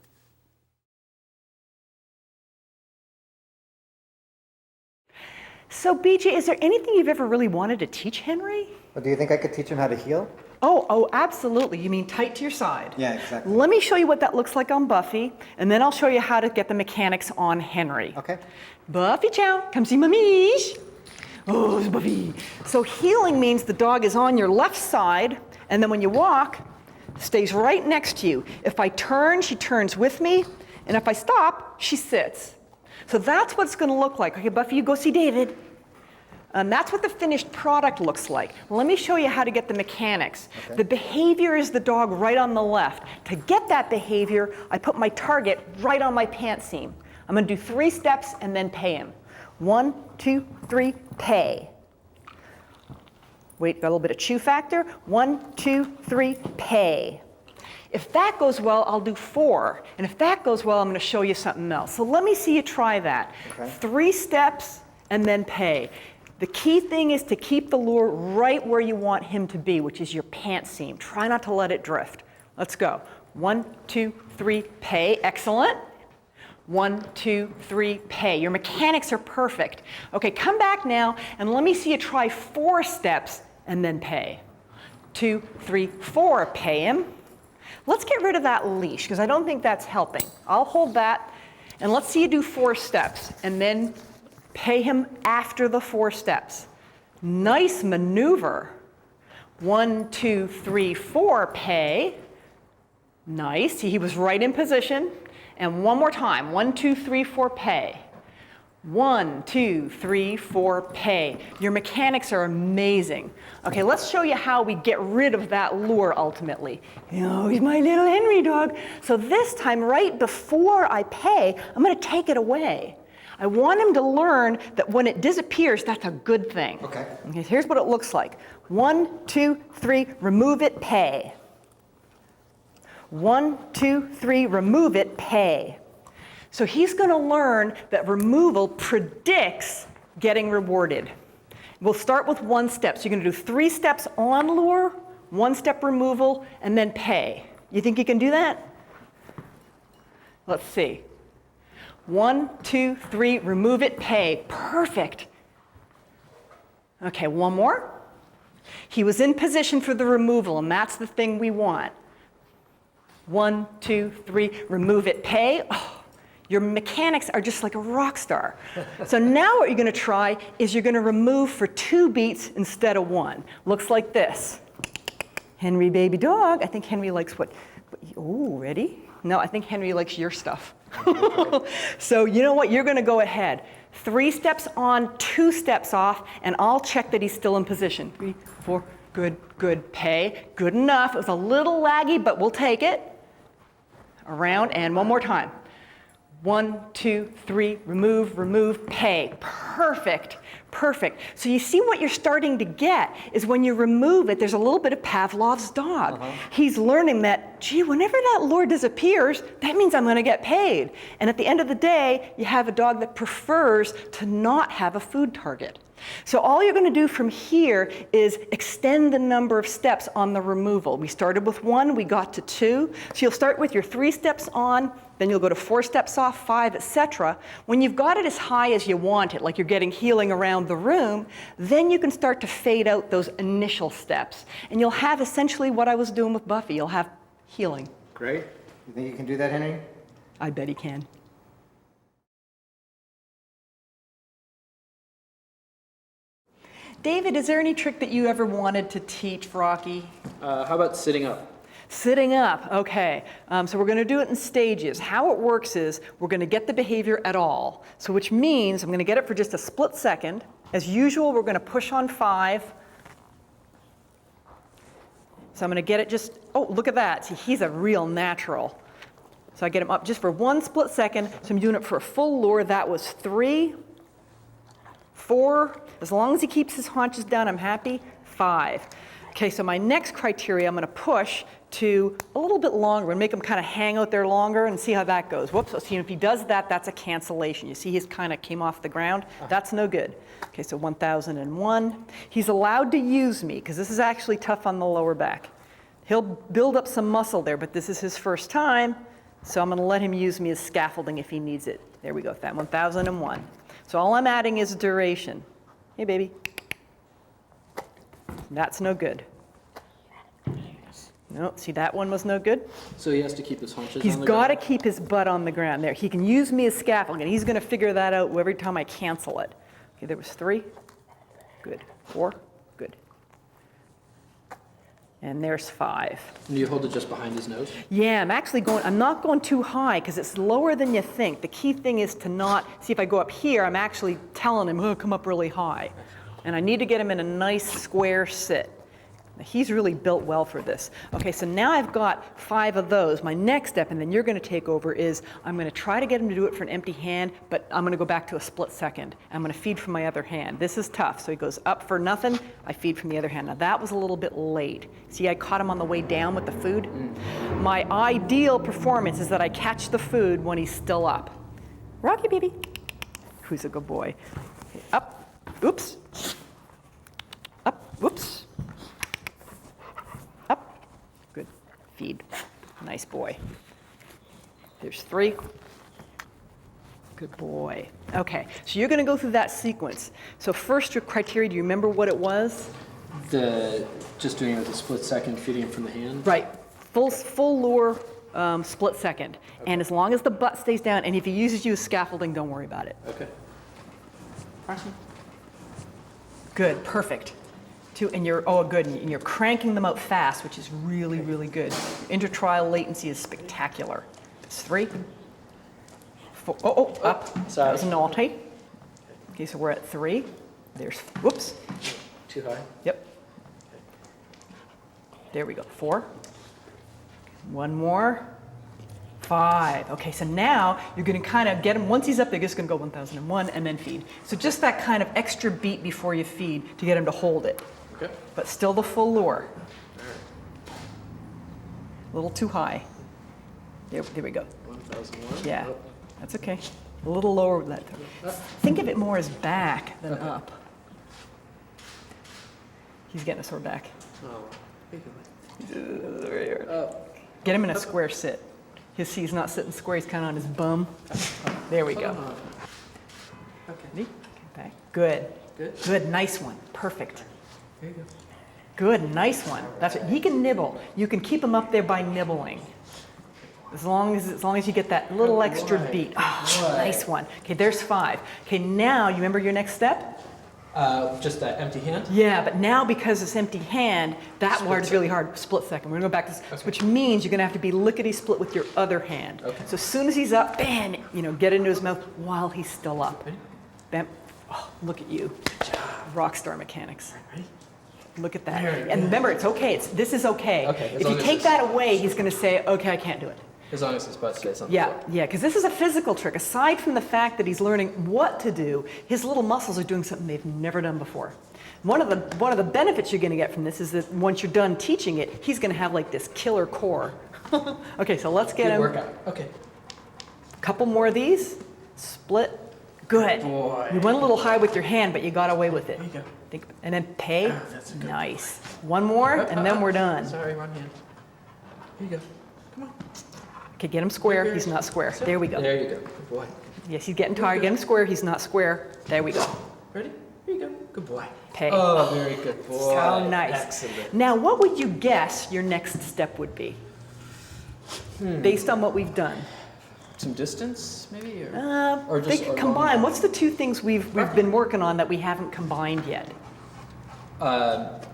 So BJ, is there anything you've ever really wanted to teach Henry? Well, do you think I could teach him how to heel? Oh, absolutely. You mean tight to your side? Yeah, exactly. Let me show you what that looks like on Buffy, and then I'll show you how to get the mechanics on Henry. Okay. Buffy chow, come see Mamish. Oh, it's Buffy. So heeling means the dog is on your left side, and then when you walk, stays right next to you. If I turn, she turns with me, and if I stop, she sits. So that's what it's going to look like. Okay, Buffy, you go see David. And that's what the finished product looks like. Let me show you how to get the mechanics. Okay. The behavior is the dog right on the left. To get that behavior, I put my target right on my pant seam. I'm going to do 3 steps and then pay him. 1, 2, 3, pay. Wait, got a little bit of chew factor. 1, 2, 3, pay. If that goes well, I'll do 4. And if that goes well, I'm going to show you something else. So let me see you try that. Okay. 3 steps and then pay. The key thing is to keep the lure right where you want him to be, which is your pant seam. Try not to let it drift. Let's go. 1, 2, 3, pay. Excellent. 1, 2, 3, pay. Your mechanics are perfect. Okay, come back now and let me see you try 4 steps and then pay. 2, 3, 4, pay him. Let's get rid of that leash because I don't think that's helping. I'll hold that and let's see you do 4 steps and then pay him after the 4 steps. Nice maneuver. 1, 2, 3, 4, pay. Nice, he was right in position. And one more time, 1, 2, 3, 4, pay. 1, 2, 3, 4, pay. Your mechanics are amazing. Okay, let's show you how we get rid of that lure ultimately. Oh, he's my little Henry dog. So this time, right before I pay, I'm going to take it away. I want him to learn that when it disappears, that's a good thing. Okay. Okay, here's what it looks like. 1, 2, 3, remove it, pay. 1, 2, 3, remove it, pay. So he's going to learn that removal predicts getting rewarded. We'll start with 1 step. So you're going to do 3 steps on lure, 1 step removal, and then pay. You think you can do that? Let's see. 1, 2, 3, remove it, pay. Perfect. Okay, 1 more. He was in position for the removal, and that's the thing we want. 1, 2, 3, remove it, pay. Oh, your mechanics are just like a rock star. So now what you're gonna try is you're gonna remove for 2 beats instead of 1. Looks like this. Henry, baby dog. I think Henry likes what ooh, ready? No, I think Henry likes your stuff. So you know what, you're gonna go ahead. 3 steps on, 2 steps off, and I'll check that he's still in position. 3, 4, good, good, pay, good enough. It was a little laggy, but we'll take it. Around, and one more time. 1, 2, 3, remove, remove, pay. Perfect, perfect. So you see what you're starting to get is when you remove it, there's a little bit of Pavlov's dog. He's learning that, gee, whenever that lure disappears, that means I'm gonna get paid. And at the end of the day, you have a dog that prefers to not have a food target. So all you're gonna do from here is extend the number of steps on the removal. We started with 1, we got to 2. So you'll start with your 3 steps on, then you'll go to 4 steps off, 5, etc. When you've got it as high as you want it, like you're getting healing around the room, then you can start to fade out those initial steps. And you'll have essentially what I was doing with Buffy. You'll have healing. Great. You think you can do that, Henry? I bet he can. David, is there any trick that you ever wanted to teach Rocky? How about sitting up? Sitting up, okay. So we're gonna do it in stages. How it works is we're gonna get the behavior at all. So which means I'm gonna get it for just a split second. As usual, we're gonna push on 5. So I'm gonna get it just, oh, look at that. See, he's a real natural. So I get him up just for 1 split second. So I'm doing it for a full lure. That was 3, 4, as long as he keeps his haunches down, I'm happy. 5. Okay, so my next criteria, I'm gonna push to a little bit longer and make him kind of hang out there longer and see how that goes. Whoops, see, if he does that, that's a cancellation. You see he's kind of came off the ground? That's no good. Okay, so 1001. He's allowed to use me, because this is actually tough on the lower back. He'll build up some muscle there, but this is his first time, so I'm gonna let him use me as scaffolding if he needs it. There we go, that 1001. So all I'm adding is duration. Hey, baby. That's no good. No, see, that one was no good. So he has to keep his haunches He's on the got to ground? keep his butt on the ground. There, he can use me as scaffolding, and he's going to figure that out every time I cancel it. Okay, there was 3. Good. 4. Good. And there's 5. And do you hold it just behind his nose? Yeah, I'm not going too high because it's lower than you think. The key thing is to not, see, if I go up here, I'm actually telling him, oh, come up really high. And I need to get him in a nice square sit. He's really built well for this. Okay, so now I've got 5 of those. My next step, and then you're gonna take over, is I'm gonna try to get him to do it for an empty hand, but I'm gonna go back to a split second. I'm gonna feed from my other hand. This is tough. So he goes up for nothing, I feed from the other hand. Now that was a little bit late. See, I caught him on the way down with the food. My ideal performance is that I catch the food when he's still up. Rocky, baby. Who's a good boy? Okay, up, oops. Up, whoops. Good. Feed. Nice boy. There's 3. Good boy. Okay, so you're going to go through that sequence. So first, your criteria, do you remember what it was? Just doing it with a split second, feeding him from the hand? Right. Full lure, split second. Okay. And as long as the butt stays down, and if he uses you as scaffolding, don't worry about it. Okay. Awesome. Good. Perfect. And you're cranking them out fast, which is really, really good. Intertrial latency is spectacular. It's 3, 4, up. Sorry. That was naughty. Okay, so we're at 3. There's, whoops. Too high? Yep. There we go, 4. 1 more. 5. Okay, so now you're gonna kind of get him, once he's up, they're just gonna go 1001 and then feed. So just that kind of extra beat before you feed to get him to hold it. Okay. But still the full lure. A little too high. There we go. 1001? Yeah, Oh. that's okay. A little lower. Think of it more as back than up. He's getting a sore back. Oh. Get him in a square sit. He's not sitting square, he's kind of on his bum. There we go. Okay. Back. Good. Good. Good, nice one. Perfect. There you go. Good, nice one. That's it. He can nibble. You can keep him up there by nibbling. As long as you get that little extra beat. Oh, nice one. Okay, there's 5. Okay, now you remember your next step? Just that empty hand? Yeah, but now because it's empty hand, that Split part is really second. hard. Split second. We're gonna go back to this, Okay. which means you're gonna have to be lickety-split with your other hand. Okay. So as soon as he's up, bam, get into his mouth while he's still up. Ready? Bam. Oh, look at you. Rockstar mechanics. Ready? Look at that. Very And remember, it's okay. This is okay. Okay, as If long you as take it's- that away, he's gonna say, okay, I can't do it. As long as his butt stays on the Yeah, floor. yeah, because this is a physical trick. Aside from the fact that he's learning what to do, his little muscles are doing something they've never done before. One of the benefits you're going to get from this is that once you're done teaching it, he's going to have like this killer core. Okay, so let's get Good him. workout. Okay. A couple more of these. Split. Good. Boy. You went a little high with your hand, but you got away with it. There you go. And then pay. That's a good Nice. One more, and then we're done. Sorry, wrong hand. Here you go. Come on. Okay, get him square. He's not square. Sit. There we go. There you go. Good boy. Yes, he's getting tired. Get him square. He's not square. There we go. Ready? Here you go. Good boy. Pay. Oh, very good boy. So nice. Excellent. Now, what would you guess your next step would be? Based on what we've done. Some distance, maybe? Or They just could or combine. long? What's the 2 things we've been working on that we haven't combined yet?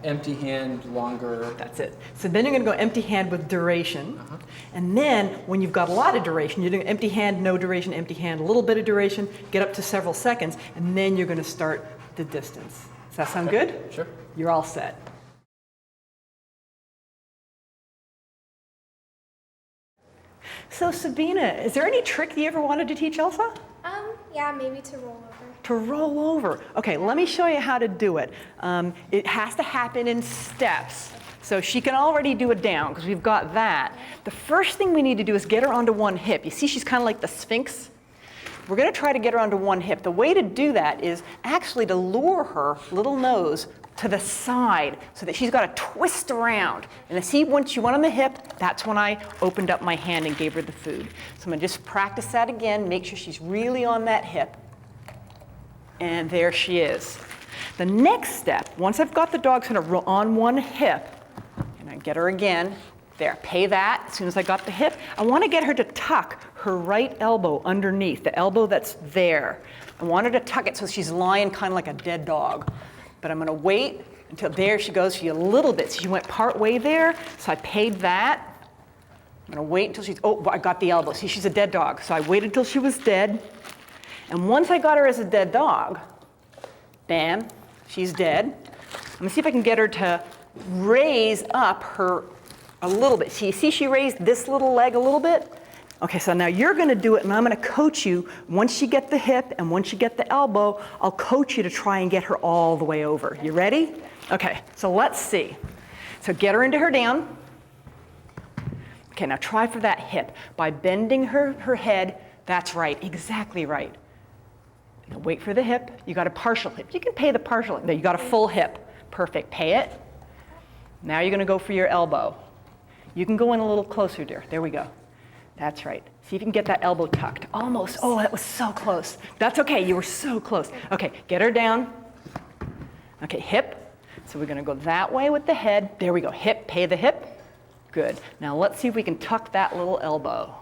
Empty hand, longer. That's it. So then you're going to go empty hand with duration. And then when you've got a lot of duration, you're doing empty hand, no duration, empty hand, a little bit of duration, get up to several seconds, and then you're going to start the distance. Does that sound good? Sure. You're all set. So Sabina, is there any trick you ever wanted to teach Elsa? Yeah, maybe to roll over. To roll over. Okay, let me show you how to do it. It has to happen in steps. So she can already do it down because we've got that. The first thing we need to do is get her onto one hip. You see she's kind of like the Sphinx? We're going to try to get her onto one hip. The way to do that is actually to lure her little nose to the side so that she's got to twist around. And see, once she went on the hip, that's when I opened up my hand and gave her the food. So I'm going to just practice that again, make sure she's really on that hip. And there she is. The next step, once I've got the dog kind of on one hip, and I get her again, there, pay that. As soon as I got the hip, I want to get her to tuck her right elbow underneath, the elbow that's there. I want her to tuck it so she's lying kind of like a dead dog. But I'm going to wait until there she goes. She a little bit. So she went part way there, so I paid that. I'm going to wait until she's, oh, I got the elbow. See, she's a dead dog. So I waited till she was dead. And once I got her as a dead dog, bam, she's dead. Let me see if I can get her to raise up her a little bit. See, she raised this little leg a little bit? Okay, so now you're going to do it, and I'm going to coach you. Once you get the hip and once you get the elbow, I'll coach you to try and get her all the way over. You ready? Okay, so let's see. So get her into her down. Okay, now try for that hip. By bending her head, that's right, exactly right. Now wait for the hip. You got a partial hip. You can pay the partial hip. No, you got a full hip. Perfect, pay it. Now you're going to go for your elbow. You can go in a little closer, dear. There we go. That's right. See if you can get that elbow tucked. Almost. Oh, that was so close. That's okay. You were so close. Okay, get her down. Okay, hip. So we're going to go that way with the head. There we go. Hip, pay the hip. Good. Now let's see if we can tuck that little elbow.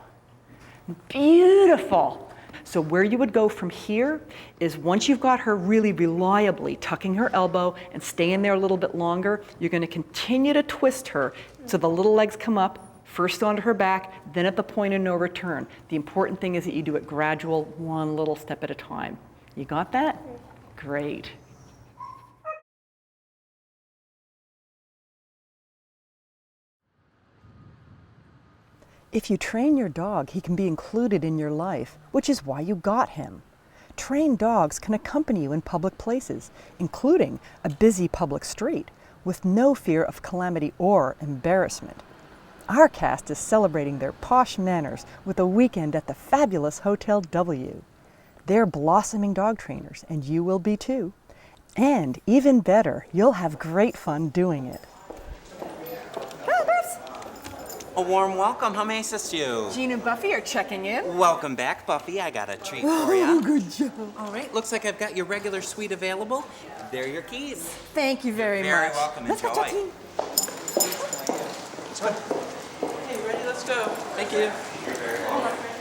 Beautiful. So where you would go from here is once you've got her really reliably tucking her elbow and staying there a little bit longer, you're going to continue to twist her so the little legs come up, first onto her back, then at the point of no return. The important thing is that you do it gradual, one little step at a time. You got that? Great. If you train your dog, he can be included in your life, which is why you got him. Trained dogs can accompany you in public places, including a busy public street, with no fear of calamity or embarrassment. Our cast is celebrating their posh manners with a weekend at the fabulous Hotel W. They're blossoming dog trainers, and you will be too. And even better, you'll have great fun doing it. A warm welcome. How may I assist you? Jean and Buffy are checking in. Welcome back, Buffy. I got a treat for you. Good job. All right. Looks like I've got your regular suite available. There are your keys. Thank you very much. Very welcome. Let's go, Enjoy. Tati. Hey, ready to Let's go. Thank you.